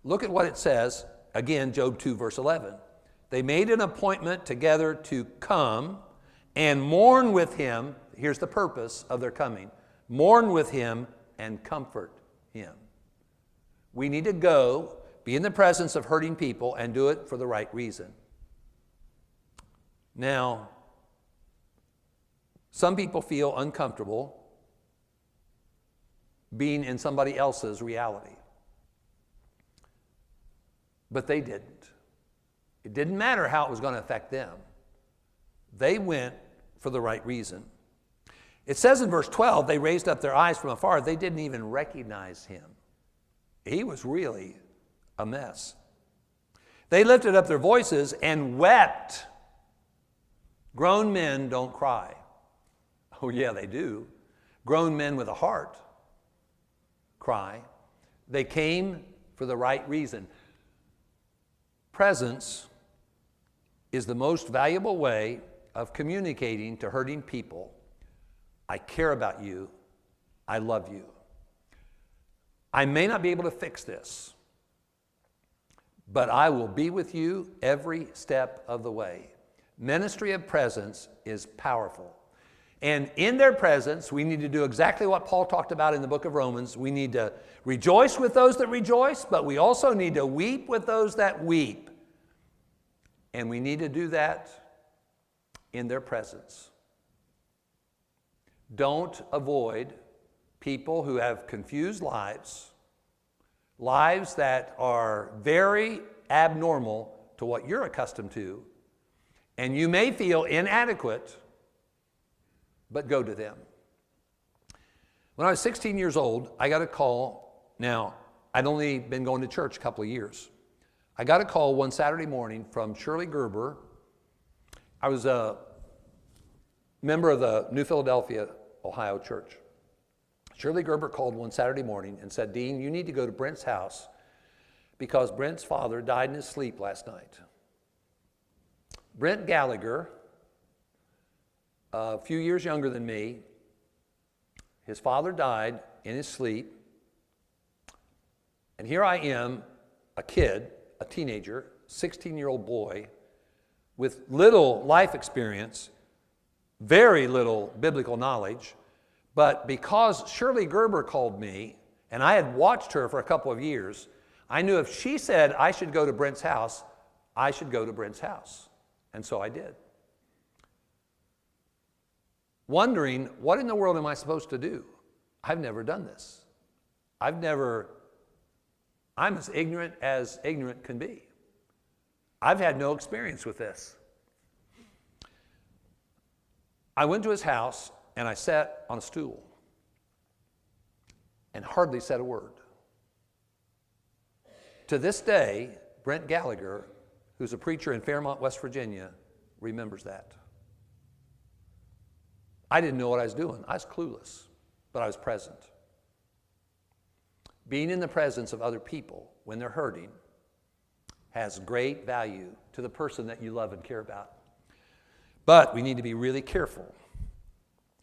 Look at what it says, again, Job 2, verse 11. They made an appointment together to come and mourn with him. Here's the purpose of their coming. Mourn with him and comfort him. We need to go, be in the presence of hurting people, and do it for the right reason. Now, some people feel uncomfortable being in somebody else's reality. But they didn't. It didn't matter how it was going to affect them. They went for the right reason. It says in verse 12, they raised up their eyes from afar. They didn't even recognize him. He was really a mess. They lifted up their voices and wept. Grown men don't cry. Oh, yeah, they do. Grown men with a heart cry. They came for the right reason. Presence is the most valuable way of communicating to hurting people. I care about you. I love you. I may not be able to fix this, but I will be with you every step of the way. Ministry of presence is powerful. And in their presence, we need to do exactly what Paul talked about in the book of Romans. We need to rejoice with those that rejoice, but we also need to weep with those that weep. And we need to do that in their presence. Don't avoid people who have confused lives, lives that are very abnormal to what you're accustomed to, and you may feel inadequate, but go to them. When I was 16 years old, I got a call. Now, I'd only been going to church a couple of years. I got a call one Saturday morning from Shirley Gerber. I was a member of the New Philadelphia, Ohio church. Shirley Gerber called one Saturday morning and said, Dean, you need to go to Brent's house because Brent's father died in his sleep last night. Brent Gallagher, a few years younger than me, his father died in his sleep. And here I am, a kid, a teenager, 16-year-old boy with little life experience, very little biblical knowledge, but because Shirley Gerber called me, and I had watched her for a couple of years, I knew if she said I should go to Brent's house, I should go to Brent's house. And so I did. Wondering, what in the world am I supposed to do? I've never done this. I'm as ignorant can be. I've had no experience with this. I went to his house and I sat on a stool and hardly said a word. To this day, Brent Gallagher, who's a preacher in Fairmont, West Virginia, remembers that. I didn't know what I was doing. I was clueless, but I was present. Being in the presence of other people when they're hurting has great value to the person that you love and care about. But we need to be really careful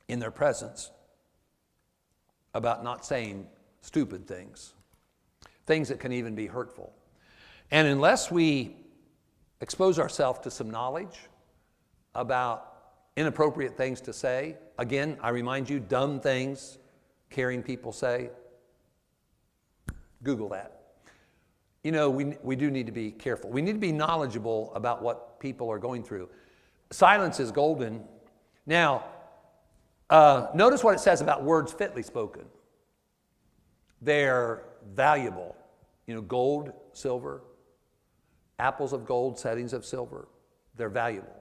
in their presence about not saying stupid things, things that can even be hurtful. And unless we expose ourselves to some knowledge about inappropriate things to say, again, I remind you, dumb things caring people say, Google that. You know, we do need to be careful. We need to be knowledgeable about what people are going through. Silence is golden. Now, notice what it says about words fitly spoken. They're valuable. You know, gold, silver, apples of gold, settings of silver. They're valuable.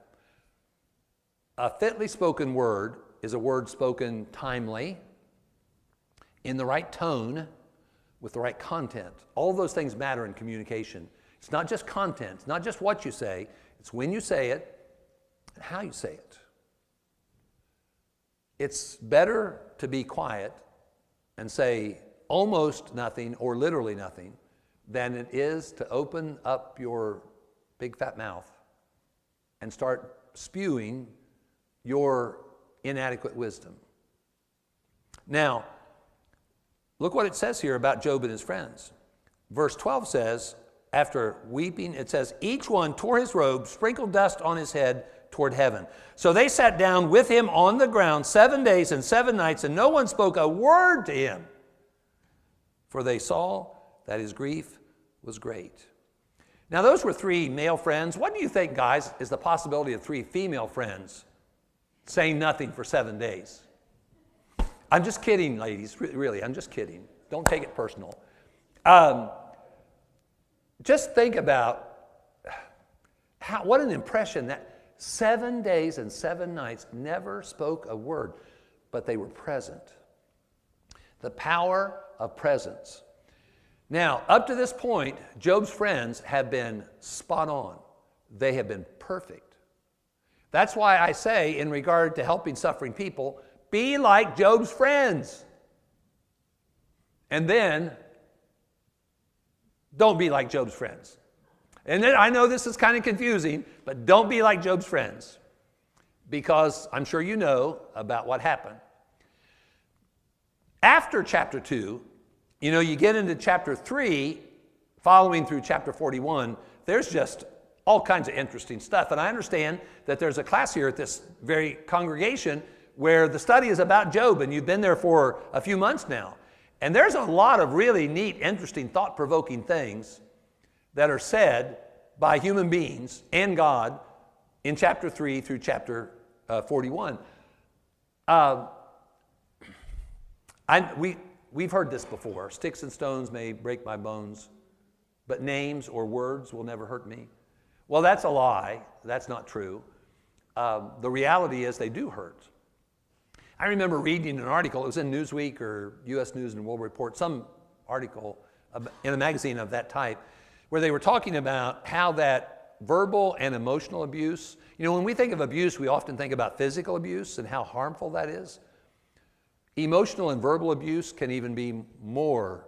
A fitly spoken word is a word spoken timely, in the right tone, with the right content. All of those things matter in communication. It's not just content. It's not just what you say. It's when you say it and how you say it. It's better to be quiet and say almost nothing or literally nothing than it is to open up your big fat mouth and start spewing your inadequate wisdom. Now, look what it says here about Job and his friends. Verse 12 says, after weeping, it says, each one tore his robe, sprinkled dust on his head toward heaven. So they sat down with him on the ground 7 days and 7 nights, and no one spoke a word to him, for they saw that his grief was great. Now, those were 3 male friends. What do you think, guys, is the possibility of 3 female friends saying nothing for 7 days? I'm just kidding, ladies. Really, I'm just kidding. Don't take it personal. Just think about what an impression that 7 days and 7 nights never spoke a word, but they were present. The power of presence. Now, up to this point, Job's friends have been spot on. They have been perfect. That's why I say, in regard to helping suffering people, be like Job's friends. And then, don't be like Job's friends. And then, I know this is kind of confusing, but don't be like Job's friends, because I'm sure you know about what happened. After chapter 2, you get into chapter 3, following through chapter 41, there's just all kinds of interesting stuff. And I understand that there's a class here at this very congregation where the study is about Job, and you've been there for a few months now. And there's a lot of really neat, interesting, thought-provoking things that are said by human beings and God in chapter 3 through chapter 41. We've heard this before. Sticks and stones may break my bones, but names or words will never hurt me. Well, that's a lie. That's not true. The reality is they do hurt. I remember reading an article. It was in Newsweek or U.S. News and World Report, some article in a magazine of that type, where they were talking about how that verbal and emotional abuse, when we think of abuse, we often think about physical abuse and how harmful that is. Emotional and verbal abuse can even be more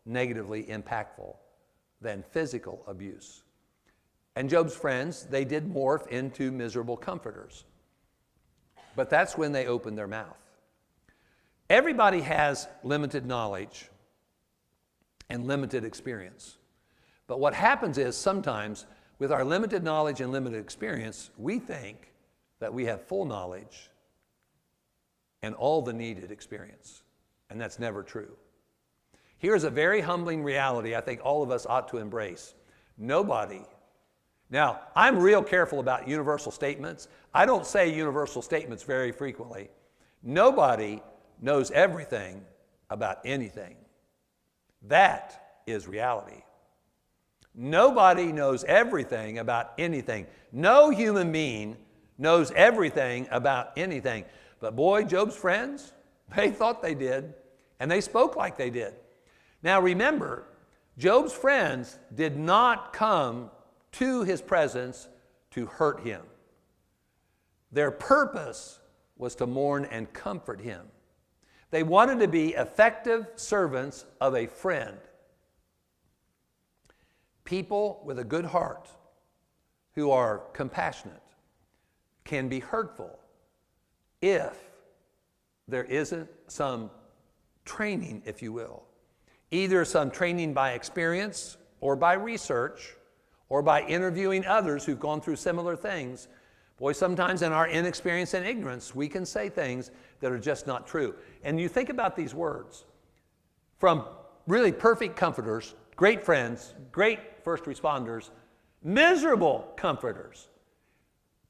negatively impactful than physical abuse. And Job's friends, they did morph into miserable comforters. But that's when they opened their mouth. Everybody has limited knowledge and limited experience. But what happens is sometimes with our limited knowledge and limited experience, we think that we have full knowledge and all the needed experience. And that's never true. Here's a very humbling reality I think all of us ought to embrace. Nobody. Now, I'm real careful about universal statements. I don't say universal statements very frequently. Nobody knows everything about anything. That is reality. Nobody knows everything about anything. No human being knows everything about anything. But boy, Job's friends, they thought they did, and they spoke like they did. Now remember, Job's friends did not come to his presence to hurt him. Their purpose was to mourn and comfort him. They wanted to be effective servants of a friend. People with a good heart who are compassionate can be hurtful if there isn't some training, if you will. Either some training by experience or by research or by interviewing others who've gone through similar things. Boy, sometimes in our inexperience and ignorance, we can say things that are just not true. And you think about these words from really perfect comforters, great friends, great first responders, miserable comforters.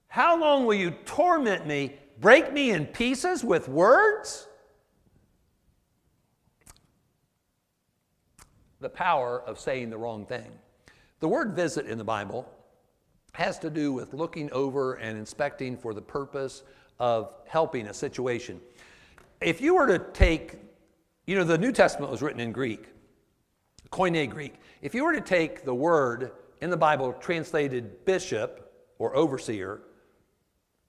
How long will you torment me, break me in pieces with words? The power of saying the wrong thing. The word visit in the Bible has to do with looking over and inspecting for the purpose of helping a situation. If you were to take, the New Testament was written in Greek, Koine Greek. If you were to take the word in the Bible translated bishop or overseer,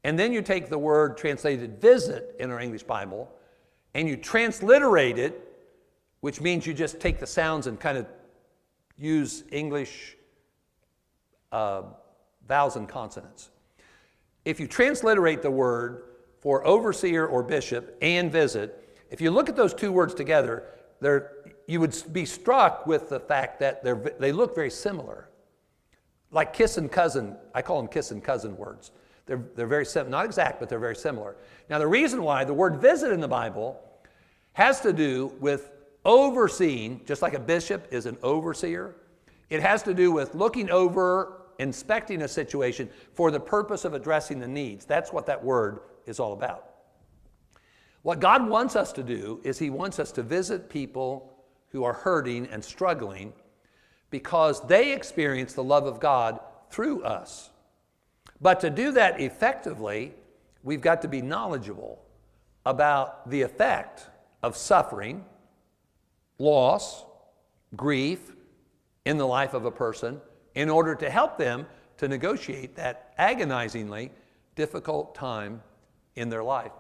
and then you take the word translated visit in our English Bible, and you transliterate it, which means you just take the sounds and kind of use English vowels and consonants. If you transliterate the word for overseer or bishop and visit, if you look at those two words together, you would be struck with the fact that they look very similar. Like kiss and cousin, I call them kiss and cousin words. They're very similar, not exact, but they're very similar. Now the reason why the word visit in the Bible has to do with overseeing, just like a bishop is an overseer. It has to do with looking over, inspecting a situation for the purpose of addressing the needs. That's what that word is all about. What God wants us to do is He wants us to visit people who are hurting and struggling because they experience the love of God through us. But to do that effectively, we've got to be knowledgeable about the effect of suffering, loss, grief in the life of a person in order to help them to negotiate that agonizingly difficult time in their life.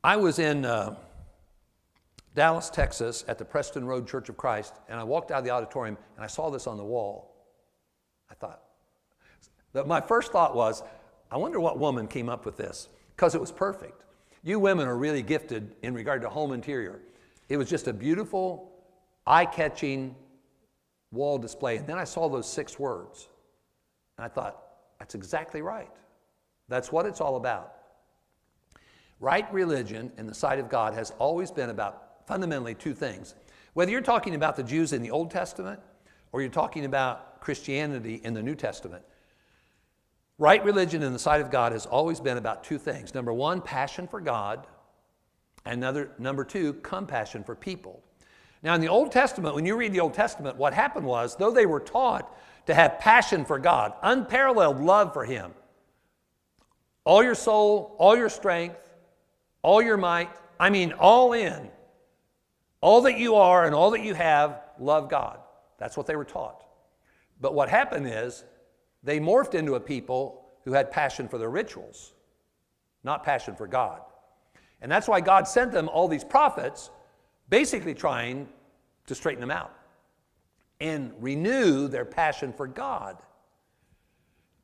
I was in Dallas, Texas at the Preston Road Church of Christ, and I walked out of the auditorium and I saw this on the wall. My first thought was, I wonder what woman came up with this, because it was perfect. You women are really gifted in regard to home interior. It was just a beautiful, eye-catching wall display. And then I saw those 6 words. And I thought, that's exactly right. That's what it's all about. Right religion in the sight of God has always been about fundamentally 2 things. Whether you're talking about the Jews in the Old Testament or you're talking about Christianity in the New Testament, right religion in the sight of God has always been about 2 things. Number 1, passion for God, and number 2, compassion for people. Now in the Old Testament, when you read the Old Testament, what happened was, though they were taught to have passion for God, unparalleled love for Him, all your soul, all your strength, all your might, I mean all in, all that you are and all that you have, love God. That's what they were taught. But what happened is, they morphed into a people who had passion for their rituals, not passion for God. And that's why God sent them all these prophets, basically trying to straighten them out and renew their passion for God.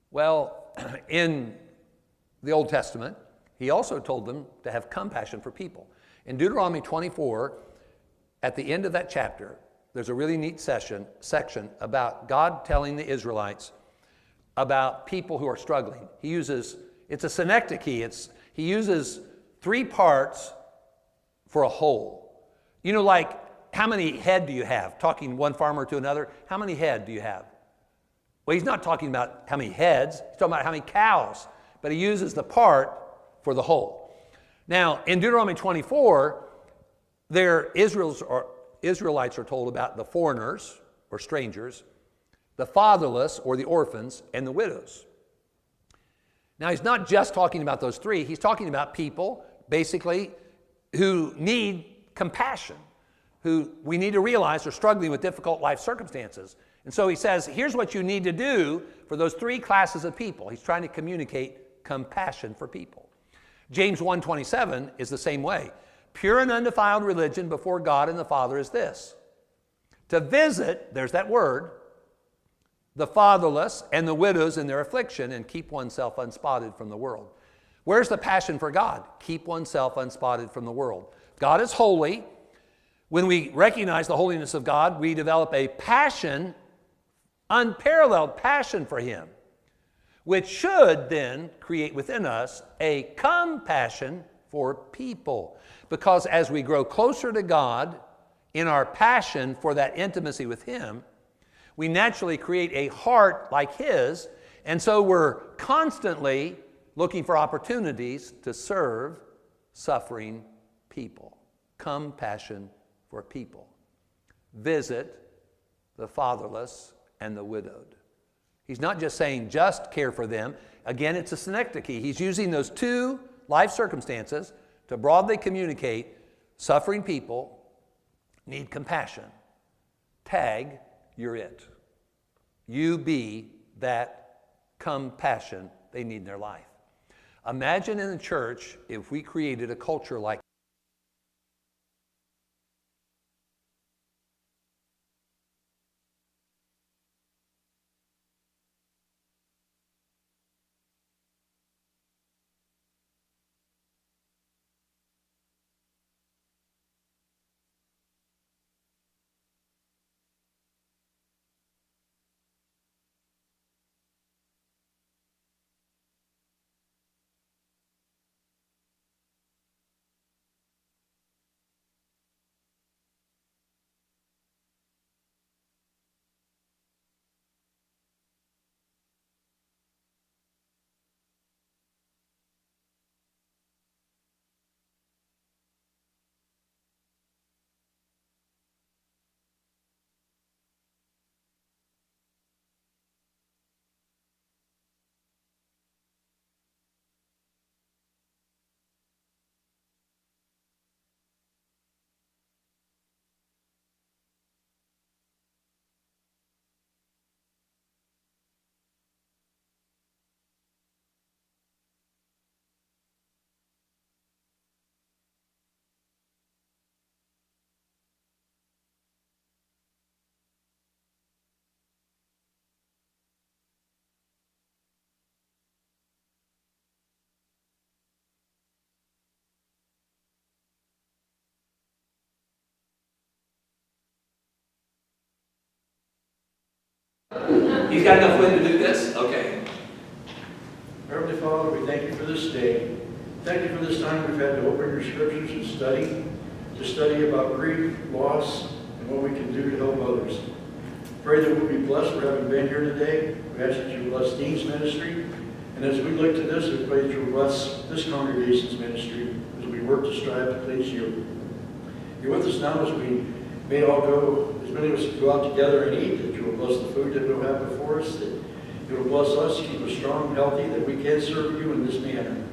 Well, in the Old Testament, He also told them to have compassion for people. In Deuteronomy 24, at the end of that chapter, there's a really neat section about God telling the Israelites about people who are struggling. It's a synecdoche. He uses 3 parts for a whole. You know, like, how many head do you have? Talking one farmer to another, how many head do you have? Well, he's not talking about how many heads, he's talking about how many cows, but he uses the part for the whole. Now, in Deuteronomy 24, Israelites are told about the foreigners or strangers, the fatherless or the orphans, and the widows. Now, he's not just talking about those 3. He's talking about people, basically, who need compassion, who we need to realize are struggling with difficult life circumstances. And so he says, here's what you need to do for those 3 classes of people. He's trying to communicate compassion for people. James 1:27 is the same way. Pure and undefiled religion before God and the Father is this: to visit, there's that word, the fatherless and the widows in their affliction, and keep oneself unspotted from the world. Where's the passion for God? Keep oneself unspotted from the world. God is holy. When we recognize the holiness of God, we develop a passion, unparalleled passion for Him, which should then create within us a compassion for people. Because as we grow closer to God in our passion for that intimacy with Him, we naturally create a heart like His, and so we're constantly looking for opportunities to serve suffering people. Compassion for people. Visit the fatherless and the widowed. He's not just saying just care for them. Again, it's a synecdoche. He's using those 2 life circumstances to broadly communicate suffering people need compassion. Tag, you're it. You be that compassion they need in their life. Imagine in the church if we created a culture like He's got enough wind to do this? Okay. Heavenly Father, we thank you for this day. Thank you for this time we've had to open your scriptures and to study about grief, loss, and what we can do to help others. Pray that we'll be blessed for having been here today. We ask that you bless Dean's ministry. And as we look to this, we pray that you'll bless this congregation's ministry as we work to strive to please you. You're with us now as we may all go, as many of us go out together and eat, that you will bless the food that we'll have before us, that you will bless us, keep us strong and healthy, that we can serve you in this manner.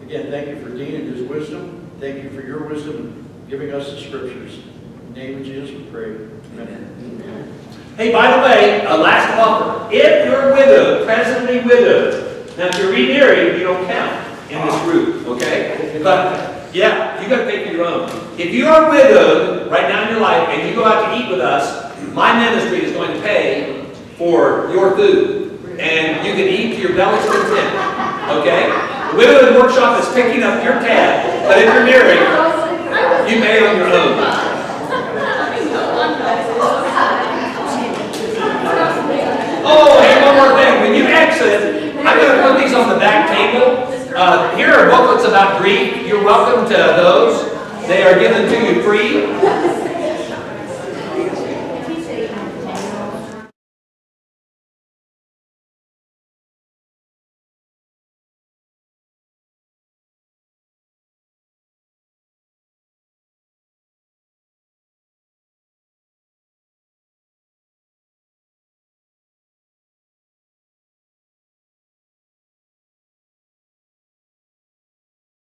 Again, thank you for Dean and his wisdom. Thank you for your wisdom in giving us the scriptures. In the name of Jesus we pray. Amen. Hey, by the way, a last offer. If you're widowed, presently widowed, now if you're remarried, you don't count in this group, okay? But, yeah, you got to pay for your own. If you are widowed right now in your life and you go out to eat with us, my ministry is going to pay for your food. And you can eat to your belly's content, okay? The Widowhood Workshop is picking up your tab, but if you're married, you pay on your own. Oh, hey, one more thing. When you exit, I'm going to put these on the back table. Here are booklets about grief. You're welcome to those. They are given to you free.